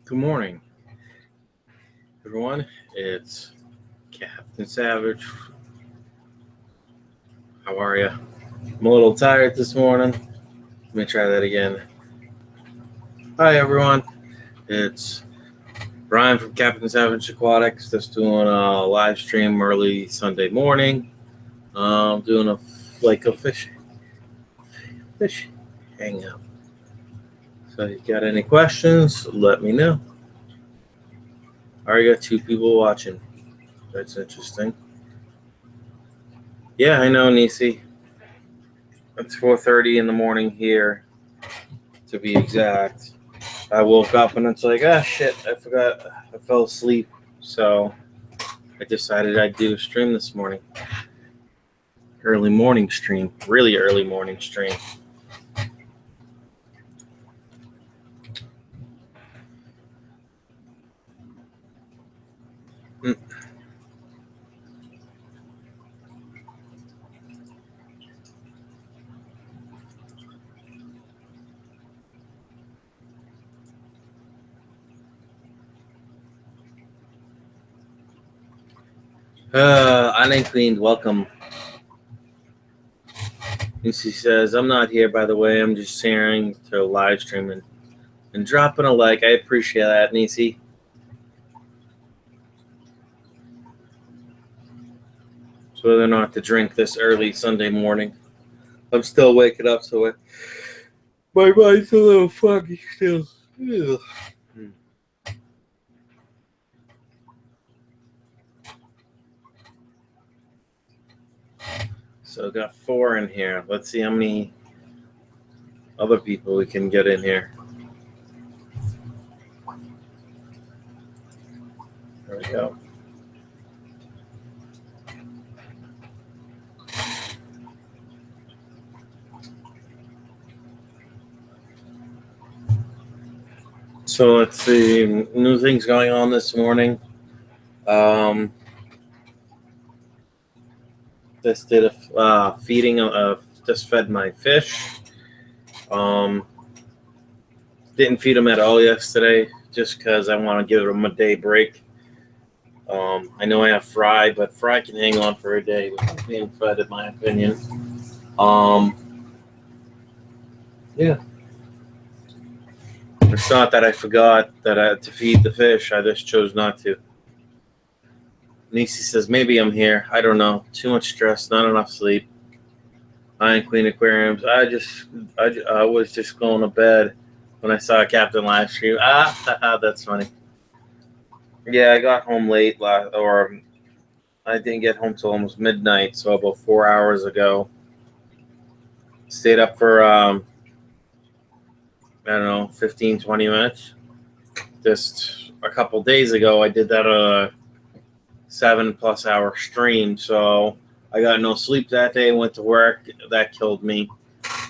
Good morning, everyone. It's Captain Savage. How are you? I'm a little tired this morning. Let me try that again. Hi, everyone. It's Brian from Captain Savage Aquatics. Just doing a live stream early Sunday morning. Doing a fish hangout. So, if you got any questions, let me know. I already got 2 people watching. That's interesting. Yeah, I know, Nisi. It's 4:30 in the morning here, to be exact. I woke up and it's like, shit, I forgot. I fell asleep. So I decided I'd do a stream this morning. Early morning stream. Really early morning stream. Anne Queen, welcome. Lucy says, I'm not here, by the way. I'm just sharing to live stream and dropping a like. I appreciate that, Nisi. So whether or not to drink this early Sunday morning. I'm still waking up, so my mind's a little foggy still. Ugh. So got 4 in here. Let's see how many other people we can get in here. There we go. So let's see, new things going on this morning. Just did a feeding. Just fed my fish. Didn't feed them at all yesterday, just because I want to give them a day break. I know I have Fry, but Fry can hang on for a day without being fed, in my opinion. Yeah. It's not that I forgot that I had to feed the fish. I just chose not to. Nisi says, maybe I'm here. I don't know. Too much stress, not enough sleep. I ain't Queen Aquariums. I was just going to bed when I saw Captain live stream. That's funny. Yeah, I got home late, or I didn't get home till almost midnight, so about 4 hours ago. Stayed up for, I don't know, 15, 20 minutes. Just a couple days ago, I did that 7+ hour stream, so I got no sleep that day, went to work. That killed me.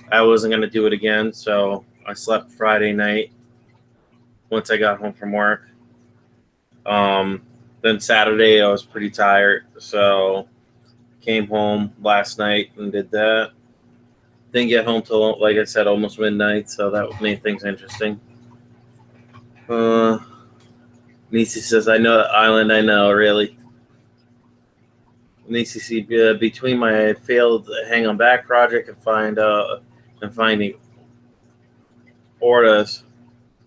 I wasn't going to do it again, so I slept Friday night once I got home from work. Then Saturday, I was pretty tired, so came home last night and did that. Didn't get home till, like I said, almost midnight, so that made things interesting. Nisi says, I know the island, I know, really. Nisi, between my failed hang on back project and finding orders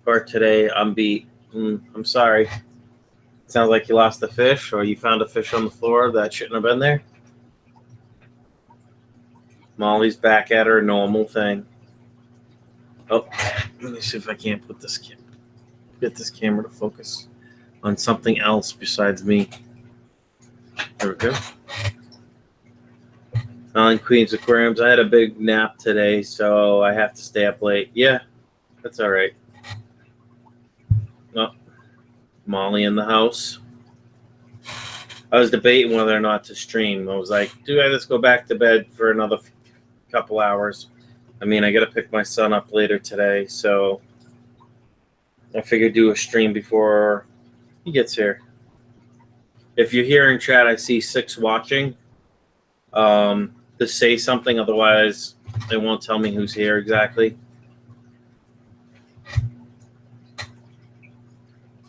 for today, I'm beat. I'm sorry. Sounds like you lost a fish, or you found a fish on the floor that shouldn't have been there. Molly's back at her normal thing. Oh, let me see if I can't get this camera to focus on something else besides me. There we go. On Queen's Aquariums, I had a big nap today, so I have to stay up late. Yeah, that's all right. Oh, Molly in the house. I was debating whether or not to stream. I was like, do I just go back to bed for another couple hours? I mean, I got to pick my son up later today, so I figured do a stream before he gets here. If you're here in chat, I see 6 watching. Just say something, otherwise it won't tell me who's here exactly.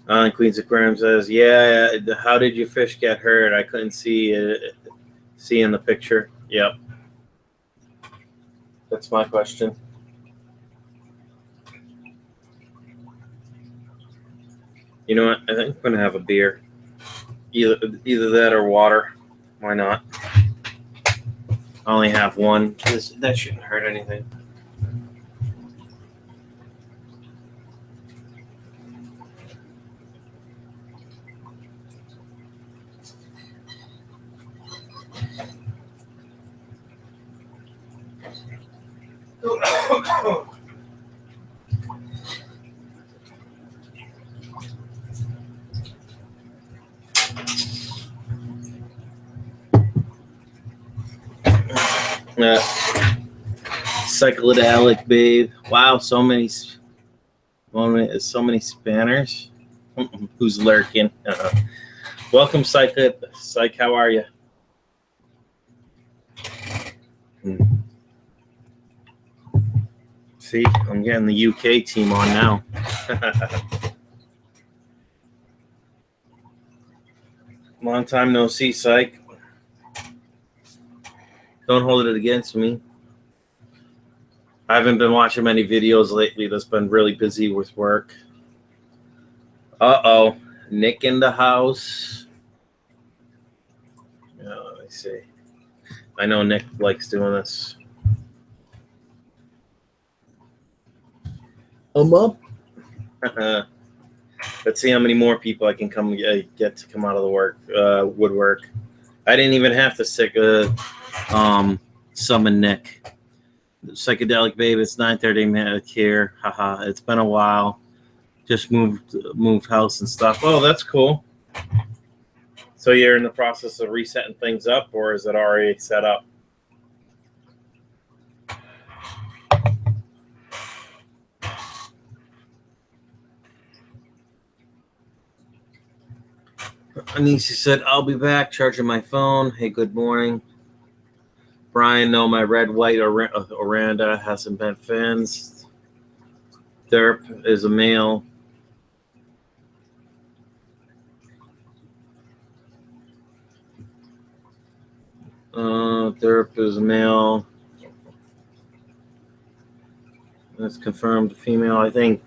Queens Aquarium says, yeah, how did your fish get hurt? I couldn't see in the picture. Yep. That's my question. You know what? I think I'm going to have a beer. Either that or water. Why not? I only have one. That shouldn't hurt anything. Psychedelic babe. Wow, so many spanners. Who's lurking? Welcome, Psych. Psych, how are you? See, I'm getting the UK team on now. Long time no see, Psych. Don't hold it against me. I haven't been watching many videos lately. That's been really busy with work. Uh-oh. Nick in the house. Let me see. I know Nick likes doing this. I'm up. Let's see how many more people I can get to come out of the woodwork. I didn't even have to summon Nick. Psychedelic babe, it's 9:30 minutes here. Haha, it's been a while. Just moved house and stuff. Oh, that's cool. So you're in the process of resetting things up, or is it already set up? Anisi said, I'll be back charging my phone. Hey, good morning. Brian, no, my red, white Oranda hasn't been fins. Derp is a male. Derp is a male. That's confirmed female. I think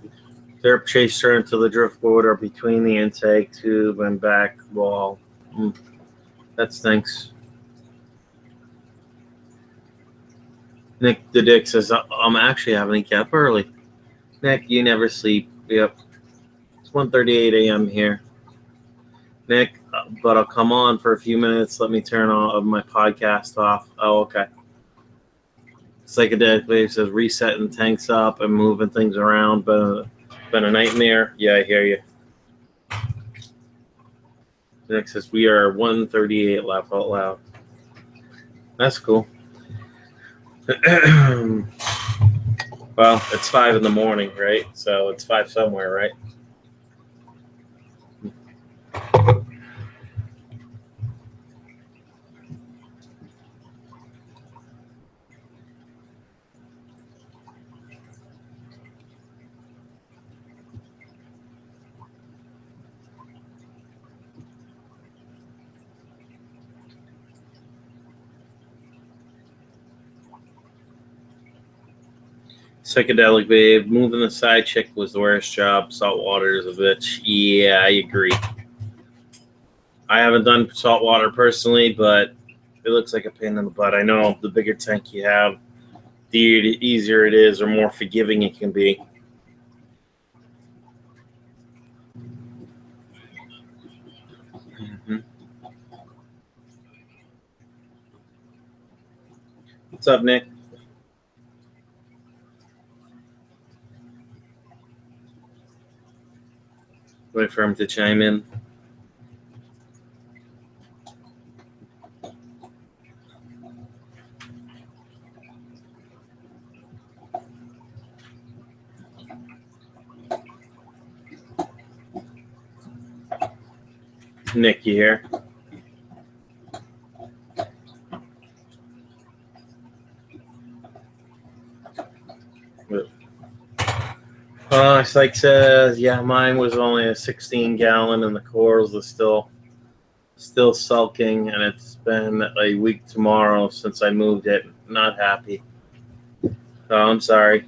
Derp chased her into the driftwood or between the intake tube and back wall. That stinks. Nick the Dick says, I'm actually having a cap early. Nick, you never sleep. Yep. It's 1:38 a.m. here. Nick, but I'll come on for a few minutes. Let me turn my podcast off. Oh, okay. Psychedelic Wave says, resetting tanks up and moving things around. Been a nightmare. Yeah, I hear you. Nick says, we are 1:38, laugh out loud. That's cool. Well, it's 5 in the morning, right? So it's 5 somewhere, right? Psychedelic babe, moving the side chick was the worst job. Saltwater is a bitch. Yeah, I agree. I haven't done saltwater personally, but it looks like a pain in the butt. I know the bigger tank you have, the easier it is or more forgiving it can be. What's up, Nick? Wait for him to chime in. Nick, you here? It's like says, yeah, mine was only a 16-gallon, and the corals are still sulking, and it's been a week tomorrow since I moved it. Not happy. Oh, I'm sorry.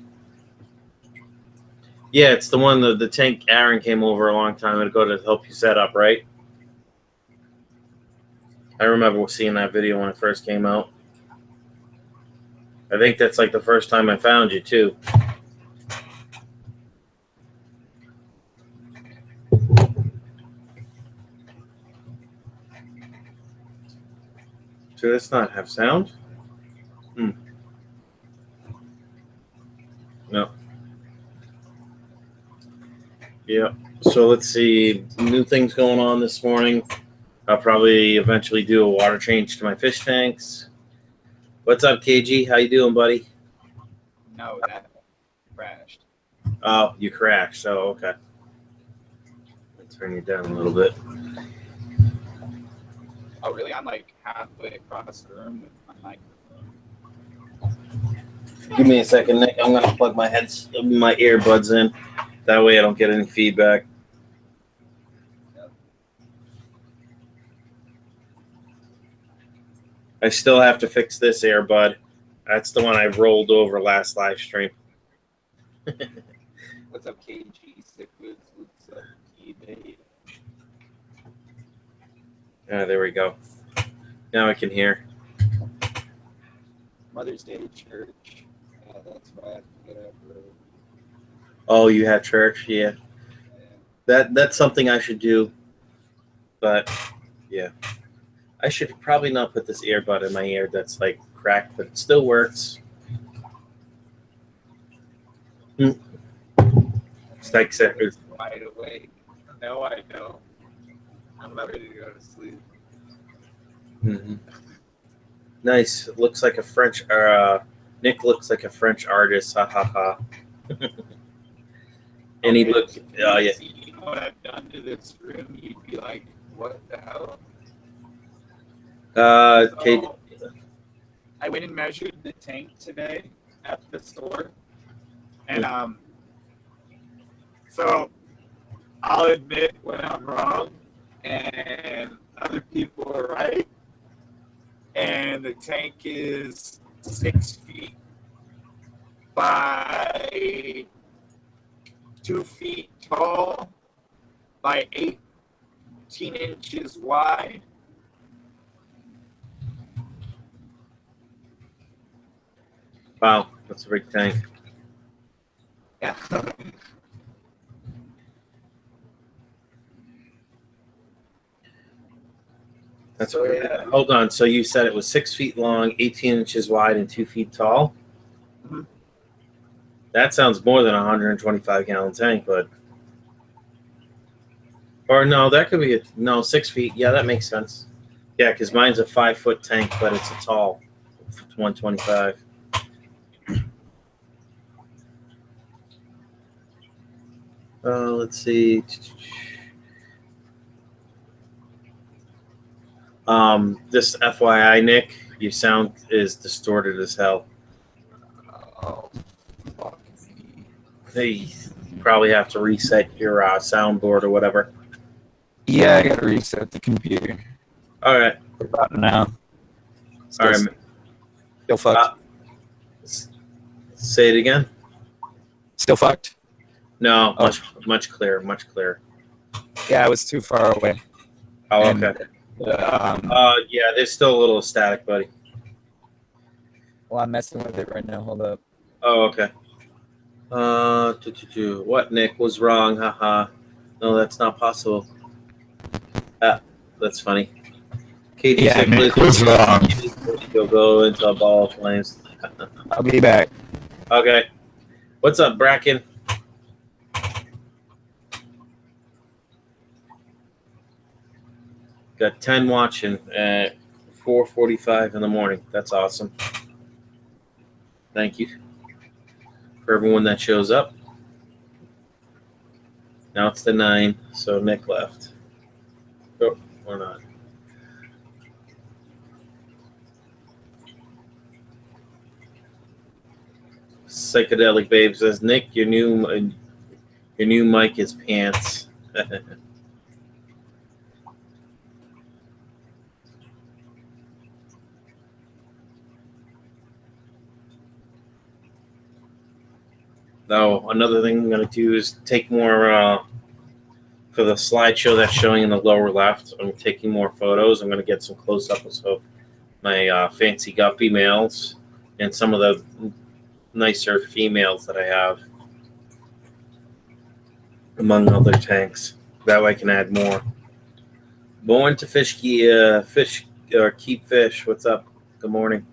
Yeah, it's the one the tank Aaron came over a long time ago to help you set up, right? I remember seeing that video when it first came out. I think that's like the first time I found you, too. Should this not have sound? No. Yeah. So let's see. New things going on this morning. I'll probably eventually do a water change to my fish tanks. What's up, KG? How you doing, buddy? No, that crashed. Oh, you crashed. Oh, okay. I'll turn you down a little bit. Oh, really? I'm like halfway across the room with my microphone. Give me a second, Nick. I'm gonna plug my earbuds in. That way I don't get any feedback. I still have to fix this earbud. That's the one I rolled over last live stream. What's up, KG? What's up, eBay? There we go. Now I can hear. Mother's Day church. That's why I have to get up early. Oh, you have church? Yeah. That's something I should do. But, yeah. I should probably not put this earbud in my ear that's like cracked, but it still works. Stag It's wide awake. No, I don't. I'm not ready to go to sleep. Mm-hmm. Nice. It looks like a French. Nick looks like a French artist. Ha ha ha. And he looks. Oh yeah. You know what I've done to this room? You'd be like, "What the hell?" Okay. So, I went and measured the tank today at the store, and so I'll admit when I'm wrong, and other people are right. And the tank is 6 feet by 2 feet tall by 18 inches wide. Wow, that's a big tank. Yeah. That's so, yeah. Hold on. So you said it was 6 feet long, 18 inches wide, and 2 feet tall? Mm-hmm. That sounds more than a 125-gallon tank, but. Or no, that could be 6 feet. Yeah, that makes sense. Yeah, because mine's a 5-foot tank, but it's a tall 125. Let's see. This FYI, Nick, your sound is distorted as hell. Oh, fuck me. Hey, you probably have to reset your soundboard or whatever. Yeah, I gotta reset the computer. All right. About now. All right. Still fucked. Say it again. Still fucked. No, much clearer, much clearer. Yeah, I was too far away. Oh, okay. Yeah, there's still a little static, buddy. Well, I'm messing with it right now. Hold up. Oh, okay. What, Nick, was wrong? Haha. No, that's not possible. That's funny. Katie said, Nick was wrong. You'll go into a ball of flames. I'll be back. Okay. What's up, Brackon? Got 10 watching at 4:45 in the morning. That's awesome. Thank you for everyone that shows up. Now it's the 9, so Nick left. Oh, or not. Psychedelic Babe says, Nick, your new Your new mic is pants. Now, another thing I'm going to do is take more, for the slideshow that's showing in the lower left, I'm taking more photos. I'm going to get some close-ups of my fancy guppy males and some of the nicer females that I have, among other tanks. That way I can add more. Born to fish, keep fish. What's up? Good morning.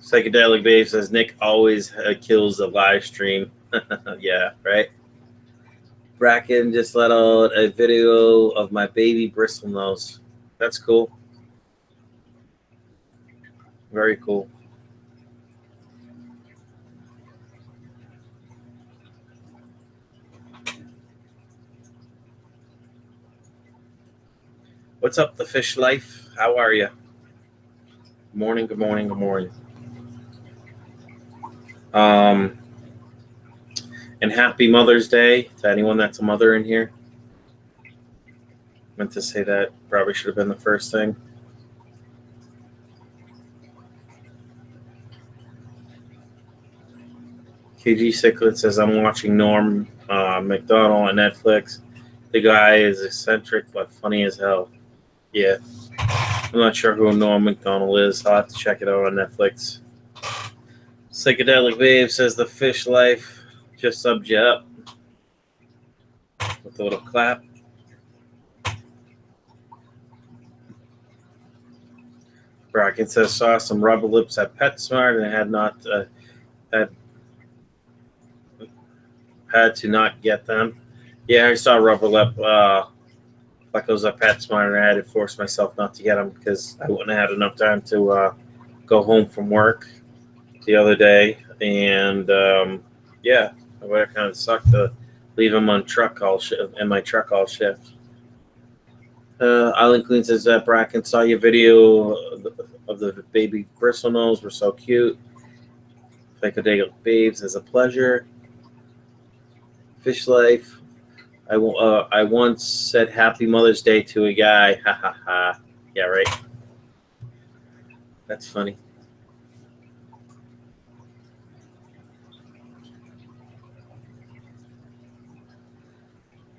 Psychedelic Babe says Nick always kills the live stream. Yeah, right. Brackon just let out a video of my baby bristlenose. That's cool. Very cool. What's up, the fish life? How are you? Good morning, good morning, good morning. And happy Mother's Day to anyone that's a mother in here. Meant to say that. Probably should have been the first thing. KG Cichlid says, I'm watching Norm McDonald on Netflix. The guy is eccentric but funny as hell. Yeah. I'm not sure who Norm McDonald is. I'll have to check it out on Netflix. Psychedelic Babe says, the fish life just subbed you up. With a little clap. Brackon says, saw some rubber lips at PetSmart and had to not get them. Yeah, I saw rubber lip like I was at PetSmart, and I had to force myself not to get them because I wouldn't have had enough time to go home from work the other day. And yeah, it would have kind of sucked to leave them on truck all in my truck all shift. Island Queen says that Brackon saw your video of the baby bristlenose. Were so cute. Psychedelic Babes is a pleasure. Fish life. I once said Happy Mother's Day to a guy. Ha ha ha. Yeah, right. That's funny.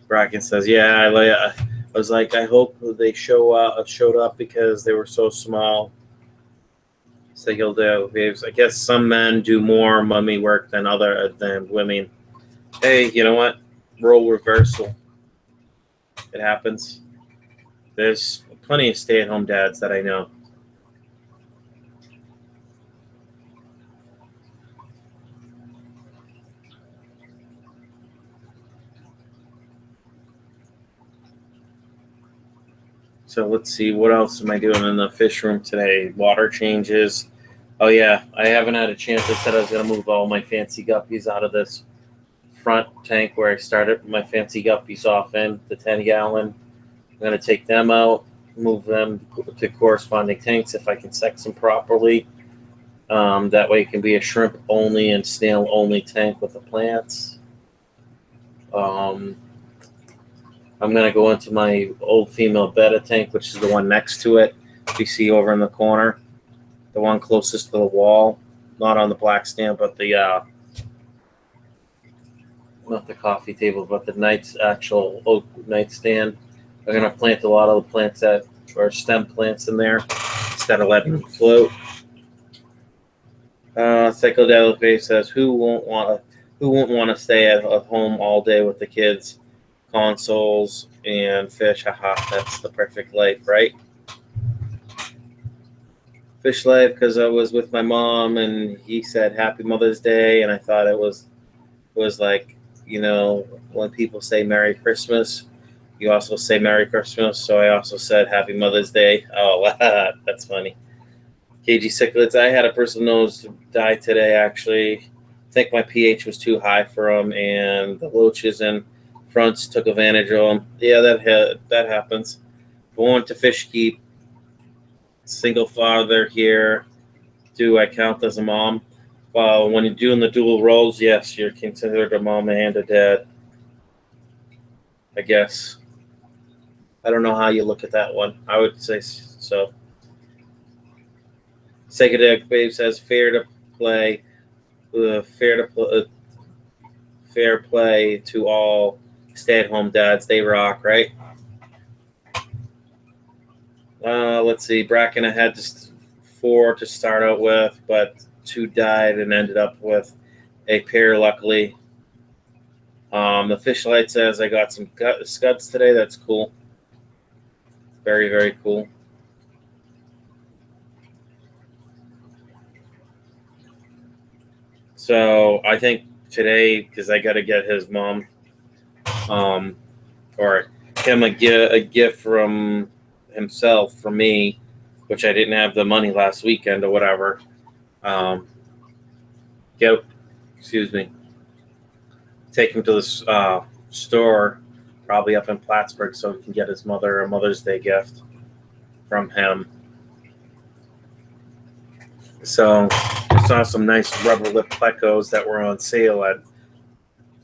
Brackon says, yeah, I was like, I hope they showed up because they were so small. Psychedelic Babes. I guess some men do more mummy work than women. Hey, you know what? Role reversal. It happens. There's plenty of stay-at-home dads that I know. So let's see, what else am I doing in the fish room today? Water changes. Oh yeah, I haven't had a chance. I said I was going to move all my fancy guppies out of this front tank where I started my fancy guppies off in, the 10-gallon. I'm going to take them out, move them to corresponding tanks if I can sex them properly. That way it can be a shrimp-only and snail-only tank with the plants. I'm going to go into my old female betta tank, which is the one next to it. You see over in the corner, the one closest to the wall, not on the black stand, but the not the coffee table, but the actual oak nightstand. I'm going to plant a lot of the plants that are stem plants in there instead of letting them float. Psychedelic Babe says, who won't want to stay at home all day with the kids, consoles, and fish? Haha, that's the perfect life, right? Fish life, because I was with my mom and he said Happy Mother's Day, and I thought it was like, you know, when people say Merry Christmas, you also say Merry Christmas, so I also said Happy Mother's Day. Oh, that's funny. KG Cichlids, I had a bristlenose die today, actually. I think my pH was too high for them, and the loaches and fronts took advantage of them. Yeah, that happens. Born to fish keep. Single father here. Do I count as a mom? Well, when you're doing the dual roles, yes, you're considered a mom and a dad. I guess. I don't know how you look at that one. I would say so. Psychedelic Babe says fair to play, fair play to all stay-at-home dads. They rock, right? Let's see. Brackon had 4 to start out with, but 2 died and ended up with a pair, luckily. The Fishlight says, I got some scuds today. That's cool. Very, very cool. So I think today, because I got to get his mom or him a gift from himself for me, which I didn't have the money last weekend or whatever. Take him to the store, probably up in Plattsburgh, so he can get his mother a Mother's Day gift from him. So I saw some nice rubber lip plecos that were on sale at,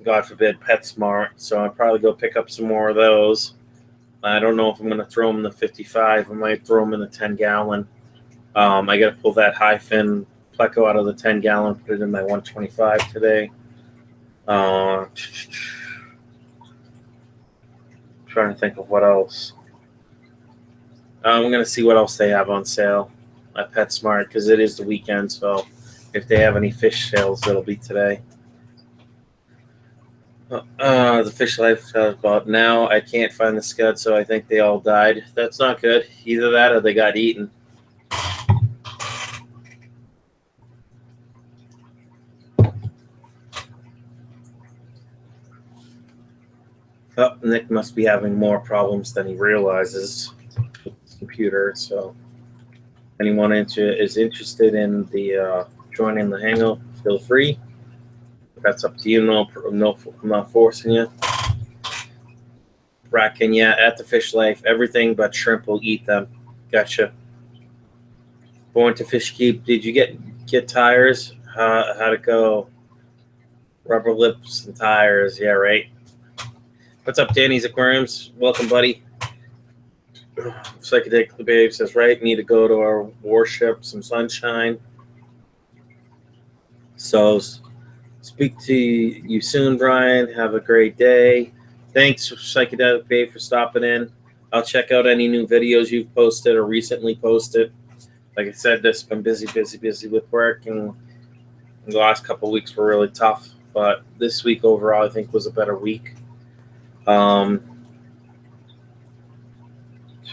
God forbid, PetSmart. So I'll probably go pick up some more of those. I don't know if I'm going to throw them in the 55. I might throw them in the 10-gallon. I got to pull that high fin pleco out of the 10-gallon, put it in my 125 today. Trying to think of what else. I'm going to see what else they have on sale at PetSmart because it is the weekend. So if they have any fish sales, it'll be today. The fish life about now. I can't find the scud, so I think they all died. That's not good. Either that or they got eaten. Oh, Nick must be having more problems than he realizes with his computer. So, anyone is interested in the joining the hangout, feel free. That's up to you. No, I'm not forcing you. Brackon, yeah, at the fish life, everything but shrimp will eat them. Gotcha. Going to Fish Keep. Did you get tires? How'd it go? Rubber lips and tires. Yeah, right. What's up, Danny's Aquariums? Welcome, buddy. Psychedelic Babe says, right, need to go to our warship, some sunshine. So, speak to you soon, Brian. Have a great day. Thanks, Psychedelic Babe, for stopping in. I'll check out any new videos you've posted or recently posted. Like I said, this has been busy with work, and the last couple of weeks were really tough. But this week overall, I think, was a better week.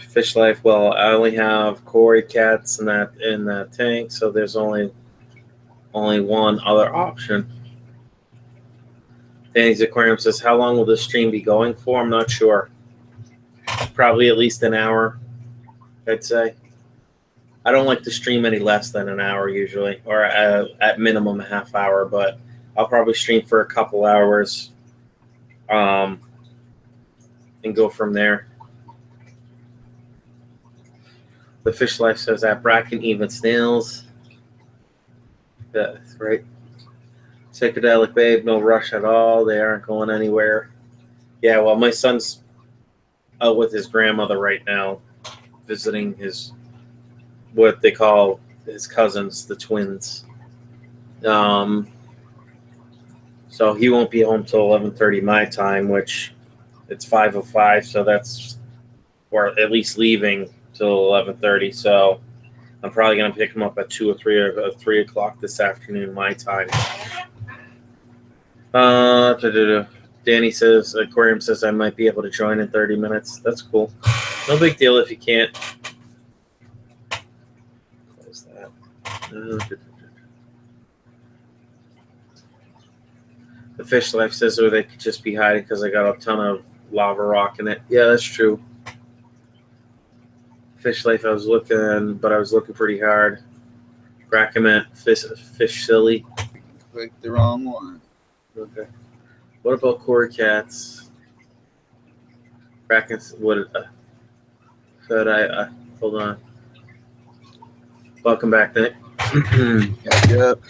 Fish life. Well, I only have Cory cats in that tank, so there's only one other option. Danny's Aquarium says, how long will this stream be going for? I'm not sure. Probably at least an hour, I'd say. I don't like to stream any less than an hour usually, or at minimum a half hour, but I'll probably stream for a couple hours and go from there. The Fish Life says that Brackon even snails. That's right. Psychedelic Babe, no rush at all. They aren't going anywhere. Yeah, well, my son's out with his grandmother right now, visiting what they call his cousins, the twins. So he won't be home till 11:30 my time, which it's 5:05, so that's, or at least leaving till 11:30. So I'm probably gonna pick him up at 2 or 3 o'clock this afternoon my time. Danny says, Aquarium says I might be able to join in 30 minutes. That's cool. No big deal if you can't. Close that. The Fish Life says, oh, they could just be hiding because I got a ton of lava rock in it. Yeah, that's true. Fish Life, I was looking pretty hard. Brackon, fish silly. Clicked the wrong one. Okay. What about Cory cats? Brackon, hold on. Welcome back, Nick. Yep.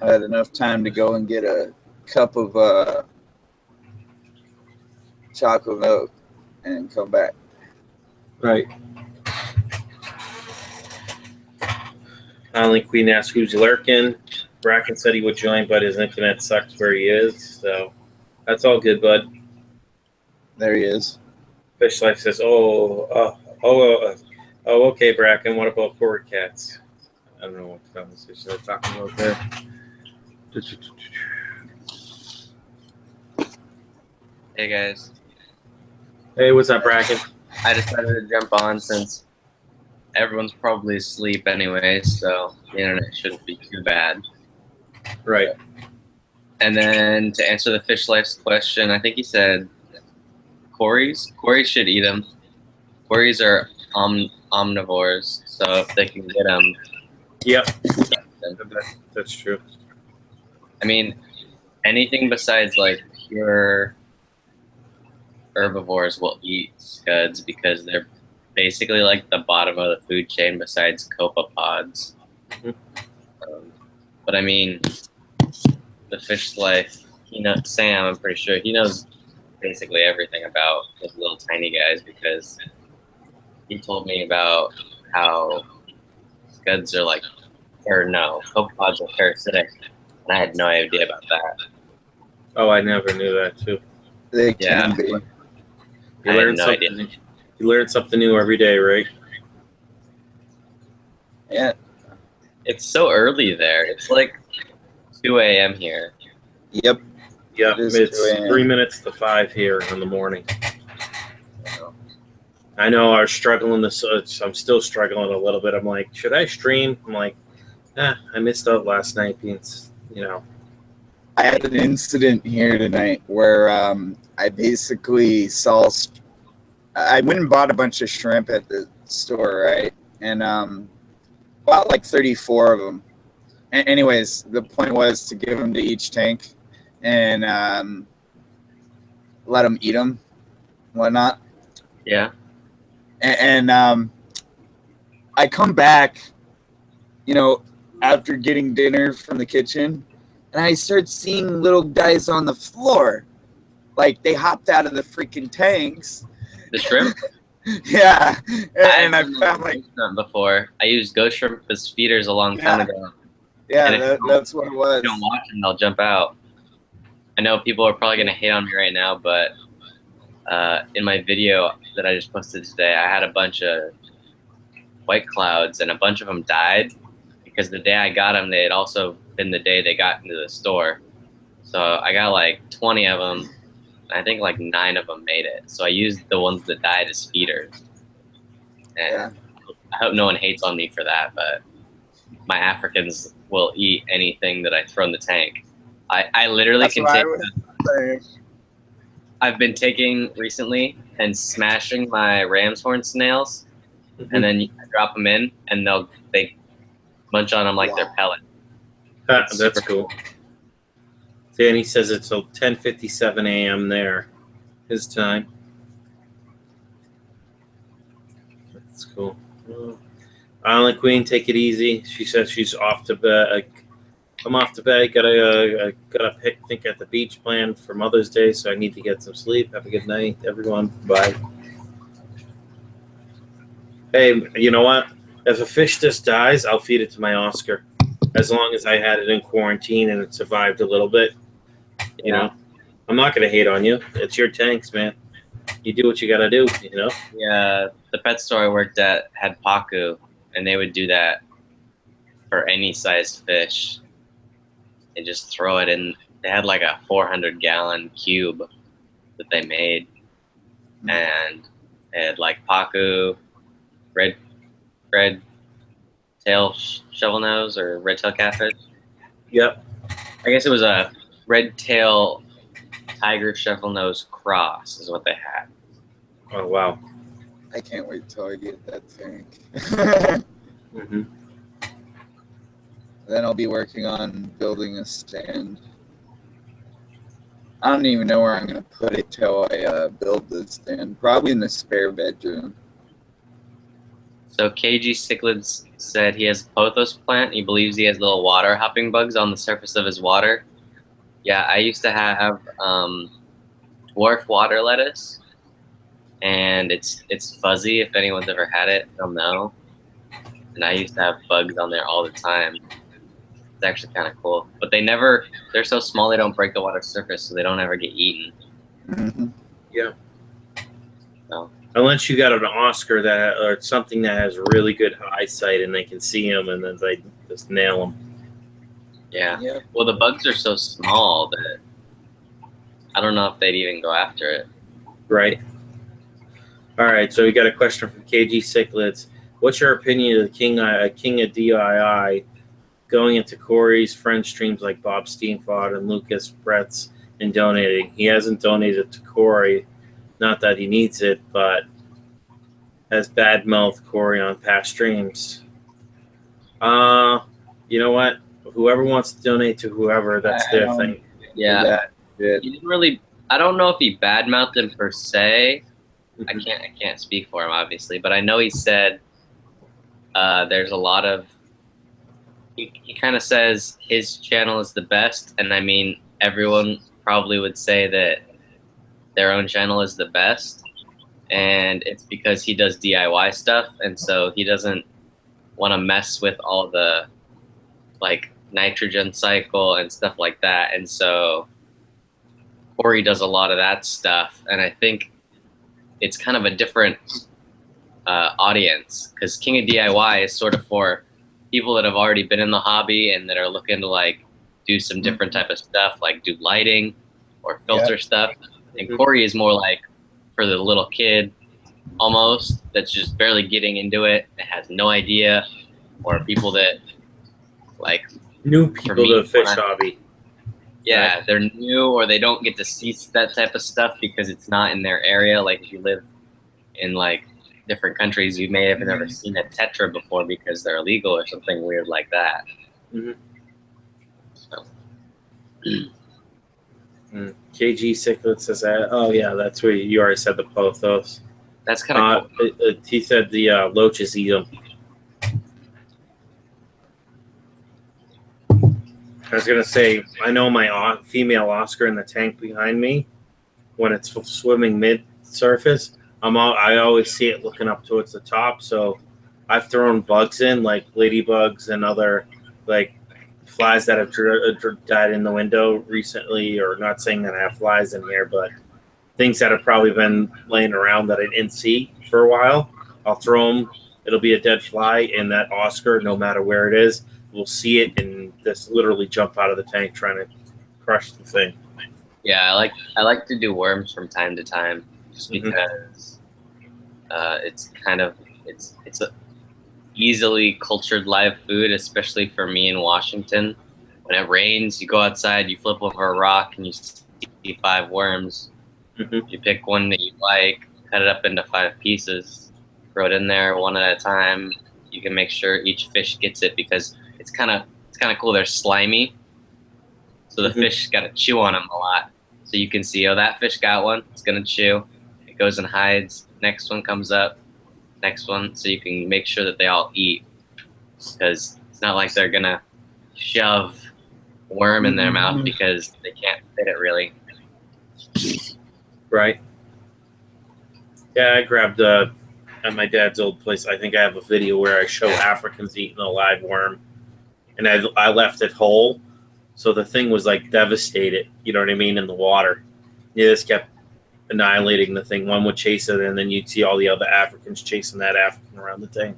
I had enough time to go and get a cup of chocolate milk and come back. Right. Only Queen asked who's lurking. Brackon said he would join, but his internet sucks where he is. So that's all good, bud. There he is. Fish Life says, okay, Brackon. What about forward cats? I don't know what conversation they're talking about there. Hey guys, Hey, what's up, Brackon? I decided to jump on since everyone's probably asleep anyway, so the internet shouldn't be too bad. Right. And then to answer the Fish Life's question, I think he said Corys. Corys should eat them. Corys are omnivores, so if they can get them. Yep. That's true. I mean, anything besides like pure herbivores will eat scuds because they're basically like the bottom of the food chain besides copepods. But I mean, the Fish Life, Sam, I'm pretty sure he knows basically everything about those little tiny guys because he told me about how scuds are like, or no, copepods are parasitic, and I had no idea about that. Oh, I never knew that too. They can be. You learn something. You learn something new every day, right? Yeah. It's so early there. It's like 2 a.m. here. Yep. Yep. It is It's 2 a.m. 3 minutes to 5 here in the morning. I know I was struggling this. I'm still struggling a little bit. I'm like, should I stream? I'm like, I missed out last night being, I had an incident here tonight where I basically saw. I went and bought a bunch of shrimp at the store, right? And bought like 34 of them. Anyways, the point was to give them to each tank and let them eat them, whatnot. Yeah. And I come back, after getting dinner from the kitchen, and I start seeing little guys on the floor. Like, they hopped out of the freaking tanks. The shrimp? Yeah. And I found, like... shrimp before. I used ghost shrimp as feeders a long time ago. Yeah, that's what it was. If you don't watch them, they'll jump out. I know people are probably going to hate on me right now, but in my video that I just posted today, I had a bunch of white clouds, and a bunch of them died because the day I got them, they had also been the day they got into the store. So I got like 20 of them. I think like 9 of them made it. So I used the ones that died as feeders. And I hope no one hates on me for that, but my Africans will eat anything that I throw in the tank. I literally can take. I've been taking recently and smashing my ram's horn snails, and then I drop them in, and they munch on them like they're pellet. That's cool. Danny says it's 10:57 a.m. there, his time. That's cool. Island Queen, take it easy. She says she's off to bed. I'm off to bed. Got a picnic at the beach planned for Mother's Day, so I need to get some sleep. Have a good night, everyone. Bye. Hey, you know what? If a fish just dies, I'll feed it to my Oscar. As long as I had it in quarantine and it survived a little bit. You know, I'm not going to hate on you. It's your tanks, man. You do what you got to do, Yeah, the pet store I worked at had pacu, and they would do that for any size fish. And just throw it in. They had like a 400-gallon cube that they made. And it had like pacu, red tail shovel nose or red tail catfish. Yep. I guess it was a red tail tiger shovel nose cross is what they had. Oh, wow. I can't wait till I get that tank. Then I'll be working on building a stand. I don't even know where I'm going to put it till I build the stand. Probably in the spare bedroom. So KG Cichlid said he has a pothos plant. He believes he has little water hopping bugs on the surface of his water. Yeah, I used to have dwarf water lettuce, and it's fuzzy. If anyone's ever had it, they'll know. And I used to have bugs on there all the time. It's actually kind of cool, but they're so small they don't break the water surface, so they don't ever get eaten. Mm-hmm. Yeah. So. Unless you got an Oscar that or something that has really good eyesight and they can see them and then they just nail them. Yeah. Yep. Well, the bugs are so small that I don't know if they'd even go after it. Right. All right. So we got a question from KG Cichlids. What's your opinion of the king of DII going into Corey's friend streams like Bob Steenfott and Lucas Bretts and donating? He hasn't donated to Corey. Not that he needs it, but has bad-mouthed Corey on past streams. You know what? Whoever wants to donate to whoever, that's their thing. Yeah. He didn't really. I don't know if he bad-mouthed him per se. Mm-hmm. I can't speak for him, obviously, but I know he said there's a lot of. He kind of says his channel is the best, and I mean everyone probably would say that their own channel is the best, and it's because he does DIY stuff, and so he doesn't want to mess with all the like nitrogen cycle and stuff like that, and so Corey does a lot of that stuff, and I think it's kind of a different audience, because King of DIY is sort of for people that have already been in the hobby and that are looking to like do some different type of stuff, like do lighting or filter stuff. And Corey is more like for the little kid almost that's just barely getting into it and has no idea, or people that like new people to the fish hobby. Yeah, right? They're new, or they don't get to see that type of stuff because it's not in their area. Like if you live in like different countries, you may have never seen a tetra before because they're illegal or something weird like that. Mm-hmm. So. KG Cichlid says that. Oh yeah, that's where you already said the pothos. That's kind of cool. He said the loaches eat them. I was gonna say, I know my female Oscar in the tank behind me, when it's swimming mid-surface, I always see it looking up towards the top. So I've thrown bugs in, like ladybugs and other like flies that have died in the window recently, or not saying that I have flies in here, but things that have probably been laying around that I didn't see for a while. I'll throw them. It'll be a dead fly, and that Oscar, no matter where it is, will see it and just literally jump out of the tank trying to crush the thing. Yeah, I like to do worms from time to time, just because it's kind of it's a easily cultured live food, especially for me in Washington. When it rains, you go outside, you flip over a rock, and you see 5 worms. You pick one that you like, cut it up into 5 pieces, throw it in there one at a time. You can make sure each fish gets it, because it's kind of cool. They're slimy, so the fish got to chew on them a lot. So you can see, oh, that fish got one. It's gonna chew. It goes and hides. Next one comes up. Next one. So you can make sure that they all eat, because it's not like they're gonna shove worm in their mouth because they can't fit it really. Right. Yeah, I grabbed at my dad's old place. I think I have a video where I show Africans eating a live worm, and I left it whole, so the thing was like devastated. You know what I mean? In the water, you just kept annihilating the thing. One would chase it, and then you'd see all the other Africans chasing that African around the tank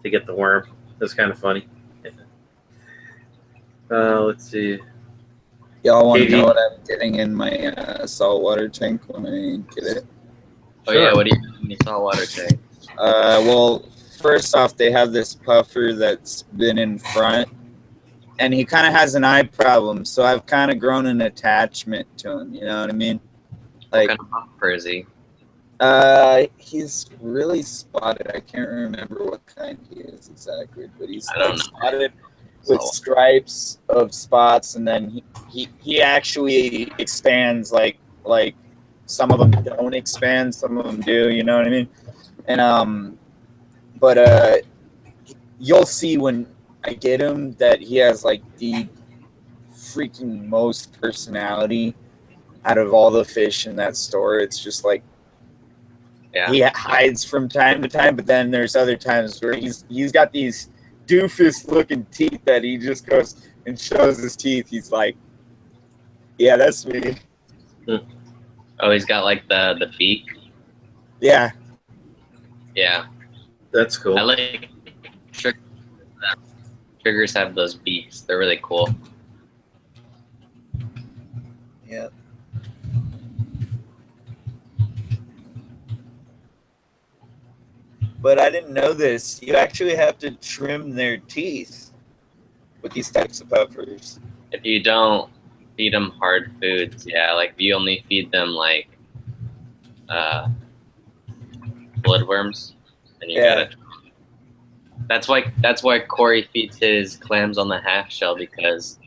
to get the worm. That's kind of funny. Let's see. Y'all want to know what I'm getting in my saltwater tank when I get it? Oh yeah, what do you do in your saltwater tank? Well, first off, they have this puffer that's been in front, and he kind of has an eye problem, so I've kind of grown an attachment to him. You know what I mean? Like, what kind of puffer is he? He's really spotted. I can't remember what kind he is exactly, but he's spotted with stripes of spots, and then he actually expands like some of them don't expand, some of them do, you know what I mean? And But you'll see when I get him that he has like the freaking most personality out of all the fish in that store. It's just like he hides from time to time, but then there's other times where he's got these doofus looking teeth that he just goes and shows his teeth. He's like, yeah, that's me. Oh, he's got like the beak. Yeah. Yeah. That's cool. I like triggers have those beaks. They're really cool. Yeah. But I didn't know this. You actually have to trim their teeth with these types of puffers. If you don't feed them hard foods, yeah, like if you only feed them like bloodworms, then you gotta. That's why Corey feeds his clams on the half shell, because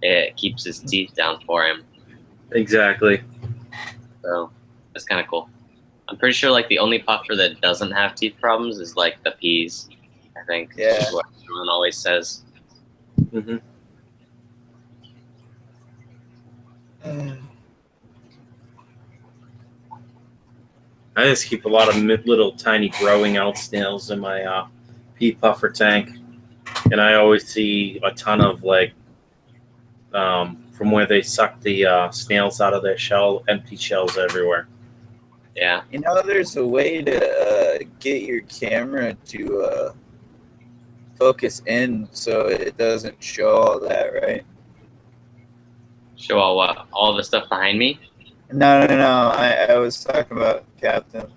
it keeps his teeth down for him. Exactly. So that's kind of cool. I'm pretty sure like the only puffer that doesn't have teeth problems is like the peas, I think. Yeah. Is what everyone always says. Mm-hmm. I just keep a lot of little tiny growing out snails in my pea puffer tank, and I always see a ton of like from where they suck the snails out of their shell, empty shells everywhere. Yeah. You know, there's a way to get your camera to focus in so it doesn't show all that, right? Show all what? All the stuff behind me? No. I was talking about Captain.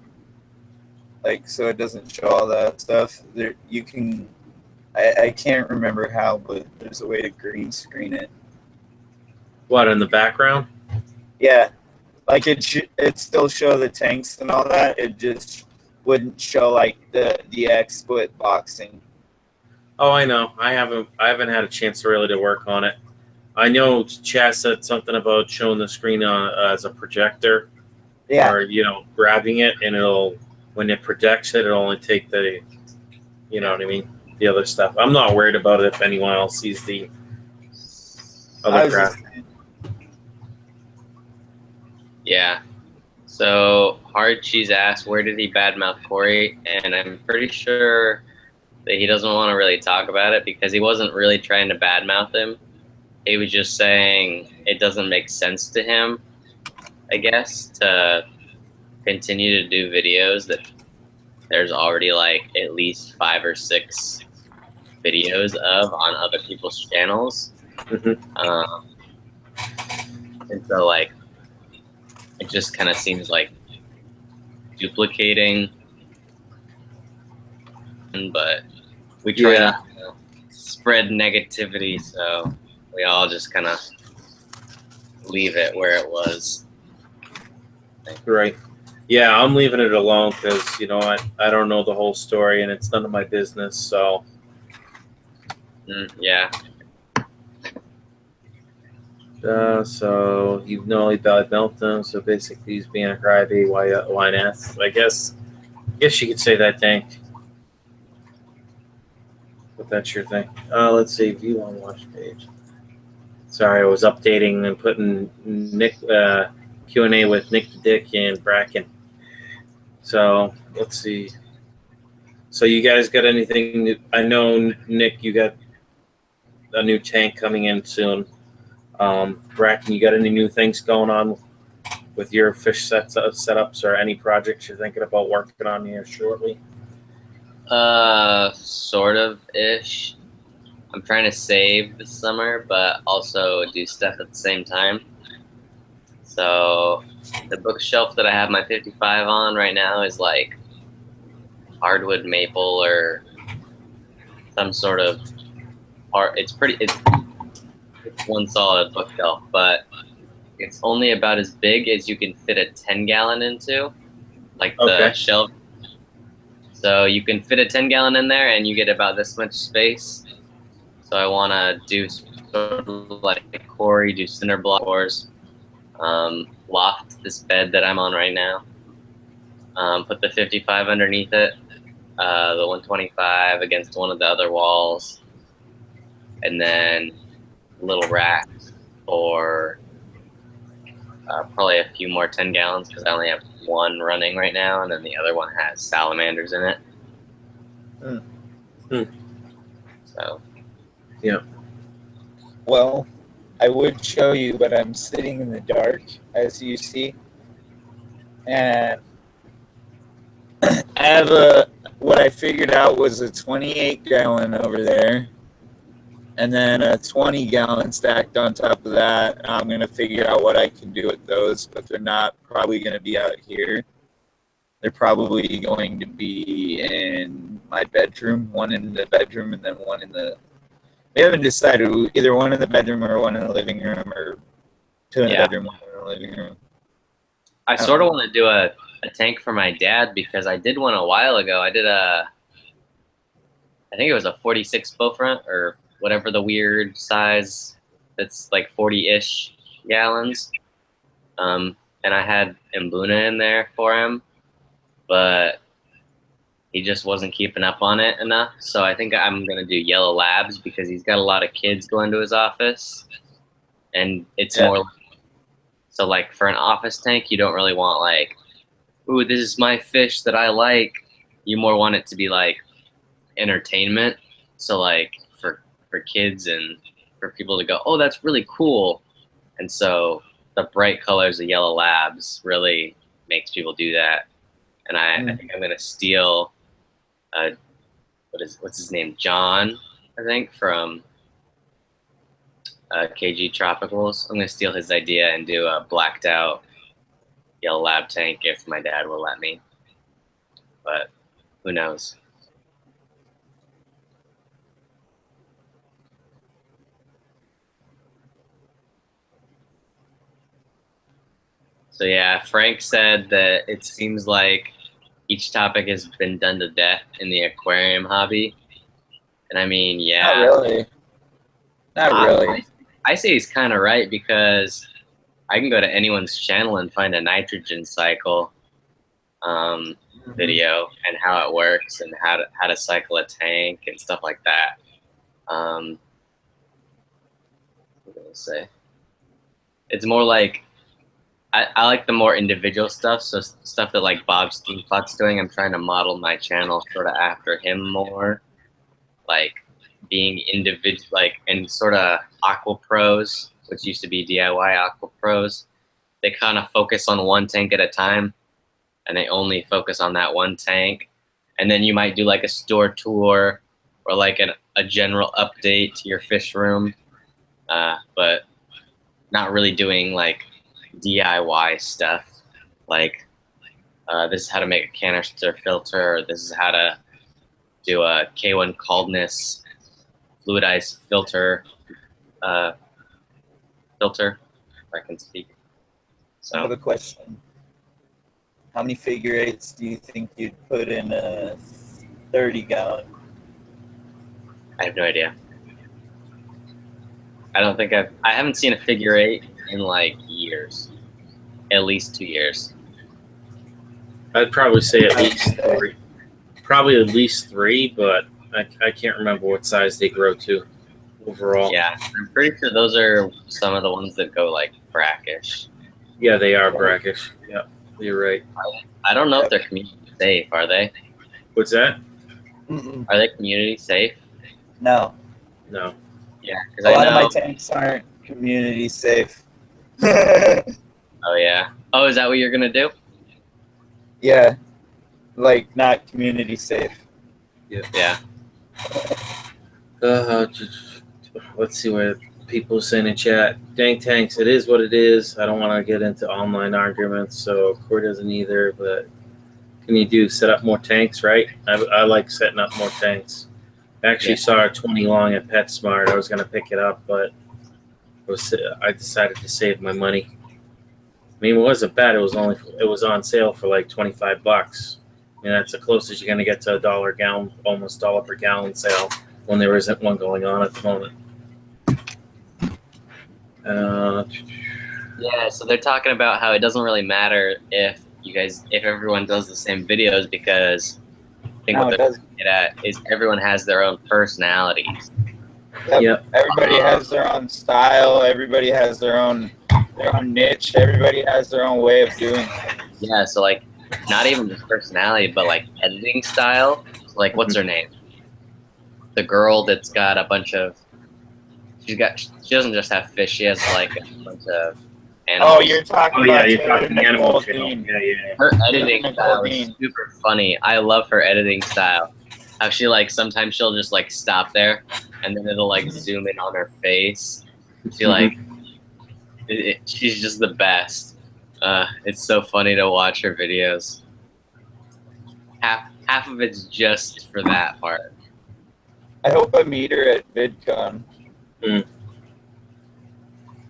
Like, so it doesn't show all that stuff. There, you can. I can't remember how, but there's a way to green screen it. What, in the background? Yeah, like it still show the tanks and all that. It just wouldn't show like the XSplit boxing. Oh, I know. I haven't had a chance really to work on it. I know Chaz said something about showing the screen on as a projector. Yeah. Or, grabbing it, and when it projects it, it'll only take the, you know what I mean, the other stuff. I'm not worried about it if anyone else sees the other crap. Yeah. So Hard Cheese asked, where did he badmouth Corey? And I'm pretty sure that he doesn't want to really talk about it because he wasn't really trying to badmouth him. He was just saying it doesn't make sense to him, I guess, to continue to do videos that there's already like at least 5 or 6 videos of on other people's channels. Mm-hmm. And so like it just kind of seems like duplicating, but we try not to spread negativity, so we all just kind of leave it where it was. Right. Yeah, I'm leaving it alone because, I don't know the whole story, and it's none of my business, so. Yeah. So, he bad milked him, so basically he's being a crybaby, why not? I guess you could say that, Tank. But that's your thing. Let's see, view on watch page. Sorry, I was updating and putting Nick Q&A with Nick the Dick and Brackon. So let's see. So you guys got anything new? I know, Nick, you got a new tank coming in soon. Brackon, you got any new things going on with your fish setups or any projects you're thinking about working on here shortly? Sort of ish. I'm trying to save this summer, but also do stuff at the same time. So the bookshelf that I have my 55 on right now is like hardwood maple or some sort of art. It's one solid bookshelf, but it's only about as big as you can fit a 10-gallon into, like the shelf. So you can fit a 10-gallon in there and you get about this much space. So I want to do sort of like Corey, do cinder block doors, loft this bed that I'm on right now, put the 55 underneath it, the 125 against one of the other walls, and then little racks for probably a few more 10 gallons because I only have one running right now, and then the other one has salamanders in it. So, yeah. Well, I would show you, but I'm sitting in the dark, as you see. And I have what I figured out was a 28-gallon over there, and then a 20-gallon stacked on top of that. I'm going to figure out what I can do with those, but they're not probably going to be out here. They're probably going to be in my bedroom, one in the bedroom and then one in the... We haven't decided, either one in the bedroom or one in the living room, or two in the bedroom, one in the living room. I sort of want to do a tank for my dad because I did one a while ago. I did I think it was a 46 bow front or whatever the weird size that's like 40-ish gallons. And I had Mbuna in there for him, but he just wasn't keeping up on it enough. So I think I'm going to do yellow labs because he's got a lot of kids going to his office. And it's more so like for an office tank, you don't really want like, ooh, this is my fish that I like. You more want it to be like entertainment. So like for kids and for people to go, oh, that's really cool. And so the bright colors of yellow labs really makes people do that. And I think I'm gonna steal what's his name? John, I think, from KG Tropicals. I'm gonna steal his idea and do a blacked out yellow lab tank if my dad will let me. But who knows? So yeah, Frank said that it seems like each topic has been done to death in the aquarium hobby. And I mean, yeah. Not really. Not really. I say he's kind of right because I can go to anyone's channel and find a nitrogen cycle video and how it works and how to cycle a tank and stuff like that. What am I gonna say? It's more like I like the more individual stuff, so stuff that like Bob Steenfott's doing. I'm trying to model my channel sort of after him more, like being individual, like and sort of Aqua Pros, which used to be DIY Aqua Pros. They kind of focus on one tank at a time, and they only focus on that one tank. And then you might do like a store tour or like a general update to your fish room, but not really doing like DIY stuff like this is how to make a canister filter, or this is how to do a K1 coldness fluidized filter if I can speak. So I have a question. How many figure eights do you think you'd put in a 30-gallon? I have no idea. I don't think I haven't seen a figure eight in like years, at least 2 years. I'd probably say at least three. Probably at least three, but I can't remember what size they grow to overall. Yeah, I'm pretty sure those are some of the ones that go like brackish. Yeah, they are brackish. Yeah, you're right. I don't know if they're community safe. Are they? What's that? Are they community safe? No. No. Yeah, because A I lot know. of my tanks aren't community safe. Oh yeah. Oh, is that what you're gonna do? Yeah, like not community safe. Yeah. Let's see what people are saying in chat. Dang tanks, it is what it is. I don't want to get into online arguments, so Core doesn't either. But can you do set up more tanks, right? I like setting up more tanks. I actually saw a 20 long at PetSmart. I was going to pick it up, but I decided to save my money. I mean, it wasn't bad. It was on sale for like $25. I mean, that's the closest you're going to get to $1 a gallon, almost $1 per gallon sale when there isn't one going on at the moment. Yeah. So they're talking about how it doesn't really matter if everyone does the same videos because think No, what it they're doesn't. get at is everyone has their own personalities. Yep. Everybody has their own style. Everybody has their own niche. Everybody has their own way of doing things. Yeah, so like not even just personality, but like editing style. So like what's her name? The girl that's got a bunch of she doesn't just have fish, she has like a bunch of animals. Oh, you're talking Oh yeah, about you're Taylor talking Animal Nicole Channel. Dean. Yeah. Her editing Nicole style is Dean. super funny. I love her editing style. How she like sometimes she'll just like stop there and then it'll like zoom in on her face. She like she's just the best. It's so funny to watch her videos. Half of it's just for that part. I hope I meet her at VidCon.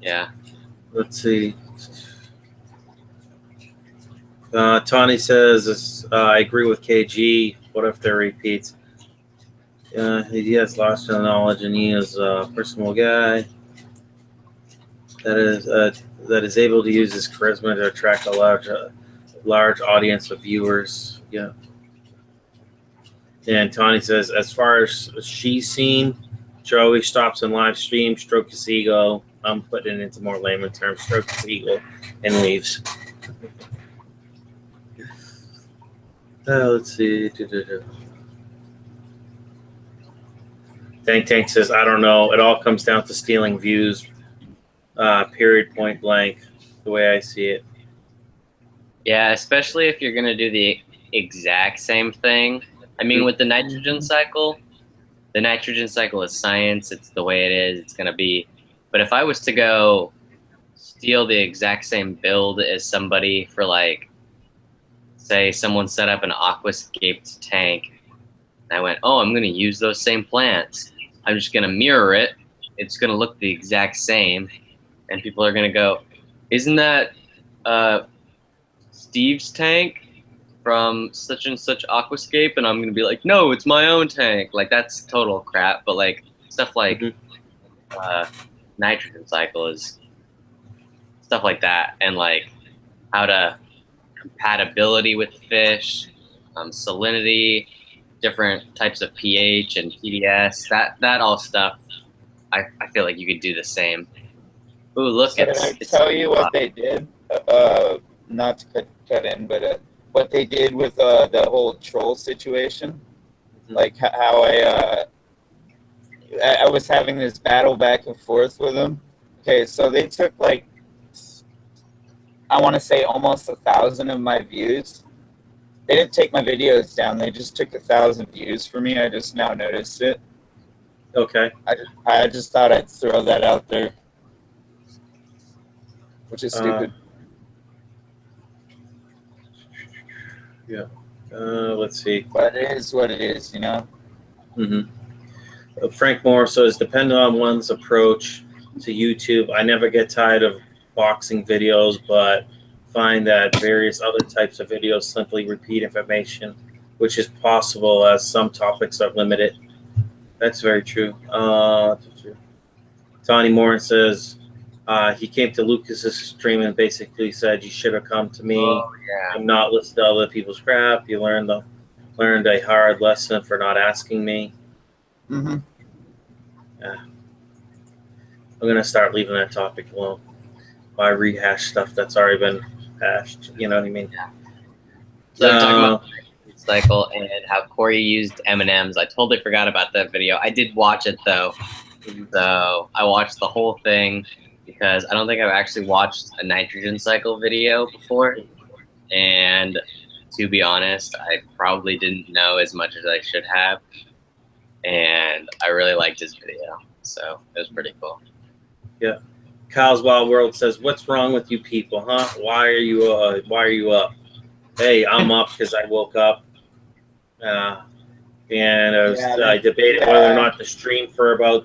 Yeah. Let's see. Tawny says, I agree with KG. What if there repeats? He has lost no knowledge and he is a personal guy that is able to use his charisma to attract a large audience of viewers. Yeah. And Tawny says, as far as she's seen, she always stops in live stream, strokes his ego. I'm putting it into more layman terms, strokes his ego, and leaves. Let's see. Tank says, I don't know. It all comes down to stealing views. Period, point blank, the way I see it. Yeah, especially if you're going to do the exact same thing. I mean, with the nitrogen cycle is science. It's the way it is. It's going to be. But if I was to go steal the exact same build as somebody for, like, say someone set up an aquascaped tank, and I went, oh, I'm going to use those same plants. I'm just going to mirror it. It's going to look the exact same. And people are going to go, isn't that Steve's tank from such and such aquascape? And I'm going to be like, no, it's my own tank. Like, that's total crap. But, like, stuff like nitrogen cycle is stuff like that. And, like, how to compatibility with fish, salinity, different types of pH and PDS, that all stuff, I feel like you could do the same. Ooh, look, So did I tell you what they did? Not to cut in, but what they did with the whole troll situation, like how I was having this battle back and forth with them. Okay, so they took like, I want to say almost 1,000 of my views. They didn't take my videos down. They just took 1,000 views for me. I just now noticed it. Okay. I just thought I'd throw that out there, which is stupid. Yeah. Let's see. But it is what it is, you know? Frank Moore says, depending on one's approach to YouTube, I never get tired of boxing videos, but find that various other types of videos simply repeat information, which is possible as some topics are limited. That's very true. Tony Moore says, he came to Lucas's stream and basically said, you should have come to me. Oh, yeah. I'm not listening to other people's crap. You learned a hard lesson for not asking me. Mm-hmm. Yeah. I'm going to start leaving that topic alone. Why rehash stuff that's already been hashed? You know what I mean? Yeah. So I'm talking about the cycle and how Corey used M&Ms. I totally forgot about that video. I did watch it, though. So I watched the whole thing because I don't think I've actually watched a nitrogen cycle video before. And to be honest, I probably didn't know as much as I should have. And I really liked his video. So it was pretty cool. Yeah. KylesWildWorld says, what's wrong with you people, huh? Why are you up? Hey, I'm up because I woke up. And I debated whether or not to stream for about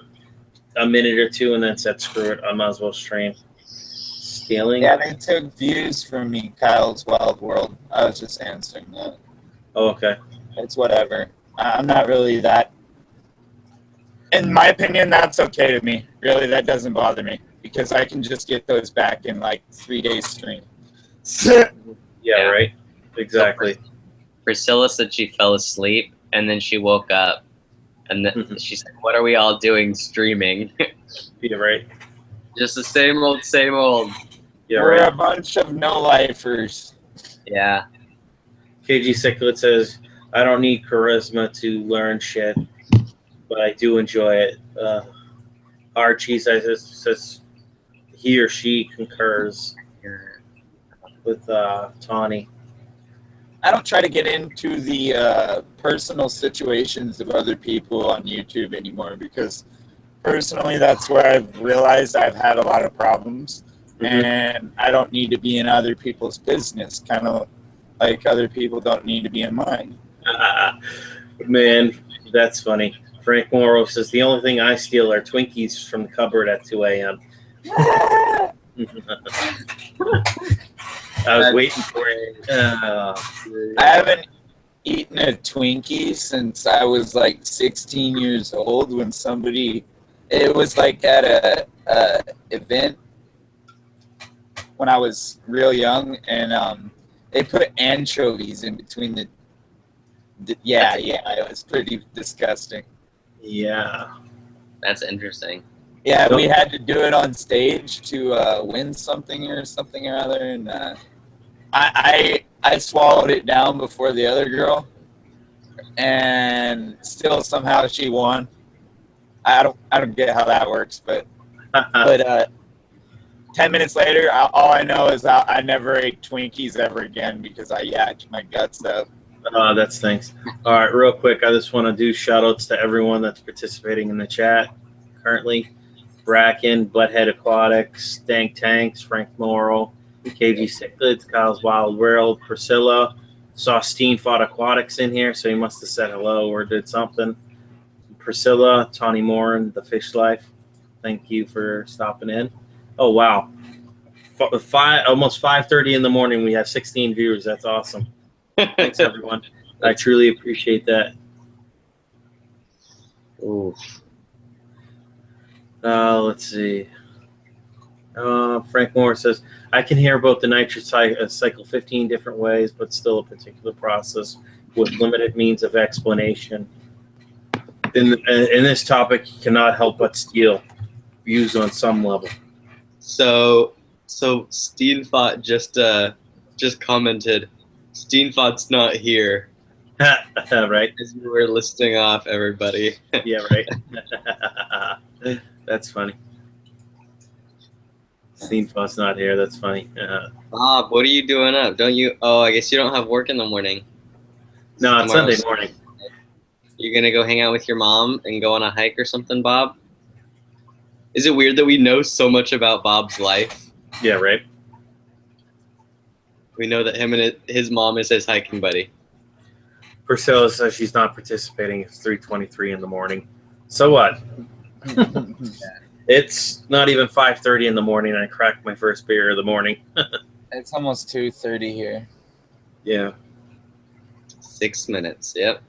a minute or two and then said, screw it, I might as well stream. Stealing? Yeah, they took views from me, KylesWildWorld. I was just answering that. Oh, okay. It's whatever. I'm not really that. In my opinion, that's okay to me. Really, that doesn't bother me because I can just get those back in like 3 days stream. Yeah, right? Exactly. So Priscilla said she fell asleep and then she woke up, and then she said, "What are we all doing streaming?" Yeah, right. Just the same old, same old. Yeah, We're right. a bunch of no-lifers. Yeah. KG Cichlid says, I don't need charisma to learn shit, but I do enjoy it. Archie says he or she concurs with Tawny. I don't try to get into the personal situations of other people on YouTube anymore because personally that's where I've realized I've had a lot of problems, and I don't need to be in other people's business, kind of like other people don't need to be in mine. Man, that's funny. Frank Morrow says, the only thing I steal are Twinkies from the cupboard at 2 a.m. I was waiting for it. I haven't eaten a Twinkie since I was like 16 years old when somebody, it was like at a event when I was real young, and they put anchovies in between the yeah, it was pretty disgusting. Yeah. That's interesting. Yeah, we had to do it on stage to win something or other, and I swallowed it down before the other girl, and still somehow she won. I don't get how that works, but 10 minutes later, all I know is I never ate Twinkies ever again because I yacked my guts up. That's thanks. All right, real quick, I just want to do shout outs to everyone that's participating in the chat currently. Brackon, Butthead Aquatics, Dank Tanks, Frank Morrow, KG Cichlid, KylesWildWorld, Priscila. Saw Steenfott Aquatics in here, so he must have said hello or did something. Priscilla, Tawny Morin, The Fish Life, thank you for stopping in. Oh, wow. Almost 5:30 in the morning, we have 16 viewers. That's awesome. Thanks, everyone. I truly appreciate that. Ooh. Let's see. Frank Moore says, I can hear about the nitrate cycle 15 different ways, but still a particular process with limited means of explanation. In this topic, you cannot help but steal views on some level. So Steenfott just commented, Steenfott's not here. Right? As you were listing off everybody. Yeah, right. That's funny. Steenfott's not here. That's funny. Bob, what are you doing up? Don't you? Oh, I guess you don't have work in the morning. No, it's Sunday morning. You're gonna go hang out with your mom and go on a hike or something, Bob? Is it weird that we know so much about Bob's life? Yeah, right. We know that him and his mom is his hiking buddy. Priscilla says she's not participating. It's 3:23 in the morning. So what? It's not even 5:30 in the morning, and I cracked my first beer of the morning. It's almost 2:30 here. Yeah. 6 minutes. Yep.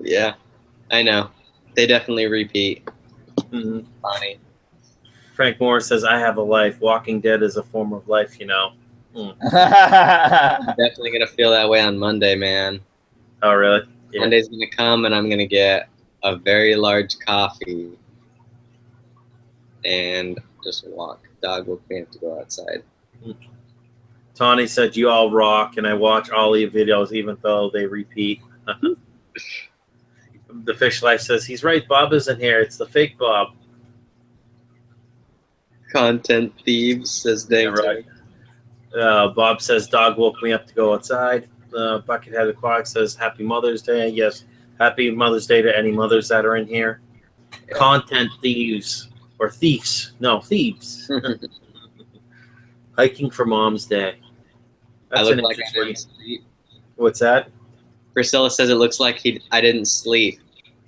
Yeah, I know. They definitely repeat. Mm-hmm. Funny. Frank Moore says, I have a life. Walking Dead is a form of life, you know. I'm definitely going to feel that way on Monday, man. Oh, really? Yeah. Monday's going to come, and I'm going to get a very large coffee and just walk. Dog woke me up to go outside. Tawny said, you all rock, and I watch all your videos even though they repeat. The Fish Life says, he's right, Bob isn't here. It's the fake Bob. Content thieves, says Dave. Yeah, right. Bob says, dog woke me up to go outside. Buckethead Aquatics says, happy Mother's Day. Yes, happy Mother's Day to any mothers that are in here. Yeah. Content thieves. Or thieves. No, thieves. Hiking for Mom's Day. That's I look like I didn't sleep. What's that? Priscilla says it looks like I didn't sleep.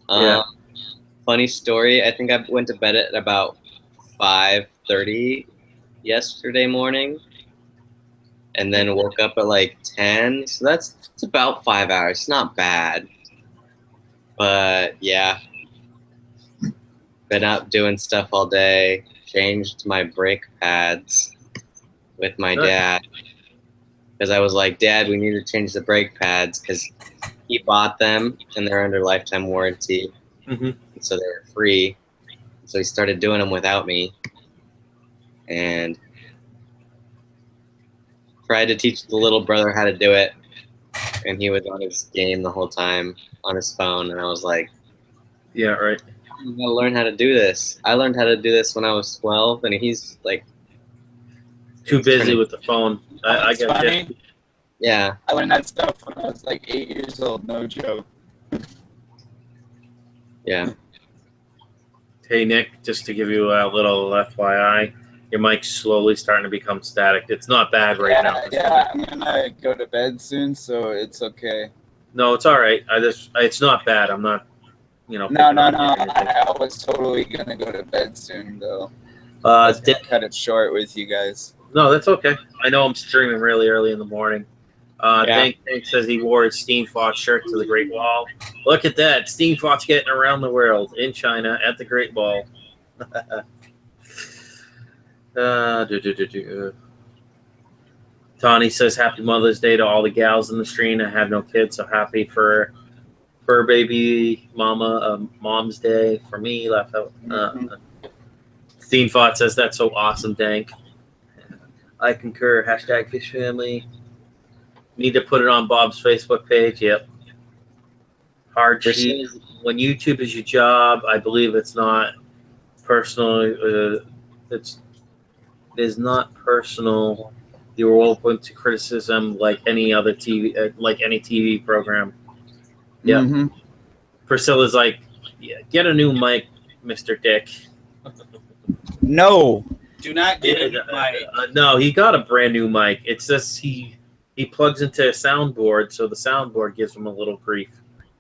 Yeah. Funny story. I think I went to bed at about 5:30 yesterday morning, and then woke up at like 10. So it's about 5 hours. It's not bad, but yeah, been out doing stuff all day. Changed my brake pads with my dad. because I was like, Dad, we need to change the brake pads because he bought them and they're under lifetime warranty, so they were free. So he started doing them without me, and tried to teach the little brother how to do it, and he was on his game the whole time on his phone, and I was like, Yeah, right. I'm gonna learn how to do this. I learned how to do this when I was 12, and he's like too busy with the phone. I That's get funny. it. Yeah. I learned that stuff when I was like 8 years old. No joke. Yeah. Hey Nick, just to give you a little FYI, your mic's slowly starting to become static. It's not bad right now. Yeah, I'm gonna go to bed soon, so it's okay. No, it's all right. It's not bad. I'm not, No. picking on you or anything. I was totally gonna go to bed soon, though. Cut it short with you guys. No, that's okay. I know I'm streaming really early in the morning. Dank says he wore his Steenfott shirt to the Great Wall. Look at that. Steenfott's getting around the world in China at the Great Wall. Tawny says happy Mother's Day to all the gals in the stream. I have no kids, so happy for baby mama. Mom's Day for me. Laugh out. Steenfott says that's so awesome, Dank. I concur. Hashtag fish family. Need to put it on Bob's Facebook page. Yep. Hard sheet. When YouTube is your job, I believe it's not personal. It is not personal. You are open to criticism like any other TV, like any TV program. Yeah. Priscilla's like, yeah, get a new mic, Mr. Dick. No. Do not get a mic. No, he got a brand new mic. It's just he plugs into a soundboard, so the soundboard gives him a little grief.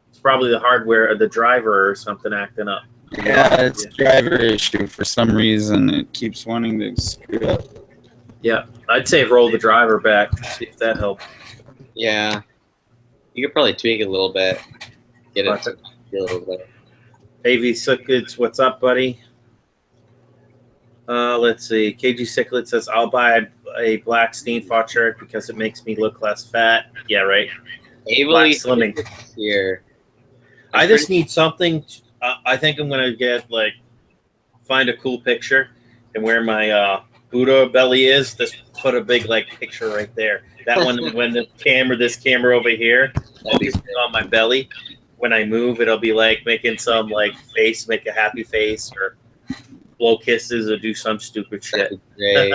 It's probably the hardware or the driver or something acting up. Yeah, it's a driver issue for some reason. It keeps wanting to screw up. Yeah, I'd say roll the driver back, see if that helps. Yeah. You could probably tweak it a little bit. Get it to be a little bit. AV Cichlids, what's up, buddy? Let's see. KG Cichlid says, I'll buy a black Steenfott shirt because it makes me look less fat. Yeah, right. Black slimming. Here. I just need something. I think I'm going to find a cool picture and where my Buddha belly is. Just put a big, picture right there. That one, when this camera over here focuses on my belly, when I move, it'll be making some, face, make a happy face, or blow kisses or do some stupid shit. Great.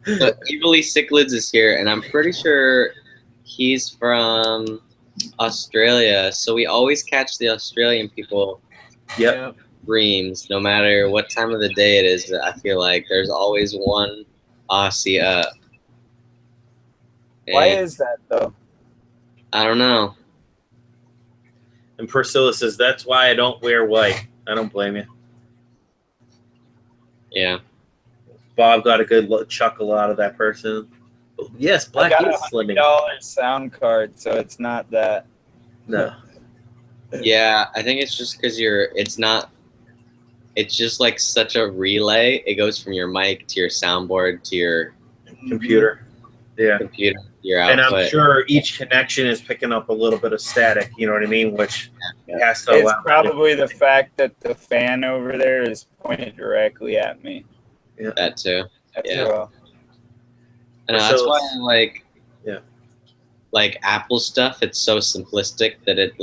So Evilly Cichlids is here, and I'm pretty sure he's from Australia. So we always catch the Australian people. Yep. Streams, no matter what time of the day it is. I feel like there's always one Aussie up. Why is that, though? I don't know. And Priscilla says, that's why I don't wear white. I don't blame you. Yeah. Bob got a good chuckle out of that person. Yes, black I got is slimming. $100 sound card, so it's not that. No. Yeah, I think it's just because it's just like such a relay. It goes from your mic to your soundboard to your computer. Yeah. Computer, your output. And I'm sure each connection is picking up a little bit of static, you know what I mean? Which has to It's probably the fact that the fan over there is pointed directly at me. Yeah. That too. Yeah. Well. And that's why I like Apple stuff, it's so simplistic that it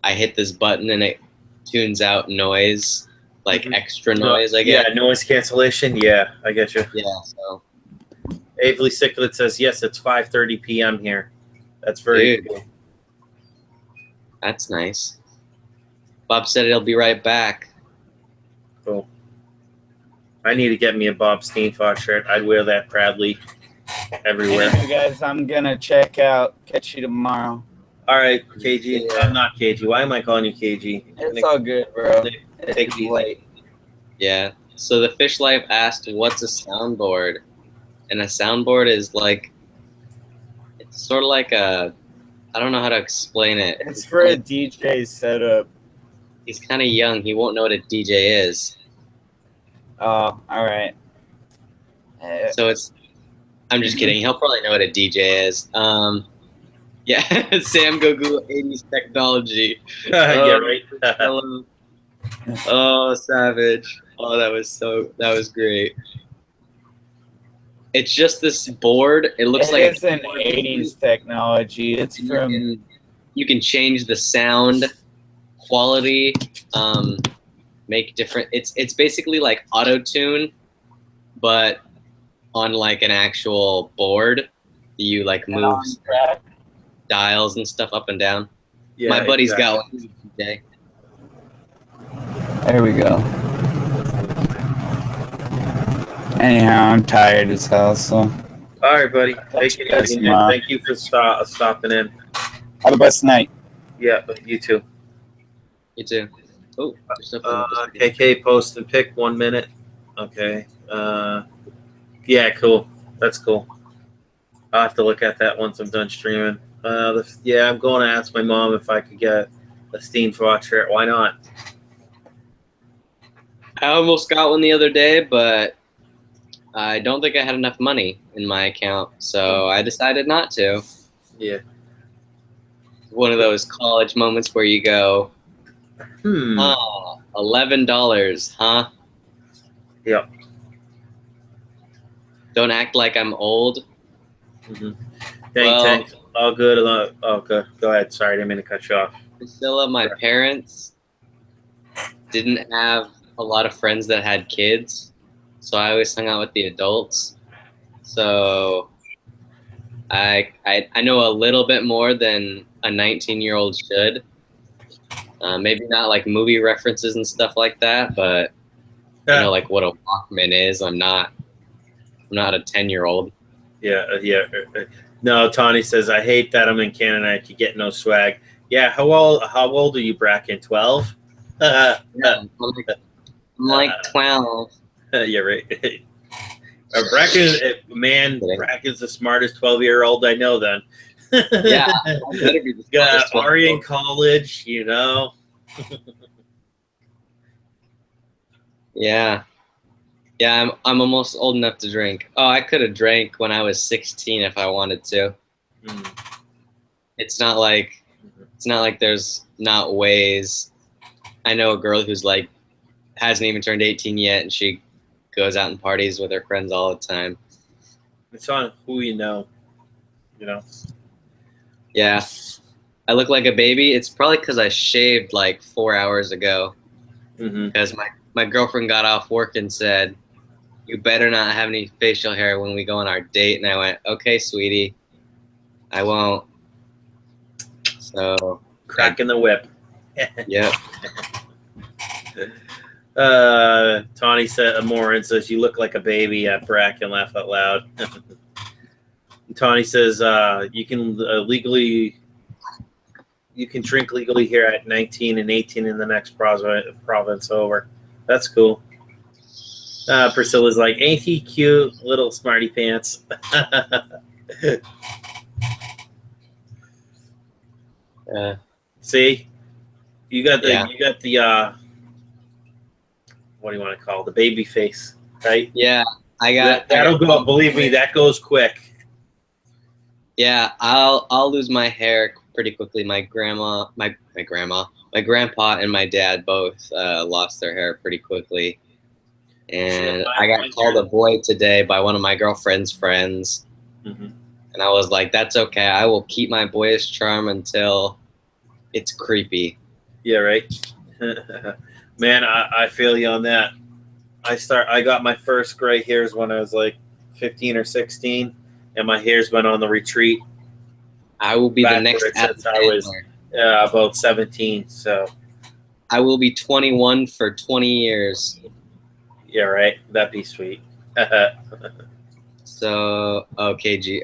I hit this button and it tunes out noise, extra noise, I guess. Yeah, noise cancellation. Yeah, I get you. Yeah, so. Avely Cichlid says, yes, it's 5:30 p.m. here. That's very cool. That's nice. Bob said he'll be right back. Cool. I need to get me a Bob Steenfott shirt. I'd wear that proudly everywhere. Anyway, guys, I'm going to check out. Catch you tomorrow. All right, KG. I'm not KG. Why am I calling you KG? It's all good, bro. Take it easy. Yeah. So the Fish Life asked, what's a soundboard? And a soundboard is it's sort of like I don't know how to explain it. It's for a DJ setup. He's kind of young. He won't know what a DJ is. Oh, all right. So it's, I'm just kidding. He'll probably know what a DJ is. Yeah, Sam, go Google 80s technology. Yeah, right. Hello. Oh, Savage. Oh, that was great. It's just this board. It looks like it's an 80s technology. It's from. You can change the sound quality, make different. It's basically like auto tune, but on like an actual board. You like move dials and stuff up and down. Yeah, my buddy's exactly. got one today. There we go. Anyhow, I'm tired as hell, so. All right, buddy. Take it easy, man. Thank you for stopping in. Have the best night. Yeah, you too. You too. Oh, KK post and pick 1 minute. Okay. Yeah, cool. That's cool. I'll have to look at that once I'm done streaming. Yeah, I'm going to ask my mom if I could get a Steenfott shirt. Why not? I almost got one the other day, but I don't think I had enough money in my account, so I decided not to. Yeah. One of those college moments where you go, oh, $11, huh? Yep. Don't act like I'm old. Thanks. All good. Oh, good. Go ahead. Sorry, I didn't mean to cut you off. Priscilla, my parents didn't have a lot of friends that had kids, so I always hung out with the adults. So I know a little bit more than a 19-year-old should. Maybe not like movie references and stuff like that, but you know, like what a Walkman is. I'm not a 10-year-old. Yeah. No, Tawny says, I hate that I'm in Canada. I could get no swag. Yeah, how old are you, Brackon? 12? Yeah, I'm like 12. Yeah, right. Brackon's the smartest 12-year-old I know then. Yeah, I better be the got Ari in college, you know. Yeah, I'm almost old enough to drink. Oh, I could have drank when I was 16 if I wanted to. It's not like there's not ways. I know a girl who's like hasn't even turned 18 yet, and she goes out and parties with her friends all the time. It's on who you know. Yeah, I look like a baby. It's probably because I shaved like 4 hours ago. Because my girlfriend got off work and said, "You better not have any facial hair when we go on our date." And I went, "Okay, sweetie, I won't." So cracking the whip. Yep. Tawny said, Morin says, you look like a baby at Brackon, laugh out loud. Tawny says, you can drink legally here at 19 and 18 in the next province over. That's cool. Priscilla's like, ain't he cute, little smarty pants? See, you got the what do you want to call it? The baby face, right? Yeah, I got that'll go. Believe me, that goes quick. Yeah, I'll lose my hair pretty quickly. My grandpa, and my dad both lost their hair pretty quickly, and I got called a boy today by one of my girlfriend's friends, and I was like, "That's okay. I will keep my boyish charm until it's creepy." Yeah, right. Man, I feel you on that. I got my first gray hairs when I was like 15 or 16, and my hairs went on the retreat. I will be the next since I was about 17. So I will be 21 for 20 years. Yeah, right. That'd be sweet. So, okay,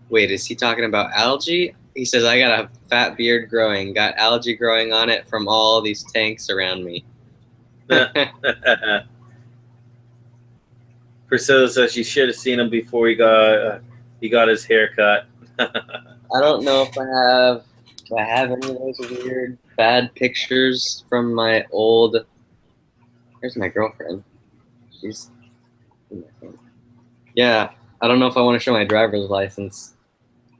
wait, is he talking about algae? He says, I got a fat beard growing, got algae growing on it from all these tanks around me. Priscilla says you should have seen him before he got his haircut. I don't know if do I have any of those weird bad pictures from my old. Here's my girlfriend. She's in my phone. Yeah, I don't know if I want to show my driver's license.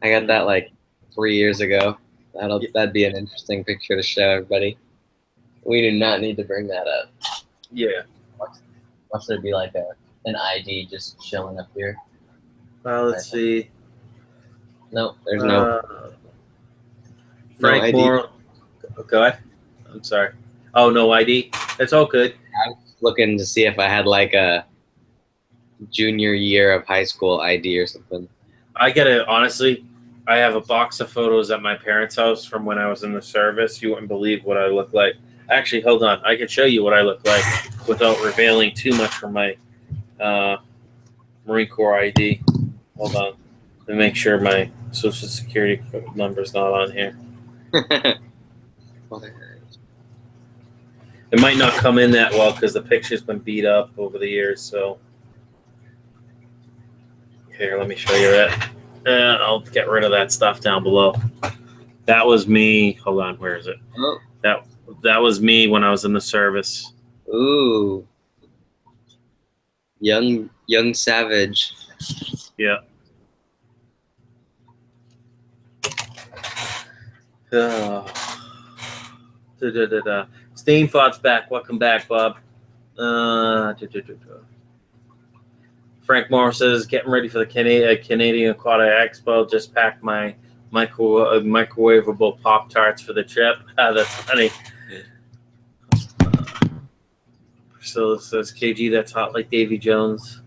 I got that like 3 years ago. That'd be an interesting picture to show everybody. We do not need to bring that up. Yeah. Watch there be like an ID just showing up here. Let's see. No, there's no. Frank ID. Moore. Go ahead. I'm sorry. Oh, no ID. That's all good. I was looking to see if I had like a junior year of high school ID or something. Honestly, I have a box of photos at my parents' house from when I was in the service. You wouldn't believe what I look like. Actually, hold on. I can show you what I look like without revealing too much from my Marine Corps ID. Hold on. To make sure my social security number's not on here. It might not come in that well because the picture's been beat up over the years. So here, let me show you that. I'll get rid of that stuff down below. That was me. Hold on, where is it? Oh. That was me when I was in the service. Ooh, young Savage. Yeah. Steenfott's back. Welcome back, Bob. Frank Moore says, getting ready for the Canadian Aquatic Expo. Just packed my microwavable Pop-Tarts for the trip. That's funny. Priscilla says, KG, that's hot like Davy Jones.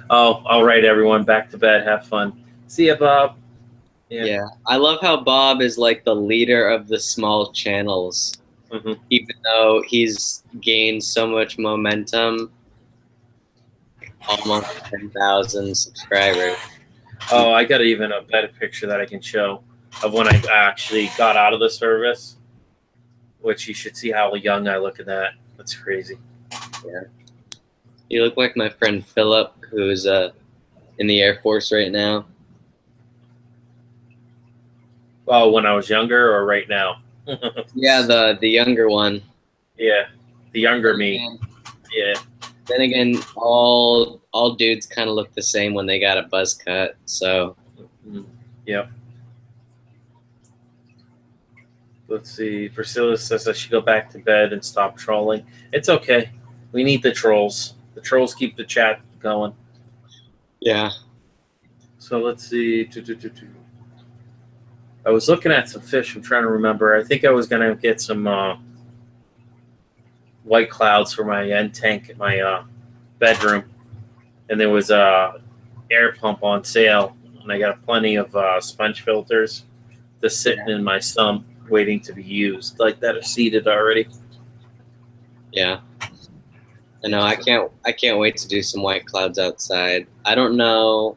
All right, everyone. Back to bed. Have fun. See ya, Bob. Yeah. I love how Bob is like the leader of the small channels. Mm-hmm. Even though he's gained so much momentum, almost 10,000 subscribers. Oh, I got even a better picture that I can show of when I actually got out of the service, which you should see how young I look at that. That's crazy. Yeah. You look like my friend Philip, who's in the Air Force right now. Oh, when I was younger or right now? Yeah, the younger one. Yeah, the younger me. Yeah. Then again, all dudes kind of look the same when they got a buzz cut. So. Yep. Let's see. Priscilla says I should go back to bed and stop trolling. It's okay. We need the trolls. The trolls keep the chat going. Yeah. So let's see. I was looking at some fish. I'm trying to remember. I think I was going to get some white clouds for my end tank in my bedroom. And there was a air pump on sale. And I got plenty of sponge filters just sitting in my sump waiting to be used. Like that are seated already. Yeah. I know. I can't wait to do some white clouds outside. I don't know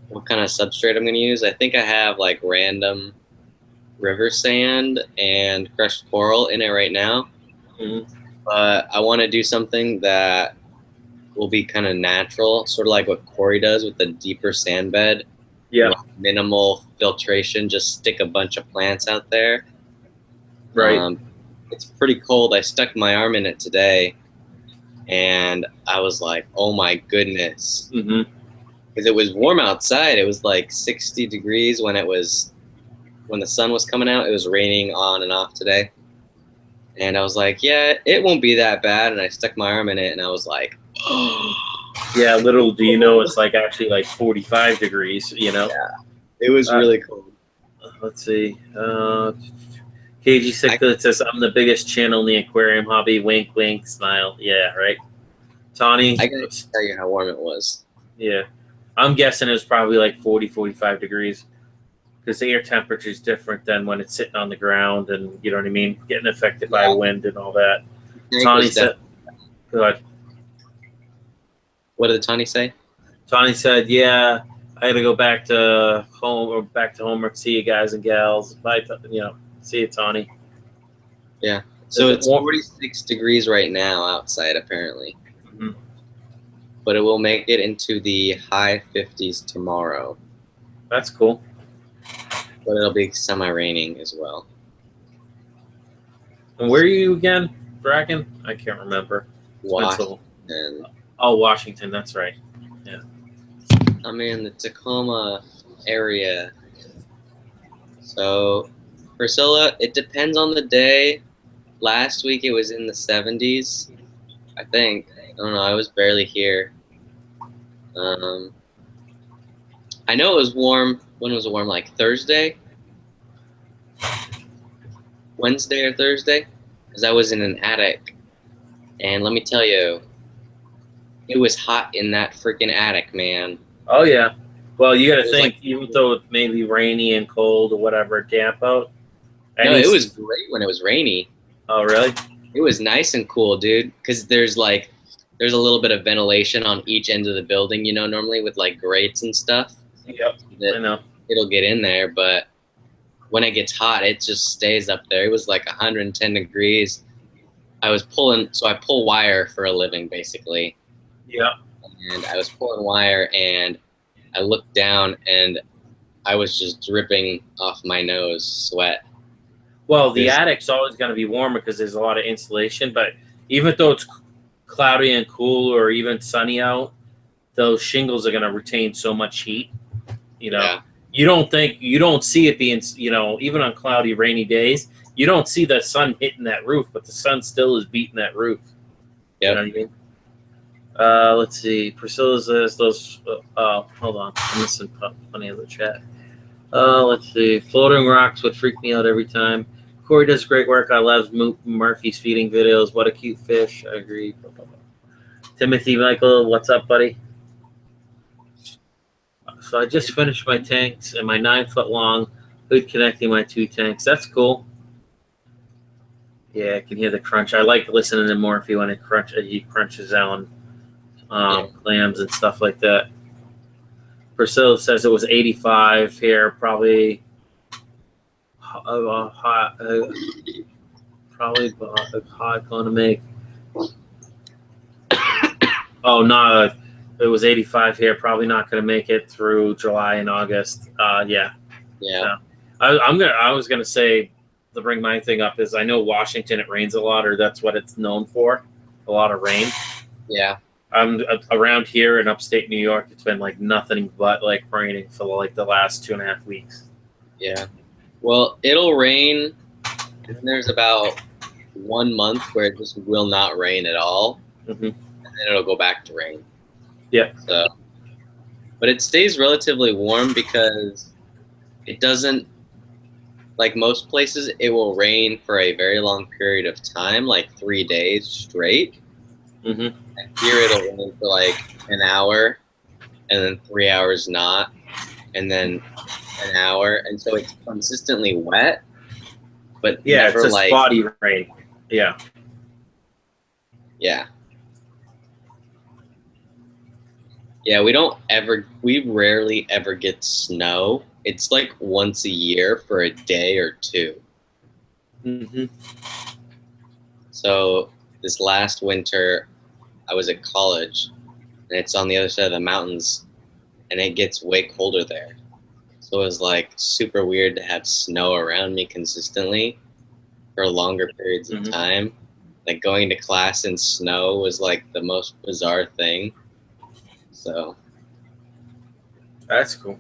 what kind of substrate I'm going to use. I think I have like random river sand and crushed coral in it right now. Mm-hmm. But I want to do something that will be kind of natural, sort of like what Corey does with the deeper sand bed. Yeah. Minimal filtration, just stick a bunch of plants out there. Right. It's pretty cold. I stuck my arm in it today, and I was like, oh my goodness. Mm-hmm. Because it was warm outside. It was like 60 degrees when the sun was coming out. It was raining on and off today. And I was like, yeah, it won't be that bad. And I stuck my arm in it, and I was like, oh. Yeah, little do you know, it's like actually like 45 degrees, you know? Yeah, it was really cold. Let's see. KG6 says, I'm the biggest channel in the aquarium hobby. Wink, wink, smile. Yeah, right. Tawny. I gotta tell you how warm it was. Yeah. I'm guessing it was probably like 40, 45 degrees because the air temperature is different than when it's sitting on the ground and, you know what I mean, getting affected by wind and all that. Tawny said, go ahead. What did Tawny say? Tawny said, yeah, I got to go back to home or back to homework. See you guys and gals. Bye, see you, Tawny. Yeah. So it's 46 degrees right now outside, apparently. Mm-hmm. But it will make it into the high 50s tomorrow. That's cool. But it'll be semi-raining as well. And where are you again, Brackon? I can't remember. Washington. Oh, Washington. That's right. Yeah. I'm in the Tacoma area. So, Priscilla, it depends on the day. Last week it was in the 70s, I think. I don't know. I was barely here. I know it was warm. When was it warm? Like Thursday? Wednesday or Thursday? Because I was in an attic. And let me tell you, it was hot in that freaking attic, man. Oh, yeah. Well, you got to It was think, like- even though it may be rainy and cold or whatever, damp out. No, it was great when it was rainy. Oh, really? It was nice and cool, dude. Because there's a little bit of ventilation on each end of the building, you know, normally with like grates and stuff. Yep. I know. It'll get in there, but when it gets hot, it just stays up there. It was like 110 degrees. I pull wire for a living, basically. Yeah. And I was pulling wire, and I looked down, and I was just dripping off my nose sweat. Well, the attic's always going to be warmer because there's a lot of insulation, but even though it's cloudy and cool or even sunny out, those shingles are going to retain so much heat. You know, Yeah. you don't see it being, you know, even on cloudy, rainy days, you don't see the sun hitting that roof, but the sun still is beating that roof. Yep. You know what I mean? Let's see. Priscilla says those. Hold on, I'm missing plenty of the chat. Let's see. Floating rocks would freak me out every time. Corey does great work. I love Murphy's feeding videos. What a cute fish. I agree. Timothy Michael, what's up, buddy? So I just finished my tanks and my 9-foot long hood connecting my 2 tanks. That's cool. Yeah, I can hear the crunch. I like listening to Morphy when he crunches on clams and stuff like that. Priscilla says it was 85 here, probably hot going to make. Oh no, it was 85 here. Probably not going to make it through July and August. Yeah. I was gonna say, to bring my thing up, is I know Washington, it rains a lot, or that's what it's known for, a lot of rain. Yeah. Around here in upstate New York, it's been like nothing but like raining for like the last 2.5 weeks. Yeah. Well, it'll rain, and there's about 1 month where it just will not rain at all, Mm-hmm. and then it'll go back to rain. Yeah. So, but it stays relatively warm because it doesn't, like most places, it will rain for a very long period of time, like 3 days straight. Mm-hmm. And here it'll rain for like an hour, and then 3 hours not, and then an hour, and so it's consistently wet, but Yeah, never it's a like spotty rain. Yeah. Yeah. Yeah, we rarely ever get snow. It's like once a year for a day or two. Mm-hmm. So this last winter, I was at college, and it's on the other side of the mountains, and it gets way colder there. So it was like super weird to have snow around me consistently for longer periods of time. Like going to class in snow was like the most bizarre thing. So That's cool.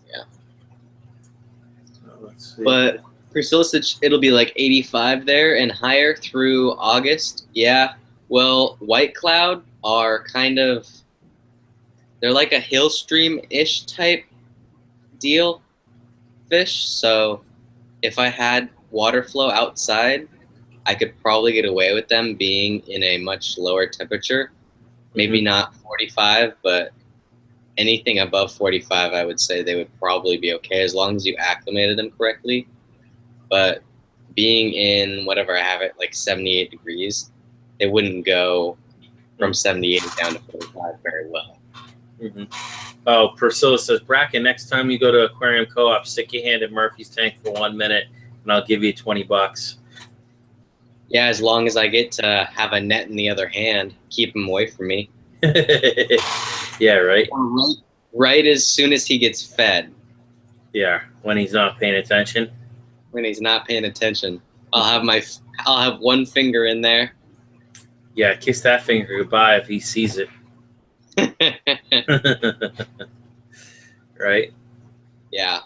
Yeah. Let's see. But Priscilla said it'll be like 85 there and higher through August. Yeah. Well, white cloud are kind of, they're like a hill stream-ish type deal fish. So if I had water flow outside, I could probably get away with them being in a much lower temperature. Maybe not 45, but anything above 45, I would say they would probably be okay as long as you acclimated them correctly. But being in whatever I have it, like 78 degrees, it wouldn't go from 78 down to 45 very well. Mm-hmm. Oh, Priscilla says, Brackon, next time you go to Aquarium Co-op, stick your hand in Murphy's tank for 1 minute, and I'll give you $20. Yeah, as long as I get to have a net in the other hand, keep him away from me. Yeah, right? Right as soon as he gets fed. Yeah, when he's not paying attention. When he's not paying attention. I'll have one finger in there. Yeah, kiss that finger goodbye if he sees it. Right? Yeah.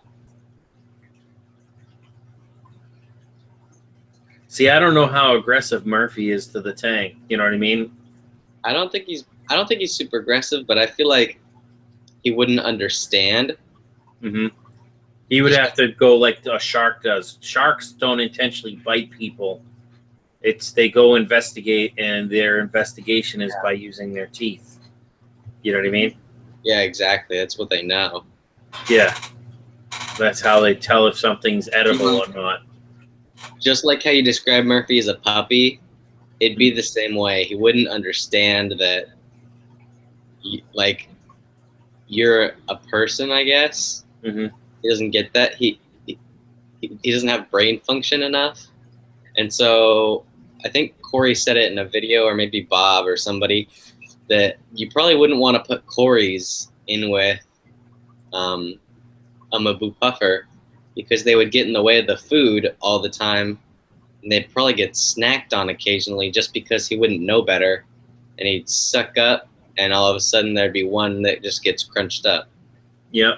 See, I don't know how aggressive Murphy is to the tank. You know what I mean? I don't think he's super aggressive, but I feel like he wouldn't understand. Mm-hmm. He would have to go like a shark does. Sharks don't intentionally bite people. They go investigate, and their investigation is by using their teeth. You know what I mean? Yeah, exactly. That's what they know. Yeah. That's how they tell if something's edible or not. Just like how you describe Murphy as a puppy, it'd be the same way. He wouldn't understand that, you're a person, I guess. Mm-hmm. He doesn't get that. He doesn't have brain function enough. And so I think Corey said it in a video, or maybe Bob or somebody, that you probably wouldn't want to put Corey's in with a Mabu puffer, because they would get in the way of the food all the time, and they'd probably get snacked on occasionally just because he wouldn't know better, and he'd suck up, and all of a sudden there'd be one that just gets crunched up. Yep.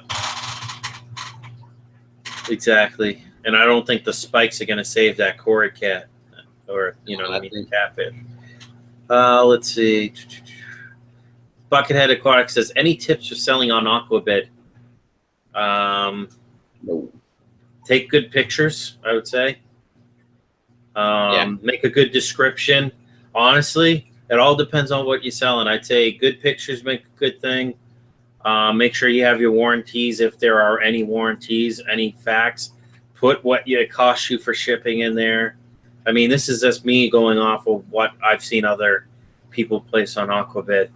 Exactly. And I don't think the spikes are going to save that Corey cat, or, the catfish. Let's see. Buckethead Aquatics says, any tips for selling on Aquabid? No. Take good pictures, I would say. Make a good description. Honestly, it all depends on what you're selling. I'd say good pictures make a good thing. Make sure you have your warranties, if there are any warranties, any facts. Put what it costs you for shipping in there. I mean, this is just me going off of what I've seen other people place on Aquabid.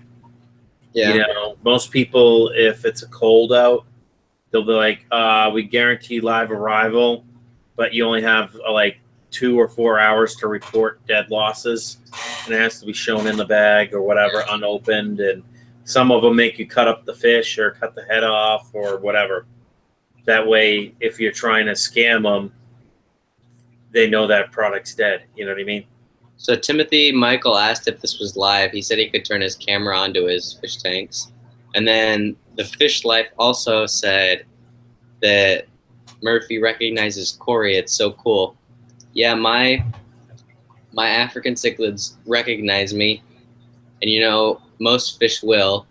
Yeah. Most people, if it's a cold out, they'll be like, we guarantee live arrival, but you only have 2 or 4 hours to report dead losses, and it has to be shown in the bag or whatever, unopened. And some of them make you cut up the fish or cut the head off or whatever. That way, if you're trying to scam them, they know that product's dead. You know what I mean? So Timothy Michael asked if this was live. He said he could turn his camera onto his fish tanks. And then the Fish Life also said that Murphy recognizes Corey. It's so cool. Yeah, my African cichlids recognize me. And most fish will.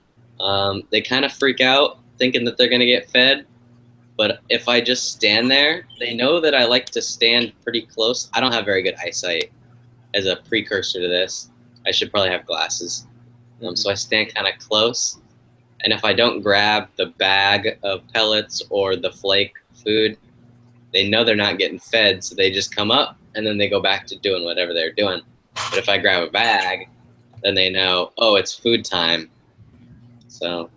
They kind of freak out thinking that they're going to get fed. But if I just stand there, they know that I like to stand pretty close. I don't have very good eyesight as a precursor to this. I should probably have glasses. So I stand kind of close. And if I don't grab the bag of pellets or the flake food, they know they're not getting fed. So they just come up and then they go back to doing whatever they're doing. But if I grab a bag, then they know, oh, it's food time. So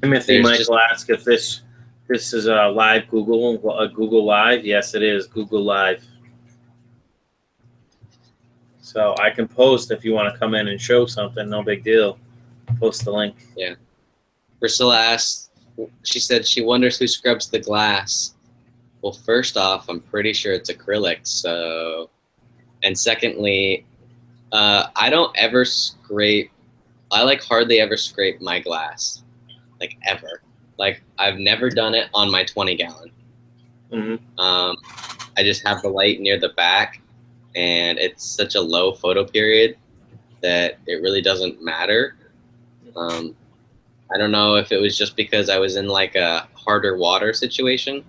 Timothy Michael asked if this is a live Google Live. Yes, it is Google Live. So I can post if you want to come in and show something. No big deal. Post the link. Yeah. Priscila asked, she said she wonders who scrubs the glass. Well, first off, I'm pretty sure it's acrylic. So, and secondly, I don't ever scrape. I hardly ever scrape my glass, ever. I've never done it on my 20-gallon. Mm-hmm. I just have the light near the back, and it's such a low photo period that it really doesn't matter. I don't know if it was just because I was in a harder water situation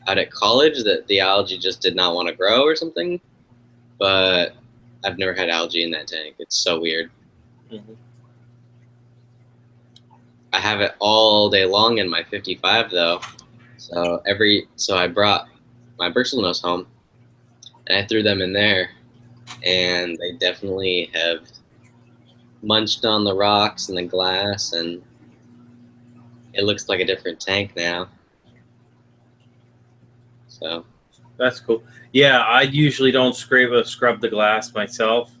out at college that the algae just did not want to grow or something, but I've never had algae in that tank. It's so weird. Mm-hmm. I have it all day long in my 55 though. So I brought my Bristlenose home and I threw them in there, and they definitely have munched on the rocks and the glass, and it looks like a different tank now. So that's cool. Yeah, I usually don't scrub the glass myself.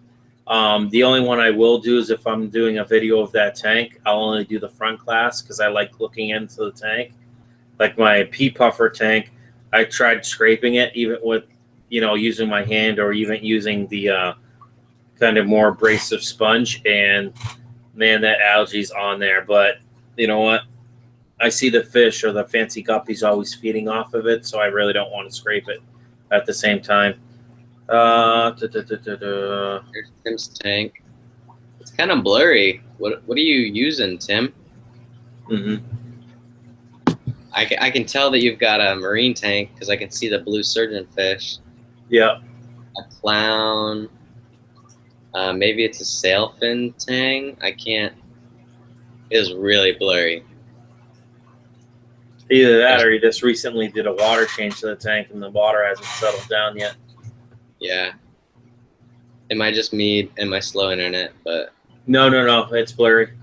The only one I will do is if I'm doing a video of that tank, I'll only do the front glass because I like looking into the tank. Like my pea puffer tank, I tried scraping it even with, using my hand or even using the kind of more abrasive sponge, and man, that algae's on there. But you know what? I see the fish or the fancy guppies always feeding off of it, so I really don't want to scrape it at the same time. Here's Tim's tank. It's kind of blurry. What are you using, Tim? I can tell that you've got a marine tank because I can see the blue surgeonfish. Yeah. A clown. Maybe it's a sailfin tang. I can't. It is really blurry. Either that or he just recently did a water change to the tank and the water hasn't settled down yet. Yeah. It might just me and my slow internet, but... No. It's blurry.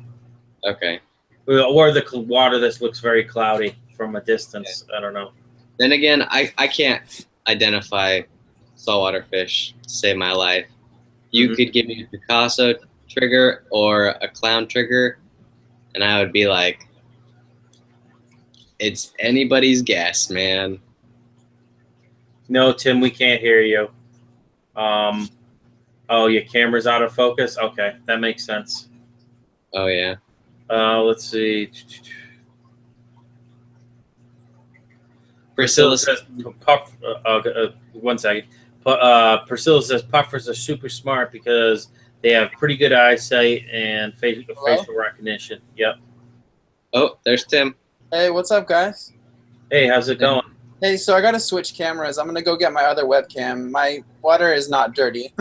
Okay. Or the water that looks very cloudy from a distance. Okay. I don't know. Then again, I can't identify saltwater fish to save my life. You could give me a Picasso trigger or a clown trigger, and I would be like, it's anybody's guess, man. No, Tim, we can't hear you. Oh, your camera's out of focus? Okay, that makes sense. Oh, yeah. Let's see. Priscila says, one second. Priscilla says puffers are super smart because they have pretty good eyesight and facial recognition. Yep. Oh, there's Tim. Hey, what's up, guys? Hey, how's it going? Hey, so I got to switch cameras. I'm going to go get my other webcam. My water is not dirty.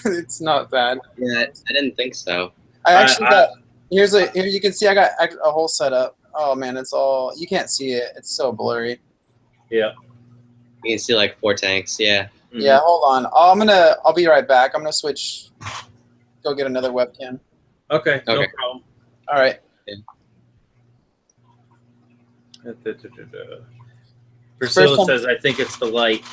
It's not bad. Yeah, I didn't think so. I actually got, here you can see I got a whole setup. Oh, man, it's all, you can't see it. It's so blurry. Yeah. You can see like 4 tanks, yeah. Yeah, hold on. I'll be right back. I'm going to switch, go get another webcam. Okay, no problem. All right. Yeah. Priscilla says, I think it's the light.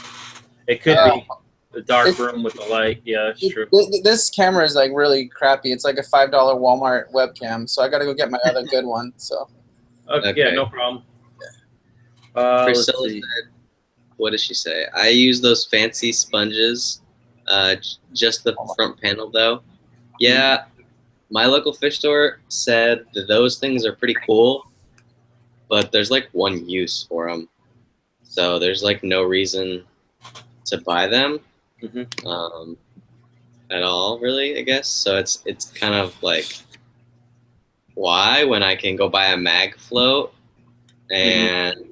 It could be the dark room with the light. Yeah, that's true. This camera is like really crappy. It's like a $5 Walmart webcam, so I got to go get my other good one. So. Okay, yeah, no problem. Priscilla said, what does she say? I use those fancy sponges, just the front panel though. Yeah, my local fish store said that those things are pretty cool, but there's like one use for them. So there's like no reason to buy them at all, really, I guess. So it's kind of like, why when I can go buy a mag float and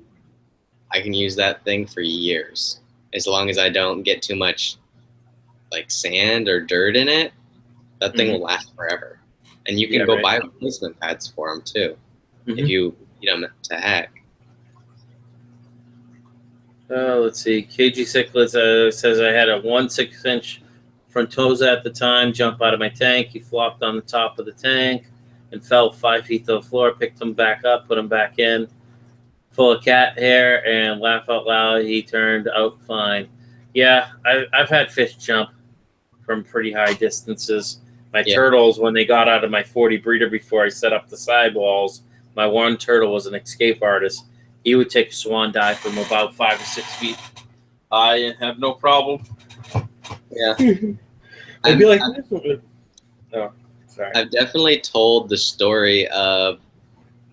I can use that thing for years, as long as I don't get too much like sand or dirt in it. That thing will last forever, and you can go buy replacement pads for them too, if you feed them to heck. Let's see. KG Cichlid says I had a 1/6" frontosa at the time jump out of my tank. He flopped on the top of the tank and fell 5 feet to the floor. Picked him back up, put him back in, full of cat hair, and laugh out loud. He turned out fine. Yeah, I've had fish jump from pretty high distances. My turtles, when they got out of my 40 breeder before I set up the sidewalls, my one turtle was an escape artist. He would take a swan dive from about 5 or 6 feet high and have no problem. Yeah. I'd be like, oh, sorry. I've definitely told the story of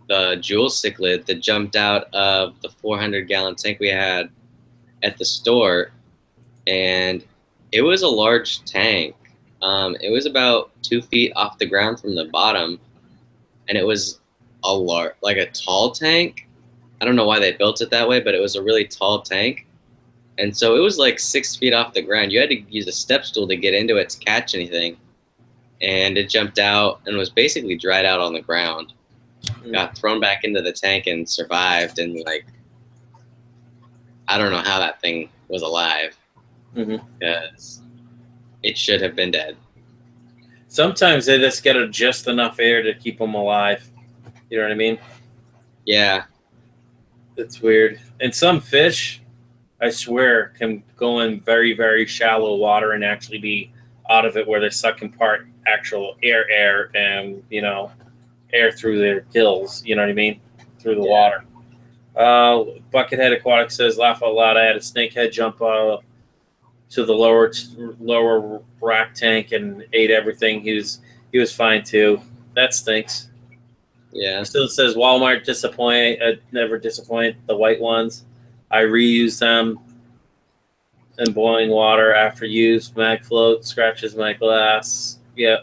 the jewel cichlid that jumped out of the 400-gallon tank we had at the store, and it was a large tank. It was about 2 feet off the ground from the bottom, and it was like a tall tank. I don't know why they built it that way, but it was a really tall tank. And so it was like 6 feet off the ground. You had to use a step stool to get into it to catch anything. And it jumped out and was basically dried out on the ground. Got thrown back into the tank and survived. And like, I don't know how that thing was alive, because it should have been dead. Sometimes they just get just enough air to keep them alive. You know what I mean? Yeah. It's weird. And some fish, I swear, can go in very, very shallow water and actually be out of it, where they're sucking part actual air and, you know, air through their gills, you know what I mean? Through the water. Buckethead Aquatics says, laugh out loud, I had a snakehead jump to the lower rack tank and ate everything. He was fine too. That stinks. Yeah. It still says Walmart never disappoint. The white ones, I reuse them in boiling water after use. Mag float scratches my glass. Yeah.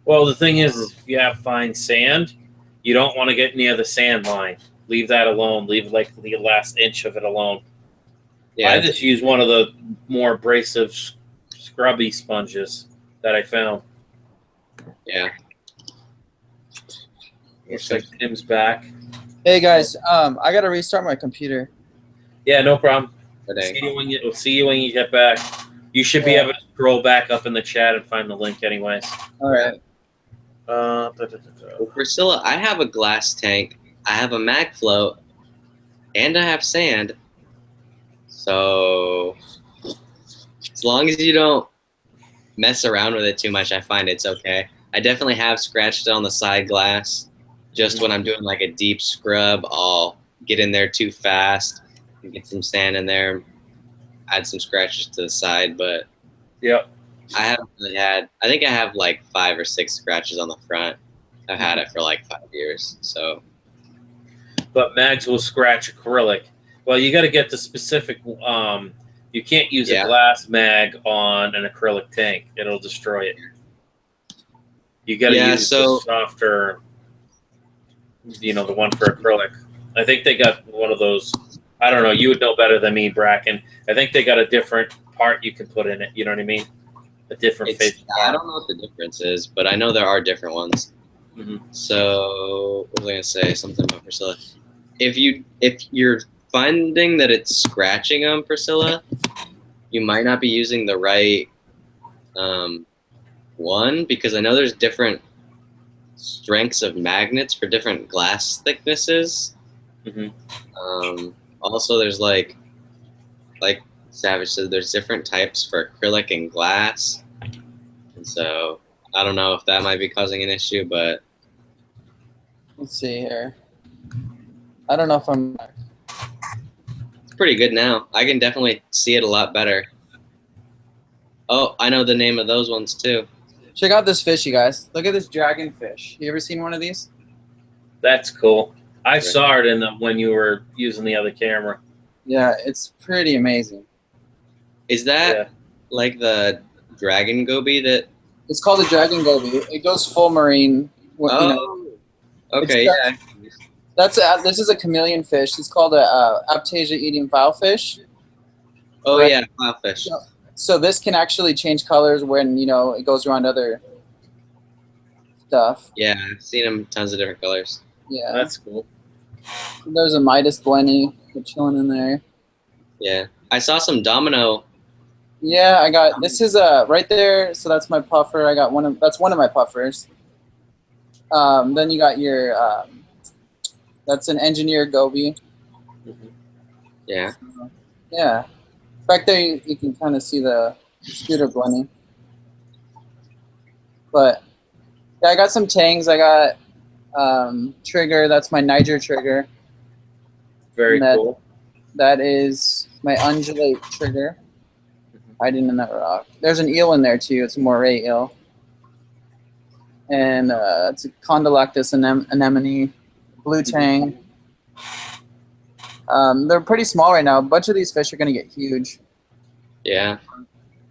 Well, the thing is if you have fine sand, you don't want to get near the sand line. Leave that alone. Leave like the last inch of it alone. Yeah. I just use one of the more abrasive scrubby sponges that I found. Yeah. Looks like Tim's back. Hey guys, I gotta restart my computer. Yeah, no problem. Today. We'll see you when you get back. You should be able to scroll back up in the chat and find the link anyways. All right. Well, Priscilla, I have a glass tank, I have a mag float, and I have sand. So as long as you don't mess around with it too much, I find it's okay. I definitely have scratched it on the side glass. Just when I'm doing like a deep scrub, I'll get in there too fast and get some sand in there, add some scratches to the side. But yep. I haven't really had, I think I have like 5 or 6 scratches on the front. I've had it for like 5 years. So, but mags will scratch acrylic. Well, you got to get the specific. You can't use a glass mag on an acrylic tank; it'll destroy it. You got to use the softer. You know, the one for acrylic. I think they got one of those. I don't know. You would know better than me, Brackon. I think they got a different part you can put in it. You know what I mean? A different face. I don't know what the difference is, but I know there are different ones. Mm-hmm. So what was I gonna say? Something about Priscilla. If you're finding that it's scratching them, Priscilla, you might not be using the right one, because I know there's different strengths of magnets for different glass thicknesses. Mm-hmm. Also, there's like Savage said, there's different types for acrylic and glass, and so I don't know if that might be causing an issue, but let's see here. I don't know if I'm. It's pretty good now. I can definitely see it a lot better. Oh, I know the name of those ones too. Check out this fish, you guys. Look at this dragonfish. You ever seen one of these? That's cool. I saw it when you were using the other camera. Yeah, it's pretty amazing. Is that like the dragon goby that? It's called a dragon goby. It goes full marine. Okay, yeah. This is a chameleon fish. It's called a aptasia eating filefish. Oh yeah, filefish. So this can actually change colors when it goes around other stuff. Yeah, I've seen them tons of different colors. Yeah, that's cool. There's a Midas blenny chilling in there. Yeah, I saw some domino. Yeah, I got this is right there. So that's my puffer. I got that's one of my puffers. Then you got your that's an engineer goby. Yeah. Yeah. Back there, you can kind of see the scooter blenny. But yeah, I got some tangs. I got trigger. That's my Niger trigger. Very cool. That is my undulate trigger. Hiding in that rock. There's an eel in there too. It's a moray eel. And it's a Condylactis anemone, blue tang. They're pretty small right now. A bunch of these fish are going to get huge. Yeah.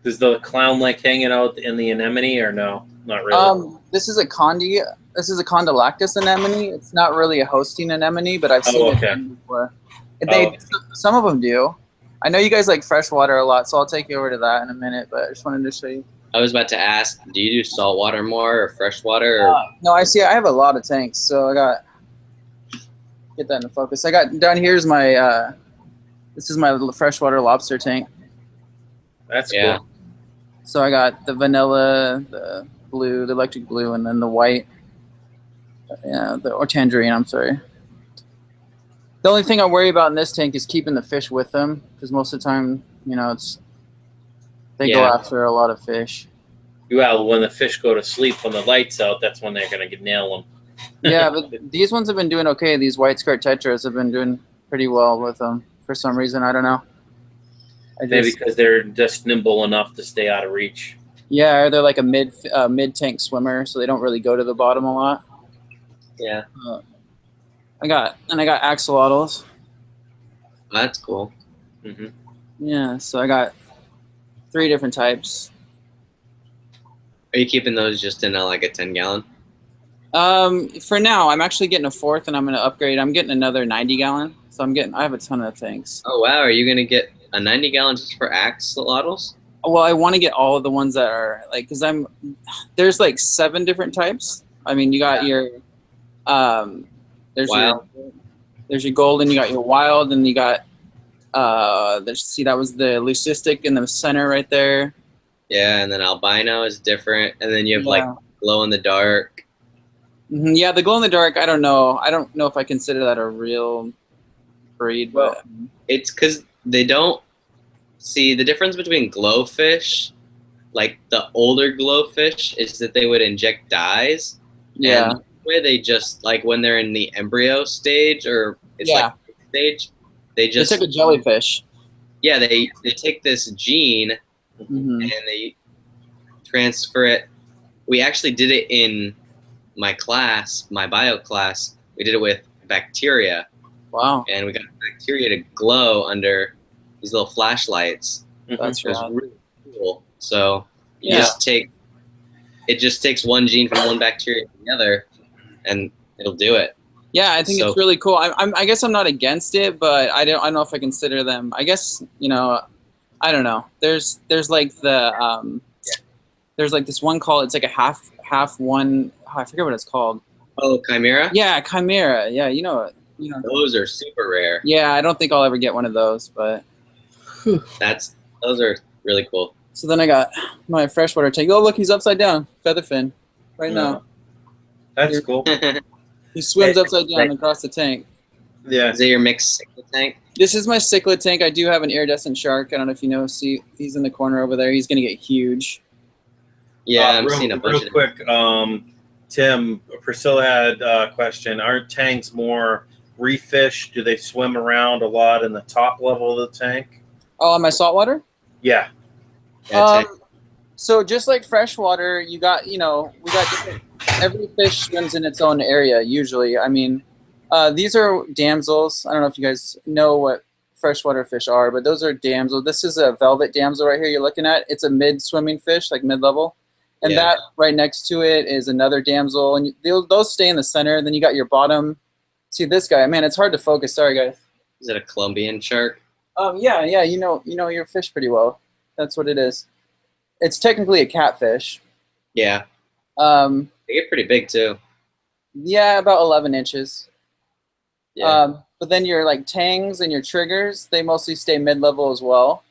Does the clown like hanging out in the anemone or no? Not really. This is a Condylactis anemone. It's not really a hosting anemone, but I've seen it before. Some of them do. I know you guys like freshwater a lot, so I'll take you over to that in a minute, but I just wanted to show you. I was about to ask, do you do saltwater more or freshwater? Or? No, I have a lot of tanks, so I got get that into focus. I got down here's my this is my freshwater lobster tank. That's cool. So I got the vanilla, the blue, the electric blue, and then the white. Or tangerine. I'm sorry. The only thing I worry about in this tank is keeping the fish with them, because most of the time, they go after a lot of fish. Well, when the fish go to sleep, when the light's out, that's when they're going to nail them. Yeah, but these ones have been doing okay. These white skirt tetras have been doing pretty well with them for some reason. I don't know. Maybe because they're just nimble enough to stay out of reach. Yeah, or they're like a mid tank swimmer, so they don't really go to the bottom a lot. Yeah. I got axolotls. That's cool. Mm-hmm. Yeah, so I got 3 different types. Are you keeping those just in like a 10-gallon? For now, I'm actually getting a 4th, and I'm gonna upgrade. I'm getting another 90-gallon, so I have a ton of things. Oh wow, are you gonna get a 90-gallon just for axolotls? Well, I want to get all of the ones that are like, cause there's like 7 different types. I mean, you got your there's Wild. there's your golden, you got your wild, and you got see, that was the leucistic in the center right there. Yeah, and then albino is different, and then you have like glow in the dark. Yeah, the glow in the dark. I don't know if I consider that a real breed, but it's because they don't see the difference between glowfish. Like the older glowfish is that they would inject dyes. Yeah. And the way they just like when they're in the embryo stage or it's like stage, it's like a jellyfish. Yeah, they take this gene and they transfer it. We actually did it in my class, my bio class. We did it with bacteria. Wow. And we got bacteria to glow under these little flashlights. That's really cool. So it just takes one gene from one bacteria to the other, and it'll do it. Yeah, I think it's really cool. I guess I'm not against it, but I don't know if I consider them. I guess I don't know. There's like the there's like this one called. It's like a half one. Oh, I forget what it's called. Oh, chimera. Yeah, chimera. Yeah, those are super rare. Yeah, I don't think I'll ever get one of those, but those are really cool. So then I got my freshwater tank. Oh, look, he's upside down, featherfin, right now. That's cool. He swims upside down across the tank. Yeah. Is it your mixed cichlid tank? This is my cichlid tank. I do have an iridescent shark. I don't know if you know. See, he's in the corner over there. He's gonna get huge. Yeah, I'm seeing a bunch real quick. Tim, Priscilla had a question. Aren't tanks more reef fish? Do they swim around a lot in the top level of the tank? Oh, on my saltwater? Yeah. So just like freshwater, you got, we got different, every fish swims in its own area usually. I mean, these are damsels. I don't know if you guys know what freshwater fish are, but those are damsels. This is a velvet damsel right here you're looking at. It's a mid-swimming fish, like mid-level. And that right next to it is another damsel. And those stay in the center. And then you got your bottom. See this guy. Man, it's hard to focus. Sorry, guys. Is it a Colombian shark? Yeah. You know your fish pretty well. That's what it is. It's technically a catfish. Yeah. They get pretty big too. Yeah, about 11 inches. Yeah. But then your like tangs and your triggers, they mostly stay mid-level as well.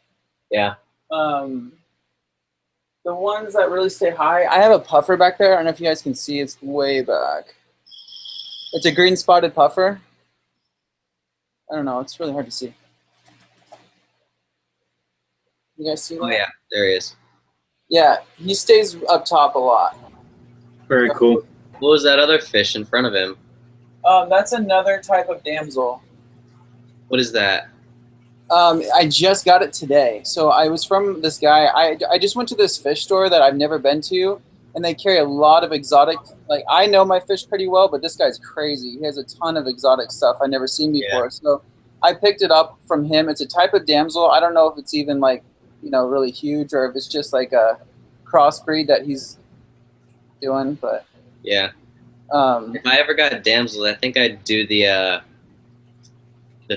Yeah. The ones that really stay high, I have a puffer back there. I don't know if you guys can see. It's way back. It's a green spotted puffer. I don't know. It's really hard to see. You guys see that? Oh, yeah. There he is. Yeah, he stays up top a lot. Very cool. What was that other fish in front of him? That's another type of damsel. What is that? I just got it today. So I was from this guy. I just went to this fish store that I've never been to, and they carry a lot of exotic. Like, I know my fish pretty well, but this guy's crazy. He has a ton of exotic stuff I've never seen before. Yeah. So I picked it up from him. It's a type of damsel. I don't know if it's even like, really huge, or if it's just like a crossbreed that he's doing. But yeah. If I ever got damsels, I think I'd do the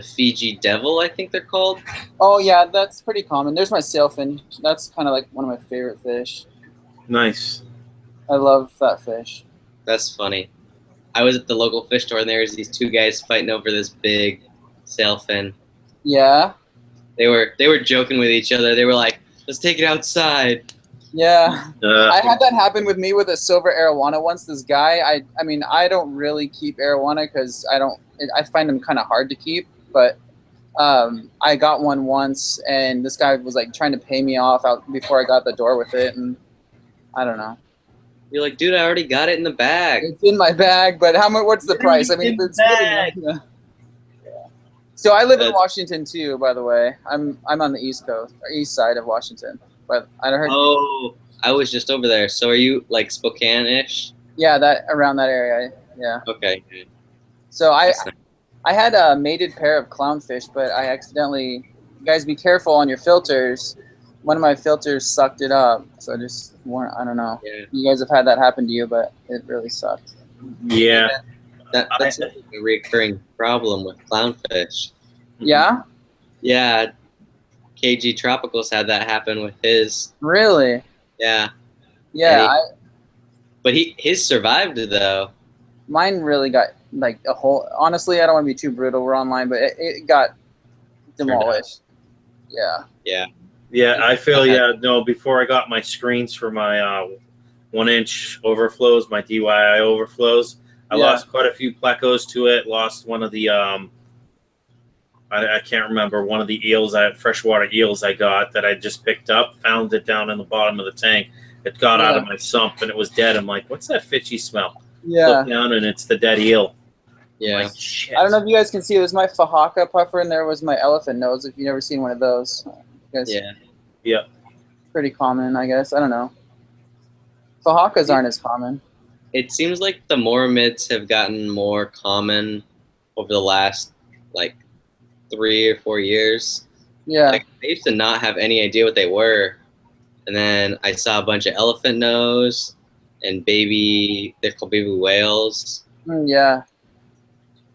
Fiji devil, I think they're called. Oh, yeah, that's pretty common. There's my sailfin. That's kind of like one of my favorite fish. Nice. I love that fish. That's funny. I was at the local fish store, and there was these 2 guys fighting over this big sailfin. Yeah? They were joking with each other. They were like, let's take it outside. Yeah. I had that happen with me with a silver arowana once. This guy, I mean, I don't really keep arowana because I find them kind of hard to keep. But I got one once, and this guy was like trying to pay me off out before I got the door with it, and I don't know. You're like, dude, I already got it in the bag. It's in my bag, but how much? What's the price? I mean, it's really, So I live in Washington too, by the way. I'm on the East Coast, or east side of Washington. But I heard. Oh, I was just over there. So are you like Spokane-ish? Yeah, that around that area. Yeah. Okay. So That's nice. I had a mated pair of clownfish, but I accidentally. You guys, be careful on your filters. One of my filters sucked it up, so I just weren't. I don't know. Yeah. You guys have had that happen to you, but it really sucked. Yeah. That's a recurring problem with clownfish. Yeah. Yeah. KG Tropicals had that happen with his. Really? Yeah. Yeah. But his survived though. Mine really got like a whole. Honestly, I don't want to be too brutal. We're online, but it got demolished. Yeah. Yeah. Yeah, I feel no. Before I got my screens for my 1-inch overflows, my DIY overflows, I lost quite a few plecos to it. Lost one of the I can't remember, one of the eels, freshwater eels I got that I just picked up. Found it down in the bottom of the tank. It got out of my sump and it was dead. I'm like, what's that fishy smell? Yeah. Look down and it's the dead eel. Yeah. Like, shit. I don't know if you guys can see. It was my Fahaka puffer, and there was my elephant nose. If you've never seen one of those, guys, Yeah. pretty common, I guess. I don't know. Fahakas aren't as common. It seems like the moramids have gotten more common over the last like 3 or 4 years. Yeah. Like, I used to not have any idea what they were, and then I saw a bunch of elephant nose and they're called baby whales. Yeah.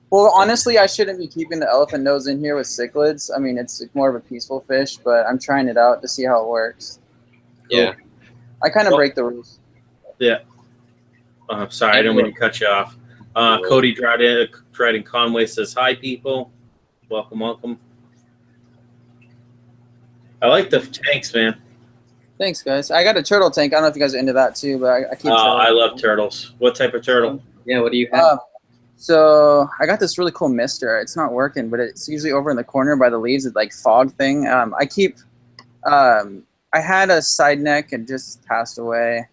Well, honestly, I shouldn't be keeping the elephant nose in here with cichlids. I mean, it's more of a peaceful fish, but I'm trying it out to see how it works. Yeah. I kind of break the rules. Yeah. Sorry, I didn't mean to cut you off. Cody Dryden Conway says, hi, people. Welcome, welcome. I like the tanks, man. Thanks, guys. I got a turtle tank. I don't know if you guys are into that, too, but I keep I love turtles. What type of turtle? Yeah, what do you have? So I got this really cool mister. It's not working, but it's usually over in the corner by the leaves. It's like fog thing. I keep. I had a side neck and just passed away.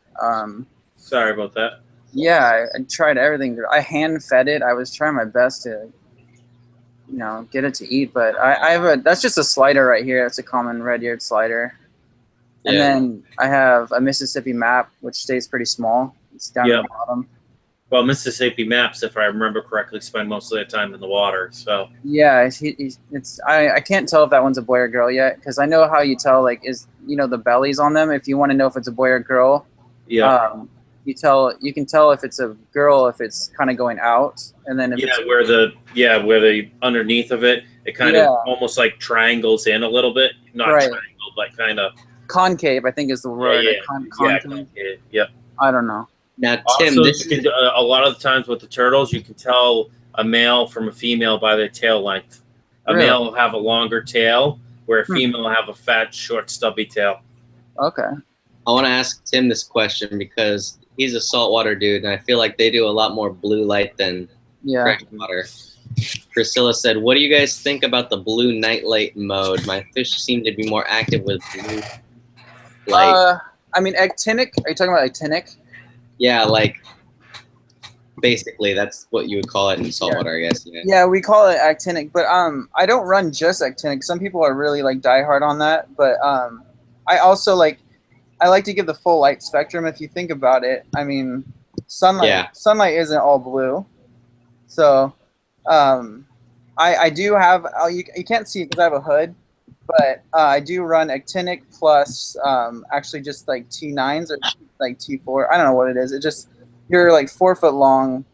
Sorry about that. Yeah, I tried everything. I hand fed it. I was trying my best to, get it to eat. But I have that's just a slider right here. It's a common red-eared slider. And then I have a Mississippi map, which stays pretty small. It's down at the bottom. Well, Mississippi maps, if I remember correctly, spend most of their time in the water. So yeah, I can't tell if that one's a boy or girl yet, because I know how you tell, like, the bellies on them. If you want to know if it's a boy or girl, you can tell if it's a girl if it's kind of going out, and then if where the underneath of it kind of almost like triangles in a little bit, not triangle, but kind of concave, I think is the word. Concave. Yep. I don't know. Now, Tim, a lot of the times with the turtles, you can tell a male from a female by their tail length. A male will have a longer tail, where a female will have a fat, short, stubby tail. Okay. I want to ask Tim this question because he's a saltwater dude, and I feel like they do a lot more blue light than freshwater. Priscilla said, what do you guys think about the blue night light mode? My fish seem to be more active with blue light. I mean, actinic. Are you talking about actinic? Yeah, like basically that's what you would call it in saltwater, I guess. Yeah, we call it actinic, but I don't run just actinic. Some people are really like diehard on that, but I also like to give the full light spectrum. If you think about it, I mean, sunlight isn't all blue, so I do have you can't see it because I have a hood, but I do run actinic plus actually just like T9s or like T4. I don't know what it is. It just you're like 4 foot long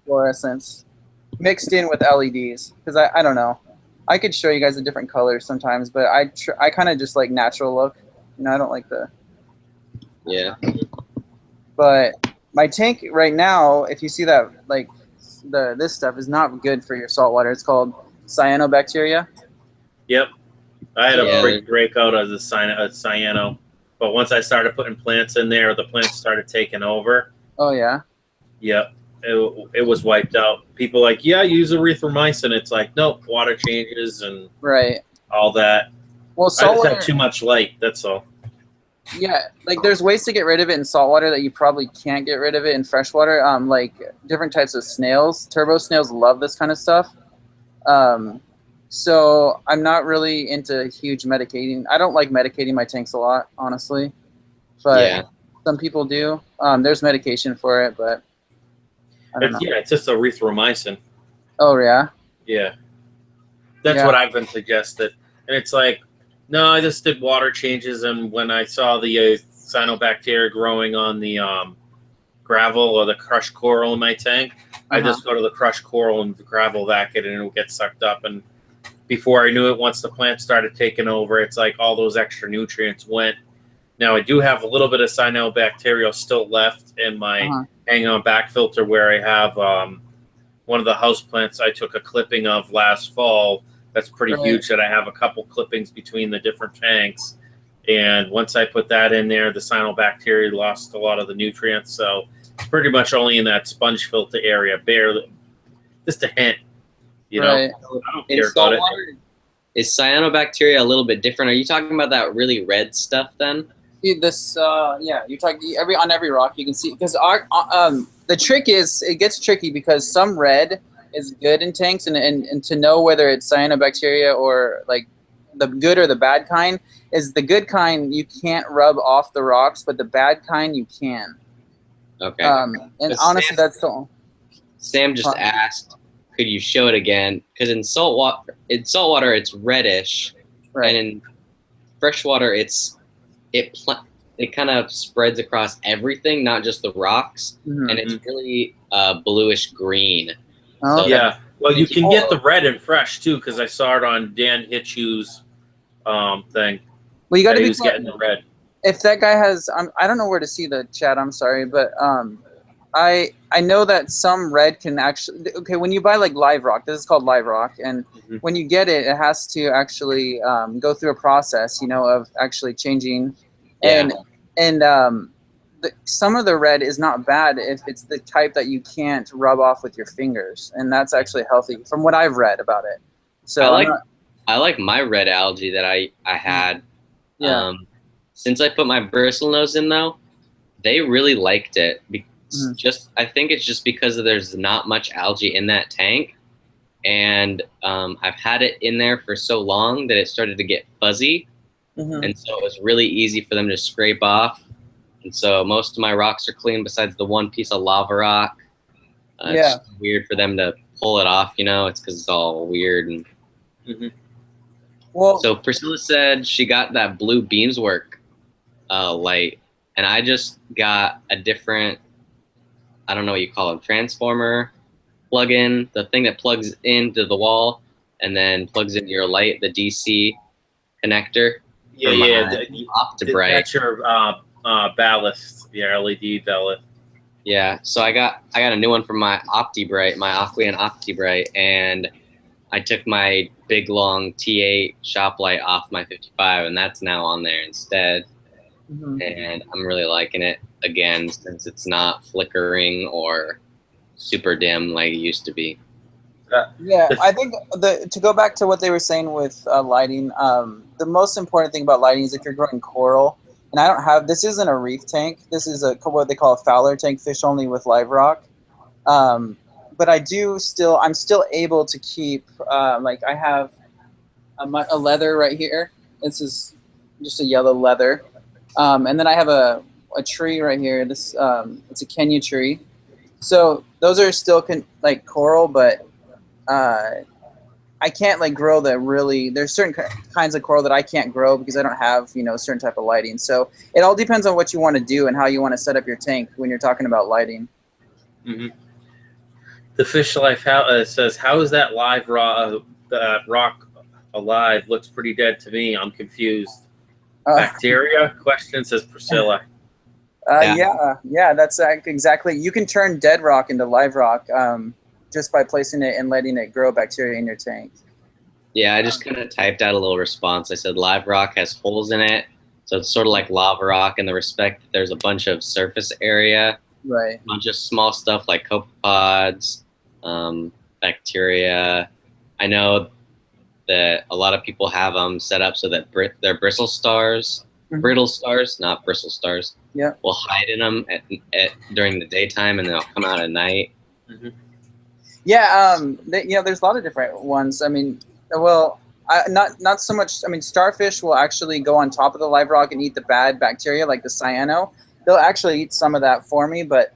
fluorescence mixed in with LEDs because I don't know. I could show you guys the different colors sometimes, but I kind of just like natural look. I don't like the But my tank right now, if you see that, like this stuff is not good for your saltwater. It's called cyanobacteria. Yep. I had a breakout of the cyano, but once I started putting plants in there, the plants started taking over. Oh yeah. Yep. It was wiped out. People like, use erythromycin. It's like, nope, water changes and all that. Well, saltwater, I just have too much light. That's all. Yeah, like there's ways to get rid of it in saltwater that you probably can't get rid of it in freshwater. Like different types of snails. Turbo snails love this kind of stuff. So I'm not really into huge medicating. I don't like medicating my tanks a lot, honestly. But Yeah. some people do. There's medication for it, but I don't know. Yeah, it's just erythromycin. Oh, yeah? Yeah. That's Yeah. what I've been suggested. And it's like, no, I just did water changes, and when I saw the cyanobacteria growing on the gravel or the crushed coral in my tank, I just go to the crushed coral and gravel vac it, and it'll get sucked up. And before I knew it, once the plant started taking over, it's like all those extra nutrients went. Now, I do have a little bit of cyanobacteria still left in my hang-on back filter where I have one of the house plants I took a clipping of last fall. That's pretty huge that I have a couple clippings between the different tanks. And once I put that in there, the cyanobacteria lost a lot of the nutrients. So it's pretty much only in that sponge filter area, barely, just a hint. You know, I don't care about it. Is cyanobacteria a little bit different? Are you talking about that really red stuff then? See this, yeah, you're talking on every rock you can see, because the trick is, it gets tricky because some red is good in tanks, and to know whether it's cyanobacteria or like the good or the bad kind is the good kind you can't rub off the rocks, but the bad kind you can. Okay. And honestly, that's the. Sam just asked, could you show it again? Because in saltwater it's reddish, and in freshwater it kind of spreads across everything, not just the rocks, and it's really bluish green. Oh, so yeah. Well, you can get the red and fresh too, because I saw it on Dan Hitchu's thing. Well, you got to be getting the red. If that guy has, I don't know where to see the chat. I'm sorry, but I know that some red can actually. Okay, when you buy like live rock, this is called live rock, and when you get it, it has to actually go through a process, you know, of actually changing, and some of the red is not bad if it's the type that you can't rub off with your fingers, and that's actually healthy from what I've read about it. So I like my red algae that I had. Yeah. Since I put my bristlenose in though, they really liked it. I think it's just because there's not much algae in that tank, and I've had it in there for so long that it started to get fuzzy, and so it was really easy for them to scrape off. And so most of my rocks are clean besides the one piece of lava rock. It's weird for them to pull it off, you know. It's because it's all weird. And well, so Priscilla said she got that blue beamswork light, and I just got a different, I don't know what you call it, transformer plug-in, the thing that plugs into the wall and then plugs into your light, the DC connector. OptiBright. That's your ballast, your LED ballast. Yeah, so I got a new one from my OptiBright, my Aquarium OptiBright, and I took my big long T8 shop light off my 55, and that's now on there instead. And I'm really liking it again since it's not flickering or super dim like it used to be. Yeah, I think to go back to what they were saying with lighting, the most important thing about lighting is if you're growing coral, and I don't have, this isn't a reef tank, this is what they call a Fowler tank, fish only with live rock. But I'm still able to keep, like I have a leather right here. This is just a yellow leather. And then I have a tree right here. This it's a Kenya tree. So those are still like coral, but I can't like grow there's certain kinds of coral that I can't grow because I don't have, you know, a certain type of lighting. So it all depends on what you want to do and how you want to set up your tank when you're talking about lighting. The Fish Life says, how is that live rock alive? Looks pretty dead to me. I'm confused. Bacteria? Question, says Priscilla. Yeah, that's exactly. You can turn dead rock into live rock just by placing it and letting it grow bacteria in your tank. Yeah, I just kind of typed out a little response. I said live rock has holes in it, so it's sort of like lava rock in the respect that there's a bunch of surface area, right? A bunch of small stuff like copepods, bacteria. I know that a lot of people have them set up so that they're brittle stars, not bristle stars. Yeah, will hide in them during the daytime, and they'll come out at night. Yeah, you know, there's a lot of different ones. I mean, well, not so much. I mean, starfish will actually go on top of the live rock and eat the bad bacteria, like the cyano. They'll actually eat some of that for me. But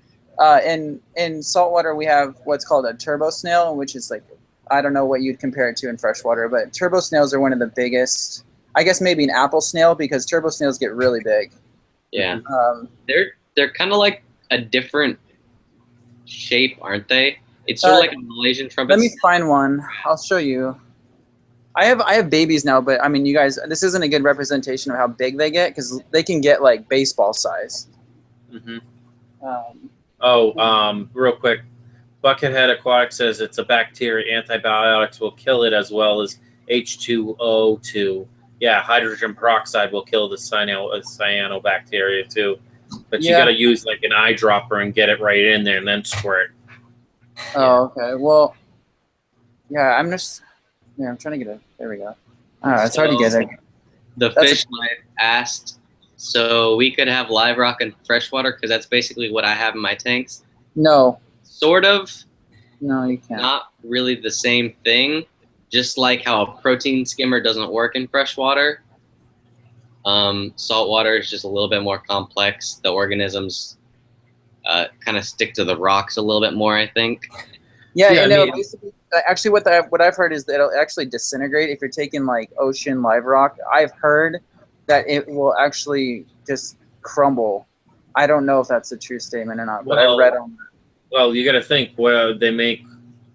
in saltwater, we have what's called a turbo snail, which is like, I don't know what you'd compare it to in freshwater, but turbo snails are one of the biggest. I guess maybe an apple snail, because turbo snails get really big. Yeah. They're kind of like a different shape, aren't they? It's sort of like a Malaysian trumpet. Let me find one. I'll show you. I have babies now, but I mean, you guys, this isn't a good representation of how big they get, because they can get like baseball size. Mm-hmm. Um, Real quick, Buckethead Aquatics says it's a bacteria. Antibiotics will kill it, as well as H2O2. Yeah, hydrogen peroxide will kill the cyanobacteria too. But you got to use like an eyedropper and get it right in there and then squirt. Oh, okay. Well, yeah, I'm trying to get it. There we go. It's hard to get it. The Fish Life asked, so we could have live rock and freshwater, because that's basically what I have in my tanks. No. Sort of. No, you can't. Not really the same thing. Just like how a protein skimmer doesn't work in freshwater. Saltwater is just a little bit more complex. The organisms kind of stick to the rocks a little bit more, I think. Yeah, Yeah, and I mean, basically, actually, what I've heard is that it'll actually disintegrate if you're taking like ocean live rock. I've heard that it will actually just crumble. I don't know if that's a true statement or not, but I read on that. Well, you got to think where they make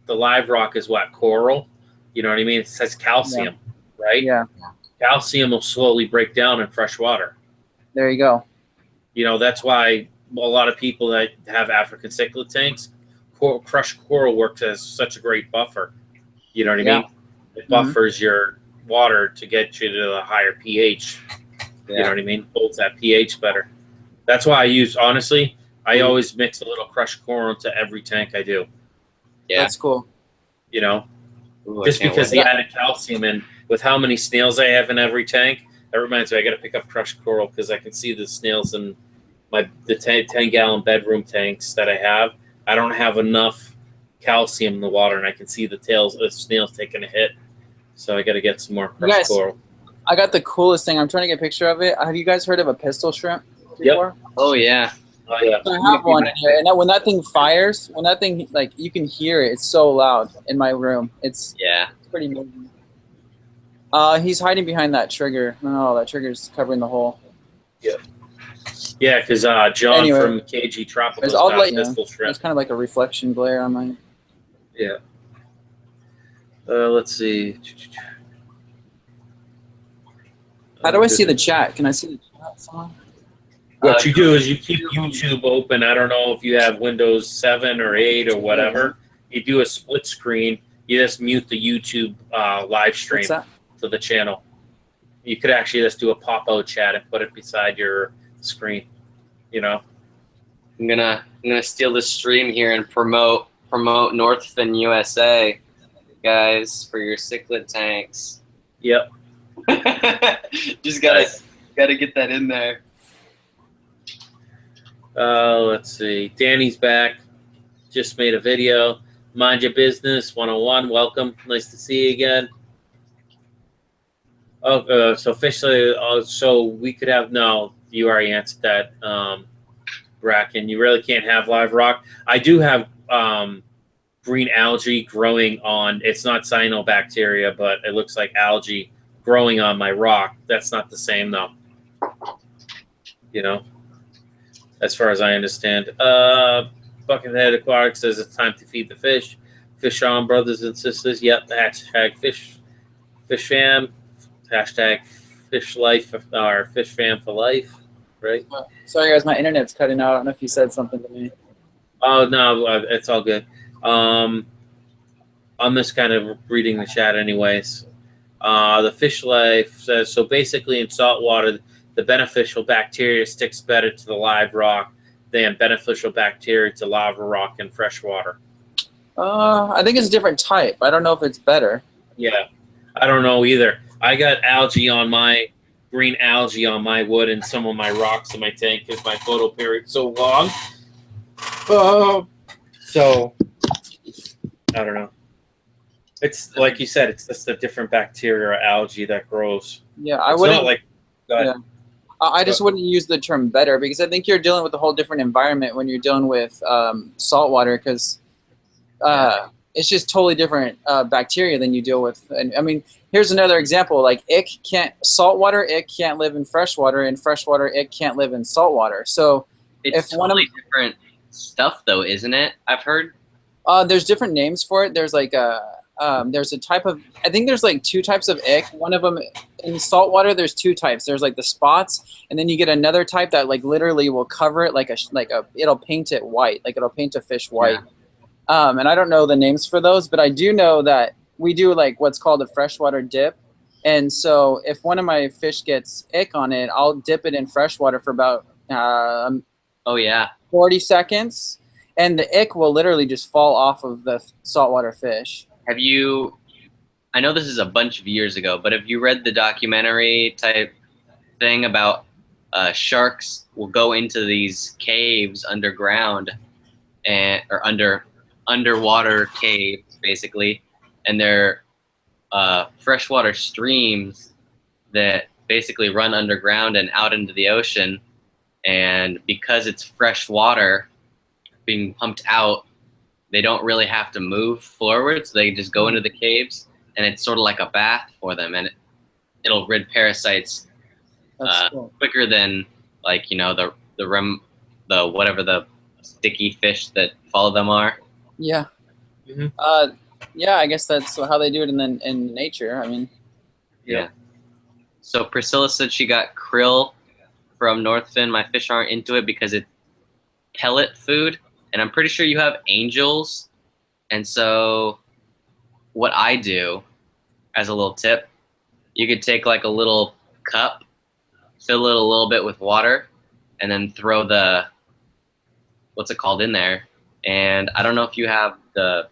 the live rock is what, coral? You know what I mean? It says calcium, right? Yeah. Calcium will slowly break down in fresh water. There you go. You know, that's why a lot of people that have African cichlid tanks, crushed coral works as such a great buffer. You know what I mean? It buffers your water to get you to the higher pH. You know what I mean? Holds that pH better. That's why I use, honestly, I always mix a little crushed coral into every tank I do. Yeah. That's cool. You know? Ooh, Just because the added calcium, and with how many snails I have in every tank, that reminds me I got to pick up crushed coral, because I can see the snails in the 10-gallon bedroom tanks that I have. I don't have enough calcium in the water, and I can see the tails of the snails taking a hit. So I got to get some more crushed coral. I got the coolest thing. I'm trying to get a picture of it. Have you guys heard of a pistol shrimp before? Yep. Oh yeah. Oh yeah. I have one here, and when that thing fires, when that thing, like, you can hear it. It's so loud in my room. It's pretty amazing. He's hiding behind that trigger. Oh, that trigger's covering the hole. Yeah. Yeah, because John from KG Tropic was got a pistol shrimp. It's kind of like a reflection glare on my. Yeah. Let's see. How do I see the chat? Can I see the chat somehow? What you do is you keep YouTube open. I don't know if you have Windows 7 or 8 or whatever. You do a split screen. You just mute the YouTube live stream to the channel. You could actually just do a pop-out chat and put it beside your screen. You know. I'm gonna steal this stream here and promote Northfin USA, guys, for your cichlid tanks. Yep. Just gotta get that in there. Let's see. Danny's back. Just made a video. Mind your business 101. Welcome. Nice to see you again. Oh, so officially, so we could have, no, you already answered that, Brackon. You really can't have live rock. I do have green algae growing on, it's not cyanobacteria, but it looks like algae growing on my rock. That's not the same, though. You know? As far as I understand. Buckethead Aquatics says it's time to feed the fish. Fish on, brothers and sisters. Yep, the hashtag fishfam, hashtag fish life, or fishfam for life, right? Sorry, guys, my internet's cutting out. I don't know if you said something to me. Oh, no, it's all good. I'm just kind of reading the chat anyways. The fish life says, so basically in saltwater, the beneficial bacteria sticks better to the live rock than beneficial bacteria to lava rock in freshwater. I think it's a different type. I don't know if it's better. Yeah, I don't know either. I got algae on my, green algae on my wood and some of my rocks in my tank because my photo period's so long. So, I don't know. It's like you said, it's just a different bacteria or algae that grows. Yeah, I It's wouldn't. not like, go ahead. Yeah. I just wouldn't use the term better because I think you're dealing with a whole different environment when you're dealing with saltwater because it's just totally different bacteria than you deal with. And I mean, here's another example. Like saltwater ick can't live in freshwater, and freshwater ick can't live in saltwater. So It's totally different stuff, though, isn't it? I've heard. There's different names for it. There's like there's a type of, I think there's like 2 types of ick. One of them in saltwater, there's 2 types. There's like the spots, and then you get another type that like literally will cover it it'll paint it white, like it'll paint a fish white. Yeah. And I don't know the names for those, but I do know that we do like what's called a freshwater dip. And so if one of my fish gets ick on it, I'll dip it in freshwater for about 40 seconds, and the ick will literally just fall off of the saltwater fish. Have you, I know this is a bunch of years ago, but have you read the documentary type thing about sharks will go into these caves underground or underwater caves, basically, and they're freshwater streams that basically run underground and out into the ocean, and because it's fresh water being pumped out, they don't really have to move forward, so they just go into the caves, and it's sort of like a bath for them, and it'll rid parasites Cool. quicker than, like, you know, the whatever the sticky fish that follow them are. Yeah. Mm-hmm. Yeah, I guess that's how they do it in nature. I mean. Yeah. So Priscilla said she got krill from Northfin. My fish aren't into it because it's pellet food. And I'm pretty sure you have angels. And so what I do, as a little tip, you could take like a little cup, fill it a little bit with water, and then throw the, what's it called, in there. And I don't know if you have the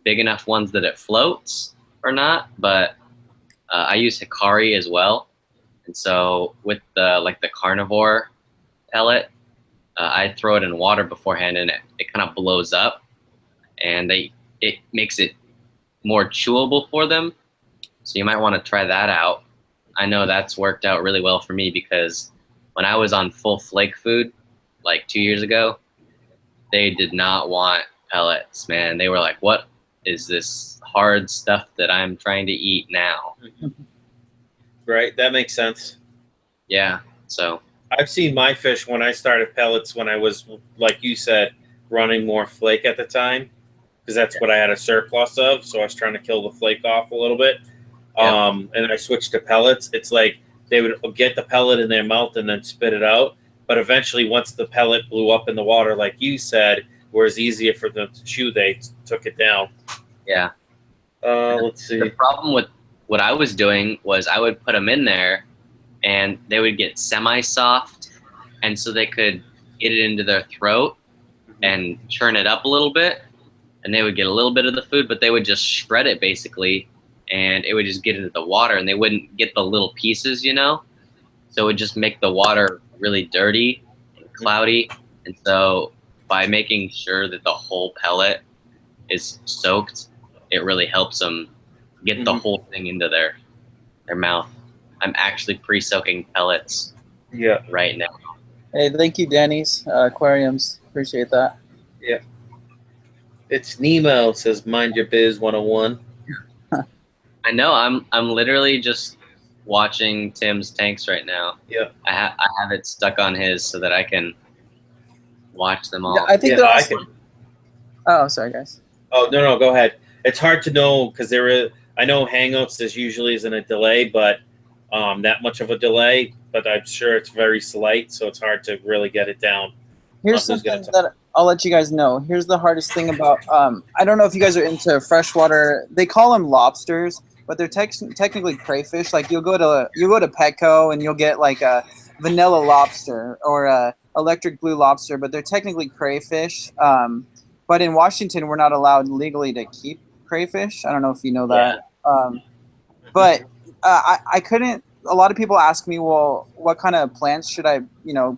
big enough ones that it floats or not, but I use hikari as well. And so with the carnivore pellet, I throw it in water beforehand, and it kind of blows up, and it makes it more chewable for them. So you might want to try that out. I know that's worked out really well for me because when I was on full flake food like 2 years ago, they did not want pellets, man. They were like, what is this hard stuff that I'm trying to eat now? Right, that makes sense. Yeah, so. I've seen my fish when I started pellets when I was, like you said, running more flake at the time, because that's what I had a surplus of, so I was trying to kill the flake off a little bit. Yeah. And I switched to pellets. It's like they would get the pellet in their mouth and then spit it out, but eventually once the pellet blew up in the water, like you said, where it's easier for them to chew, they took it down. Yeah. Let's see. The problem with what I was doing was I would put them in there, and they would get semi-soft, and so they could get it into their throat and churn it up a little bit, and they would get a little bit of the food, but they would just shred it basically, and it would just get into the water, and they wouldn't get the little pieces, you know? So it would just make the water really dirty and cloudy, and so by making sure that the whole pellet is soaked, it really helps them get the whole thing into their mouth. I'm actually pre-soaking pellets right now. Hey, thank you, Danny's Aquariums. Appreciate that. Yeah. It's Nemo, says Mind Your Biz 101. I know. I'm literally just watching Tim's tanks right now. Yeah. I have it stuck on his so that I can watch them all. Yeah, I think they're also. Oh, sorry, guys. Oh, no, go ahead. It's hard to know because I know Hangouts there's usually isn't a delay, but that much of a delay, but I'm sure it's very slight, so it's hard to really get it down. Here's something that I'll let you guys know. Here's the hardest thing about, I don't know if you guys are into freshwater. They call them lobsters, but they're technically crayfish. Like you'll go to Petco and you'll get like a vanilla lobster or a electric blue lobster, but they're technically crayfish. But in Washington, we're not allowed legally to keep crayfish. I don't know if you know that. Yeah. But I couldn't. A lot of people ask me, well, what kind of plants should I,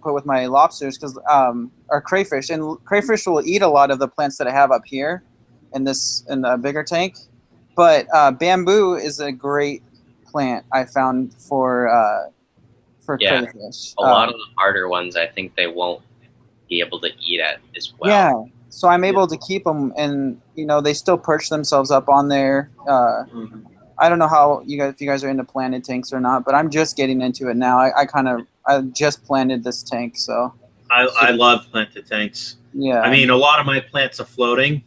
put with my lobsters? Because or crayfish, and crayfish will eat a lot of the plants that I have up here in the bigger tank. But bamboo is a great plant I found for Yeah. crayfish. A lot of the harder ones, I think they won't be able to eat at as well. Yeah. So I'm able to keep them, and they still perch themselves up on there. I don't know how if you guys are into planted tanks or not, but I'm just getting into it now. I just planted this tank, so I love planted tanks. yeah. I mean, a lot of my plants are floating.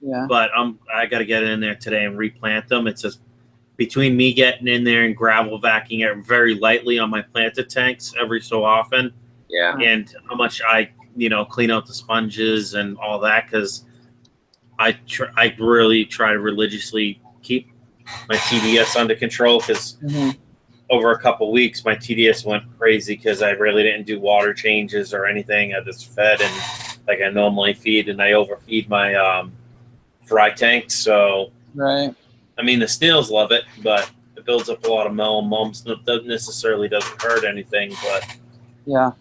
Yeah. But I got to get in there today and replant them. It's just between me getting in there and gravel vacuuming it very lightly on my planted tanks every so often. Yeah. And how much I clean out the sponges and all that, because I really try to religiously keep my TDS under control, because over a couple weeks my TDS went crazy because I really didn't do water changes or anything. I just fed and like I normally feed, and I overfeed my fry tanks. So right. I mean, the snails love it, but it builds up a lot of mums. Doesn't necessarily doesn't hurt anything, but yeah.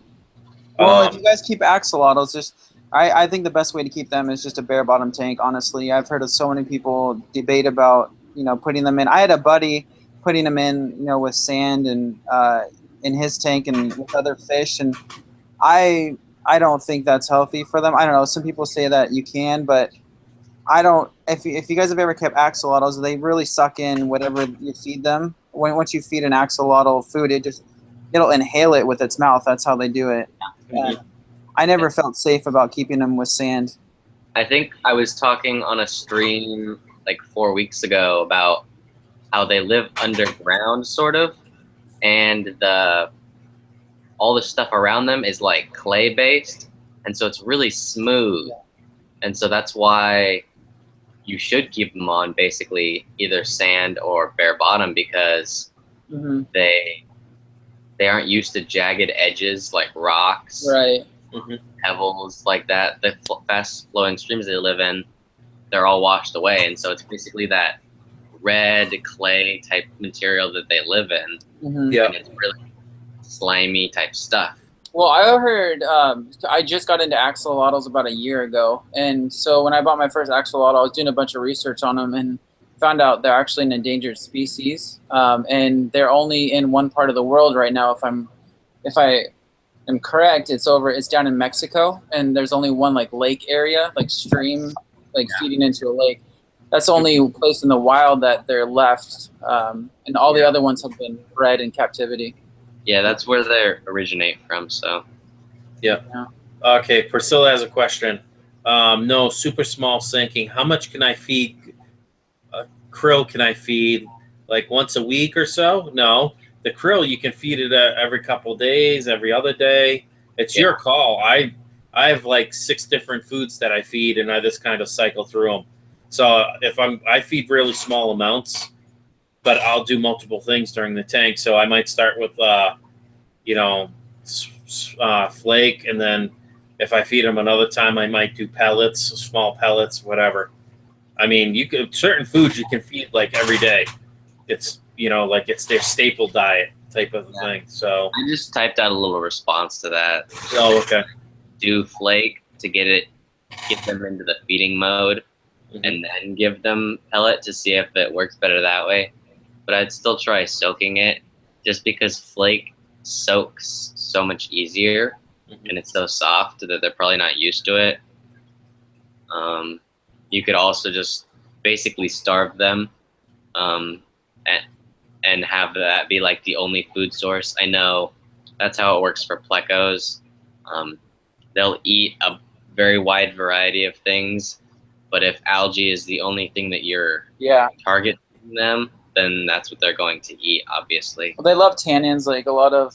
Well, if you guys keep axolotls, I think the best way to keep them is just a bare bottom tank. Honestly, I've heard of so many people debate about putting them in. I had a buddy putting them in with sand and in his tank and with other fish, and I don't think that's healthy for them. I don't know. Some people say that you can, but I don't. If you guys have ever kept axolotls, they really suck in whatever you feed them. Once you feed an axolotl food, it'll inhale it with its mouth. That's how they do it. I never felt safe about keeping them with sand. I think I was talking on a stream like 4 weeks ago about how they live underground, sort of, and all the stuff around them is like clay based, and so it's really smooth, and so that's why you should keep them on basically either sand or bare bottom, because they aren't used to jagged edges like rocks, right? Pebbles like that. The fast flowing streams they live in, they're all washed away, and so it's basically that red clay type material that they live in. Yeah, and it's really slimy type stuff. Well, I heard I just got into axolotls about a year ago, and so when I bought my first axolotl, I was doing a bunch of research on them and found out they're actually an endangered species, and they're only in one part of the world right now. If I am correct, it's down in Mexico, and there's only one like lake area, like stream, like feeding into a lake. That's the only place in the wild that they're left, and all the other ones have been bred in captivity. Yeah, that's where they originate from. So, yeah. Okay, Priscilla has a question. No, super small sinking. How much can I feed? Krill can I feed like once a week or so? No, the krill you can feed it every couple days, every other day. It's your call. I have like 6 different foods that I feed, and I just kind of cycle through them. So if I feed really small amounts, but I'll do multiple things during the tank. So I might start with, flake, and then if I feed them another time, I might do pellets, small pellets, whatever. I mean, certain foods you can feed like every day. It's like it's their staple diet type of thing. So I just typed out a little response to that. Oh, okay. Do flake to get them into the feeding mode, and then give them pellet to see if it works better that way. But I'd still try soaking it, just because flake soaks so much easier, and it's so soft that they're probably not used to it. You could also just basically starve them, and have that be like the only food source. I know that's how it works for plecos. They'll eat a very wide variety of things, but if algae is the only thing that you're targeting them, then that's what they're going to eat, obviously. Well, they love tannins, like a lot of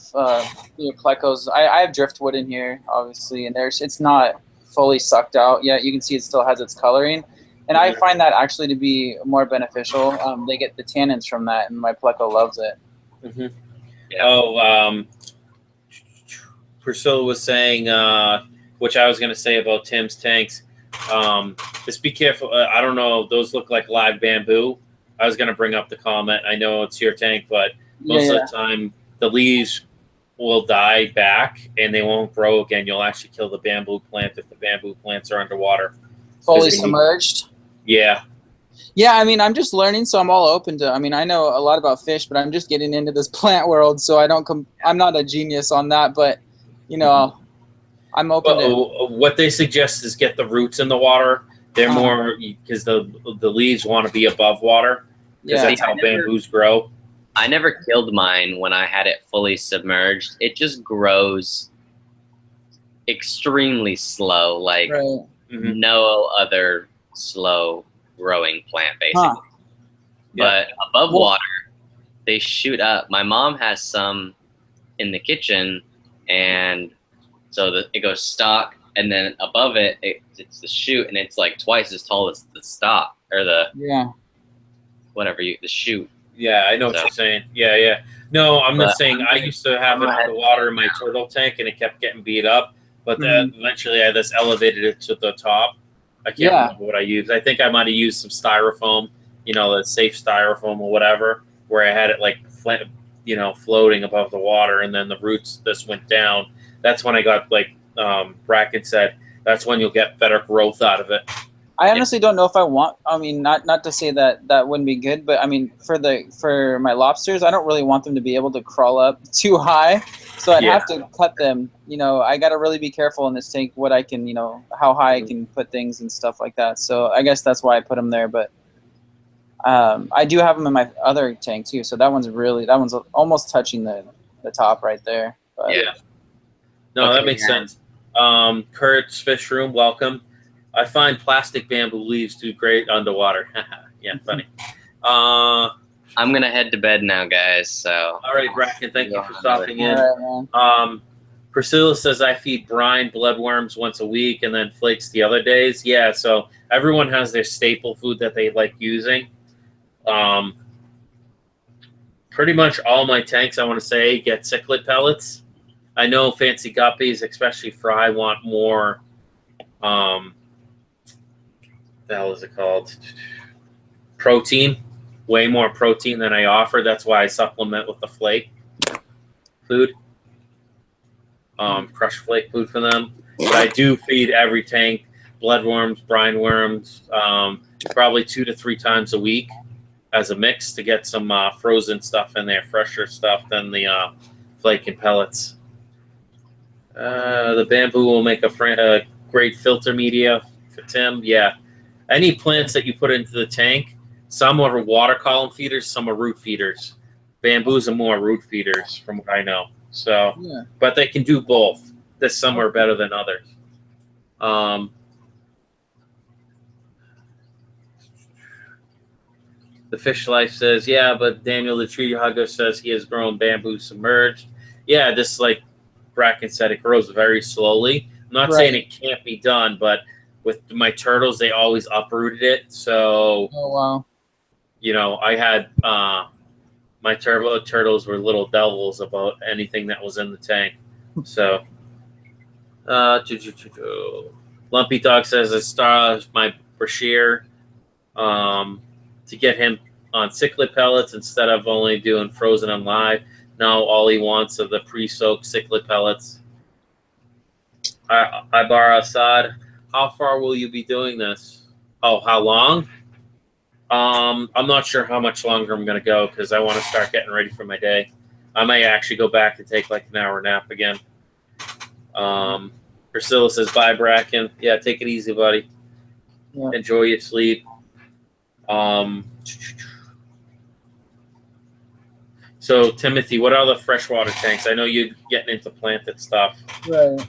plecos. I have driftwood in here, obviously, and it's not fully sucked out yet. You can see it still has its coloring, and I find that actually to be more beneficial. They get the tannins from that, and my pleco loves it. Priscilla was saying, which I was going to say about Tim's tanks, just be careful. I don't know, those look like live bamboo. I was going to bring up the comment. I know it's your tank, but most of the time the leaves will die back and they won't grow again. You'll actually kill the bamboo plant if the bamboo plants are underwater. Fully submerged? Yeah. Yeah, I mean, I'm just learning, so I'm all open to. I mean, I know a lot about fish, but I'm just getting into this plant world, so I don't. I'm not a genius on that, but you know, I'm open to. What they suggest is get the roots in the water. They're more because the leaves want to be above water because that's how bamboos grow. I never killed mine when I had it fully submerged. It just grows extremely slow, like no other slow growing plant, basically. But above water, they shoot up. My mom has some in the kitchen, and so it goes stalk, and then above it, it's the shoot, and it's like twice as tall as the stalk, or the the shoot. Yeah, I know what you're saying. Yeah. No, I'm not saying I used to have it in the water in my turtle tank, and it kept getting beat up. But then eventually I just elevated it to the top. I can't remember what I used. I think I might have used some styrofoam, the safe styrofoam or whatever, where I had it like, floating above the water, and then the roots just went down. That's when I got, like Brackon said, that's when you'll get better growth out of it. I honestly don't know if I want. I mean, not to say that wouldn't be good, but I mean, for my lobsters, I don't really want them to be able to crawl up too high, so I'd have to cut them. I got to really be careful in this tank what I can, how high I can put things and stuff like that. So I guess that's why I put them there. But I do have them in my other tank too. So that one's almost touching the top right there. But, no, that makes sense. Kurt's Fish Room, welcome. I find plastic bamboo leaves do great underwater. Yeah, funny. I'm going to head to bed now, guys. So. All right, Brackon, thank you for stopping in. Priscila says, I feed brine bloodworms once a week and then flakes the other days. Yeah, so everyone has their staple food that they like using. Pretty much all my tanks, I want to say, get cichlid pellets. I know fancy guppies, especially fry, want more... the hell is it called? Protein. Way more protein than I offer. That's why I supplement with the flake food. Crushed flake food for them. But I do feed every tank bloodworms, brine worms, probably 2 to 3 times a week as a mix to get some frozen stuff in there, fresher stuff than the flake and pellets. The bamboo will make a great filter media for Tim. Yeah. Any plants that you put into the tank, some are water column feeders, some are root feeders. Bamboos are more root feeders, from what I know. So, but they can do both. Some are better than others. The Fish Life says, yeah, but Daniel the Tree Hugger says he has grown bamboo submerged. Yeah, just like Brackon said, it grows very slowly. I'm not saying it can't be done, but with my turtles, they always uprooted it. So, I had my turtles were little devils about anything that was in the tank. So, Lumpy Dog says I starved my Brashear to get him on cichlid pellets instead of only doing frozen and live. Now all he wants are the pre-soaked cichlid pellets. Ibar Assad, how far will you be doing this? Oh, how long? I'm not sure how much longer I'm going to go because I want to start getting ready for my day. I may actually go back and take like an hour nap again. Priscilla says, bye, Brackon. Yeah, take it easy, buddy. Yeah. Enjoy your sleep. So, Timothy, what are the freshwater tanks? I know you're getting into planted stuff. Right.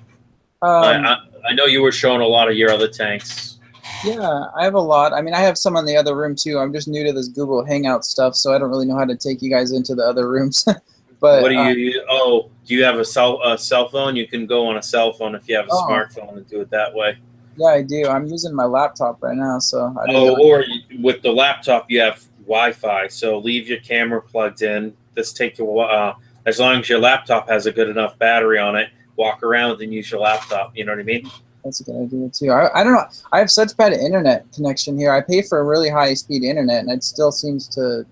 I know you were showing a lot of your other tanks. Yeah, I have a lot. I mean, I have some in the other room, too. I'm just new to this Google Hangout stuff, so I don't really know how to take you guys into the other rooms. But what do you do you have a cell phone? You can go on a cell phone if you have a smartphone and do it that way. Yeah, I do. I'm using my laptop right now, so or with the laptop you have Wi-Fi, so leave your camera plugged in. Just take your as long as your laptop has a good enough battery on it, walk around and use your laptop. You know what I mean? That's a good idea too. I don't know. I have such bad internet connection here. I pay for a really high speed internet, and it still seems to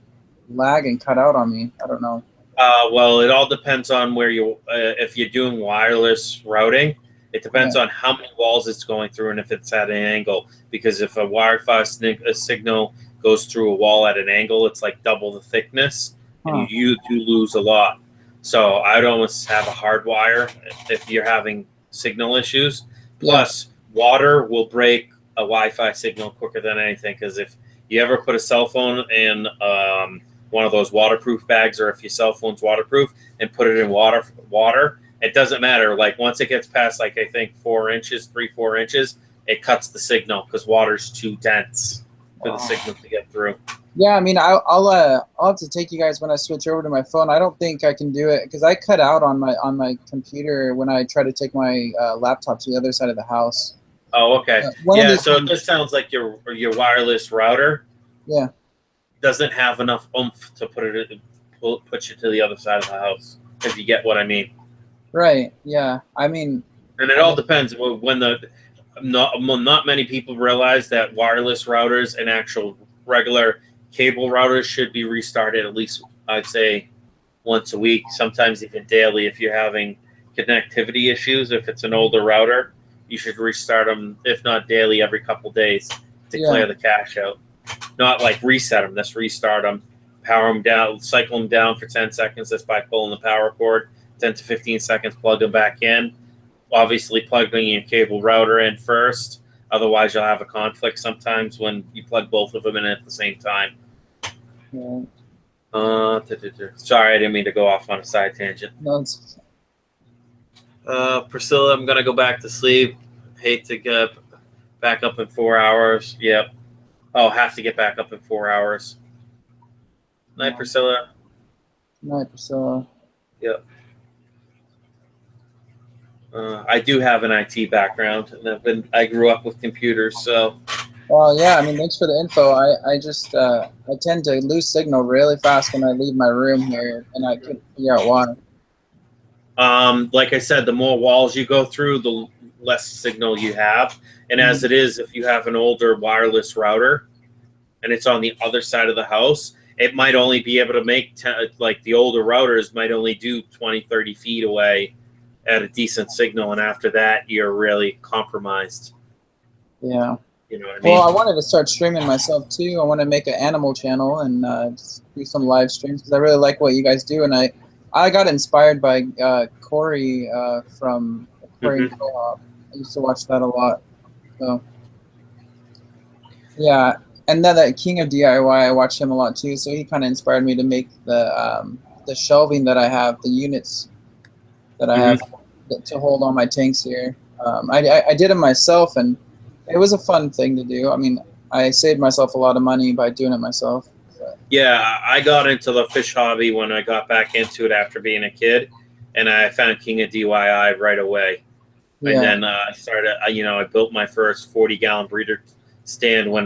lag and cut out on me. I don't know. Well, it all depends on where you. If you're doing wireless routing, it depends on how many walls it's going through and if it's at an angle. Because if a Wi-Fi signal goes through a wall at an angle. It's like double the thickness, and you do lose a lot. So I'd almost have a hard wire if you're having signal issues. Plus, water will break a Wi-Fi signal quicker than anything, because if you ever put a cell phone in one of those waterproof bags, or if your cell phone's waterproof and put it in water, it doesn't matter. Like once it gets past, like, I think 4 inches, 3-4 inches, it cuts the signal because water's too dense for the signal to get through. Yeah, I mean, I'll have to take you guys when I switch over to my phone. I don't think I can do it because I cut out on my computer when I try to take my laptop to the other side of the house. Oh, okay. Yeah, so this sounds like your wireless router. Yeah. Doesn't have enough oomph to put you to the other side of the house, if you get what I mean. Right. Yeah. I mean. And it all depends. When not many people realize that wireless routers and actual regular cable routers should be restarted at least, I'd say, once a week, sometimes even daily. If you're having connectivity issues, if it's an older router, you should restart them, if not daily, every couple days to clear the cache out. Not like reset them, just restart them, power them down, cycle them down for 10 seconds just by pulling the power cord, 10 to 15 seconds, plug them back in. Obviously, plugging your cable router in first. Otherwise, you'll have a conflict sometimes when you plug both of them in at the same time. Yeah. Sorry, I didn't mean to go off on a side tangent. No, Priscilla, I'm going to go back to sleep. Hate to get back up in 4 hours. Yep. Oh, have to get back up in 4 hours. Night, Priscilla. Night, Priscilla. Yep. I do have an IT background, and I grew up with computers, so. Well, yeah. I mean, thanks for the info. I just I tend to lose signal really fast when I leave my room here, and I couldn't figure out why. Like I said, the more walls you go through, the less signal you have. And as it is, if you have an older wireless router and it's on the other side of the house, it might only be able to make, like the older routers might only do 20, 30 feet away at a decent signal. And after that, you're really compromised. Yeah. You know what I mean? Well, I wanted to start streaming myself too. I want to make an animal channel and do some live streams because I really like what you guys do. And I got inspired by Corey from Aquarium Co-op. I used to watch that a lot. So, yeah. And then that King of DIY, I watched him a lot too. So he kind of inspired me to make the shelving that I have, the units that I have to hold on my tanks here. I did it myself, and it was a fun thing to do. I mean, I saved myself a lot of money by doing it myself. But. Yeah, I got into the fish hobby when I got back into it after being a kid, and I found King of DIY right away. Yeah. And then I started, I built my first 40-gallon breeder stand when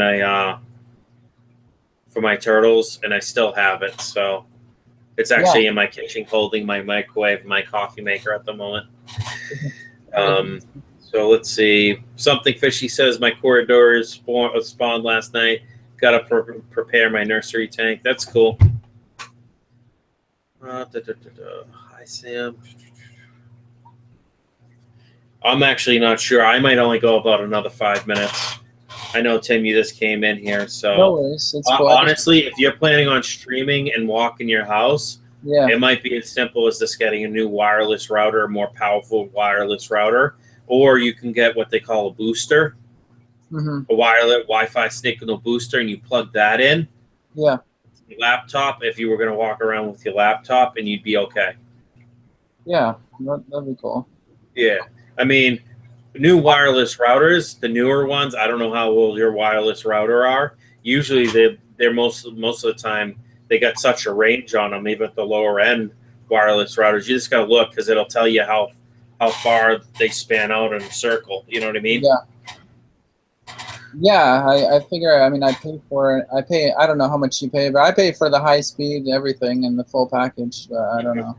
for my turtles, and I still have it. So it's actually in my kitchen holding my microwave, my coffee maker at the moment. So let's see. Something Fishy says my corridors spawned last night. Got to prepare my nursery tank. That's cool. Hi, Sam. I'm actually not sure. I might only go about another 5 minutes. I know, Tim, you just came in here. So no worries. It's cool. Honestly, if you're planning on streaming and walking your house, yeah, it might be as simple as just getting a new wireless router, a more powerful wireless router. Or you can get what they call a booster, a wireless Wi-Fi signal booster, and you plug that in. Yeah. Your laptop, if you were going to walk around with your laptop, and you'd be okay. Yeah, that'd be cool. Yeah. I mean, new wireless routers, the newer ones, I don't know how old your wireless router are. Usually they're most of the time, they got such a range on them, even at the lower end wireless routers. You just got to look because it'll tell you how far they span out in a circle. You know what I mean? Yeah. Yeah, I figure, I mean, I pay for it. I don't know how much you pay, but I pay for the high speed, everything, and the full package. I don't know.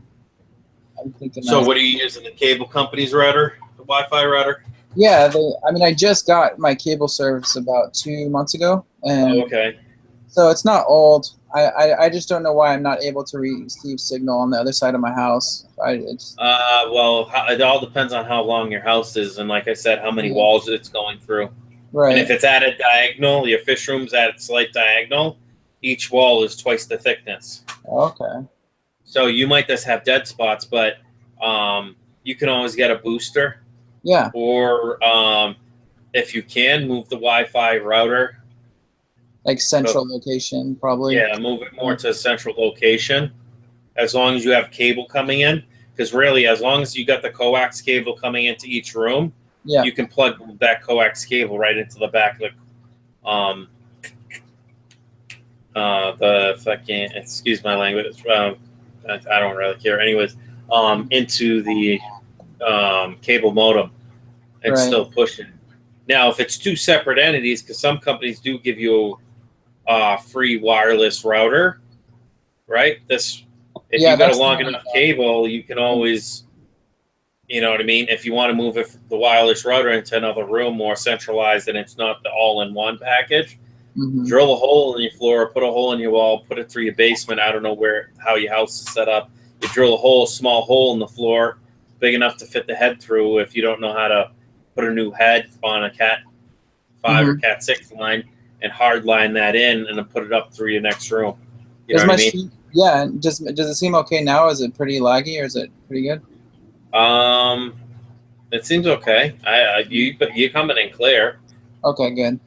I'm thinking. So what are you using, the cable company's router, the Wi-Fi router? Yeah, I just got my cable service about 2 months ago. And okay. So it's not old. I just don't know why I'm not able to receive signal on the other side of my house. Well, it all depends on how long your house is, and like I said, how many walls it's going through. Right. And if it's at a diagonal, your fish room's at a slight diagonal, each wall is twice the thickness. Okay. So you might just have dead spots, but you can always get a booster. Yeah. Or if you can, move the Wi-Fi router. Like central location, probably. Yeah, move it more to a central location. As long as you have cable coming in. Because really, as long as you got the coax cable coming into each room, yeah, you can plug that coax cable right into the back of the fucking, excuse my language, I don't really care. Anyways, into the cable modem and still push it. Now, if it's two separate entities, because some companies do give you a free wireless router, right? If you got a long enough cable, you can always, you know what I mean? If you want to move the wireless router into another room, more centralized, and it's not the all-in-one package, drill a hole in your floor, put a hole in your wall, put it through your basement. I don't know how your house is set up. You drill a small hole in the floor, big enough to fit the head through. If you don't know how to put a new head on a Cat 5 or Cat 6 line, and hard line that in, and then put it up through your next room. You know what I mean? Yeah. Does it seem okay now? Is it pretty laggy, or is it pretty good? It seems okay. You coming in clear. Okay, good.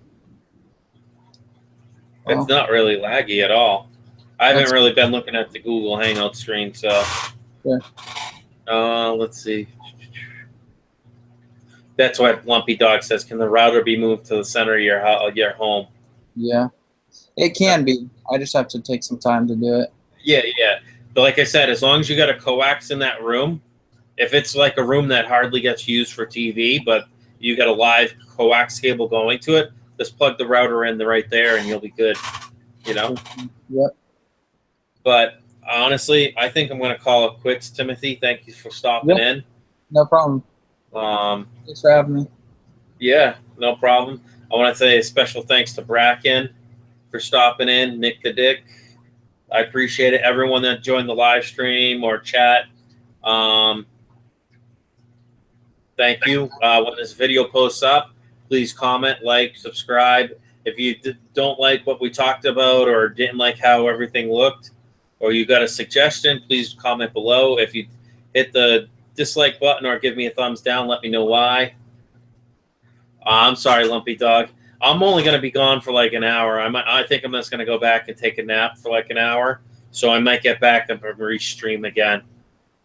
It's not really laggy at all. I haven't really been looking at the Google Hangout screen, so. Sure. Let's see. That's what Lumpy Dog says. Can the router be moved to the center of your home? Yeah, it can be. I just have to take some time to do it. Yeah. But like I said, as long as you got a coax in that room, if it's like a room that hardly gets used for TV, but you got a live coax cable going to it, just plug the router in right there and you'll be good, you know? Yep. But honestly, I think I'm going to call it quits, Timothy. Thank you for stopping in. No problem. Thanks for having me. Yeah, no problem. I want to say a special thanks to Brackon for stopping in, Nick the Dick. I appreciate it. Everyone that joined the live stream or chat. Thank you. When this video posts up, please comment, like, subscribe. If you don't like what we talked about or didn't like how everything looked, or you got a suggestion, please comment below. If you hit the dislike button or give me a thumbs down, let me know why. I'm sorry, Lumpy Dog. I'm only going to be gone for like an hour. I think I'm just going to go back and take a nap for like an hour. So I might get back and restream again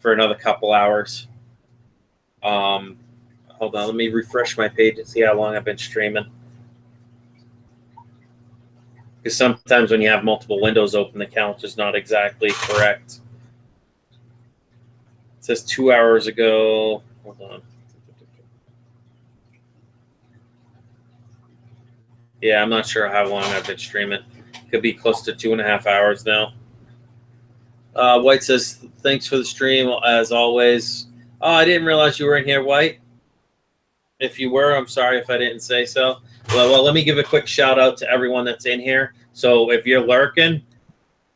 for another couple hours. Hold on, let me refresh my page and see how long I've been streaming. Because sometimes when you have multiple windows open, the count is not exactly correct. It says 2 hours ago. Hold on. Yeah, I'm not sure how long I've been streaming. Could be close to 2.5 hours now. White says, thanks for the stream, as always. Oh, I didn't realize you were in here, White. If you were, I'm sorry if I didn't say so. Well, let me give a quick shout out to everyone that's in here. So if you're lurking,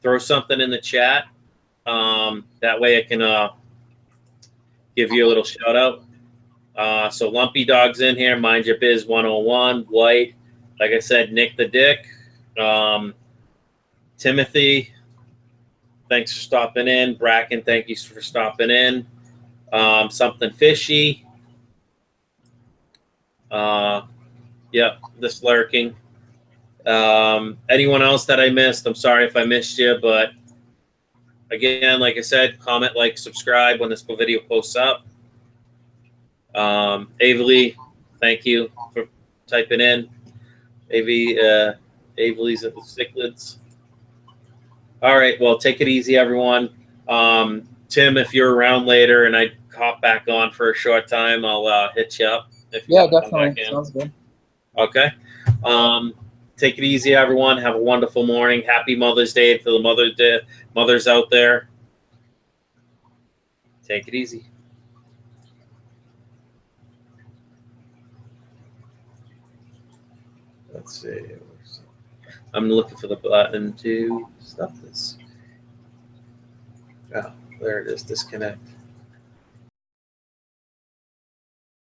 throw something in the chat. That way I can give you a little shout out. So Lumpy Dog's in here, Mind Your Biz 101, White. Like I said, Nick the Dick, Timothy, thanks for stopping in. Brackon, thank you for stopping in. Something Fishy. Yep, this lurking. Anyone else that I missed, I'm sorry if I missed you, but again, like I said, comment, like, subscribe when this video posts up. Avery, thank you for typing in. Avery's at the Cichlids. All right, well, take it easy, everyone. Tim, if you're around later and I hop back on for a short time, I'll hit you up. Yeah, definitely. Sounds good. Okay. Take it easy, everyone. Have a wonderful morning. Happy Mother's Day to the mothers out there. Take it easy. Let's see. I'm looking for the button to stop this. Oh, there it is. Disconnect.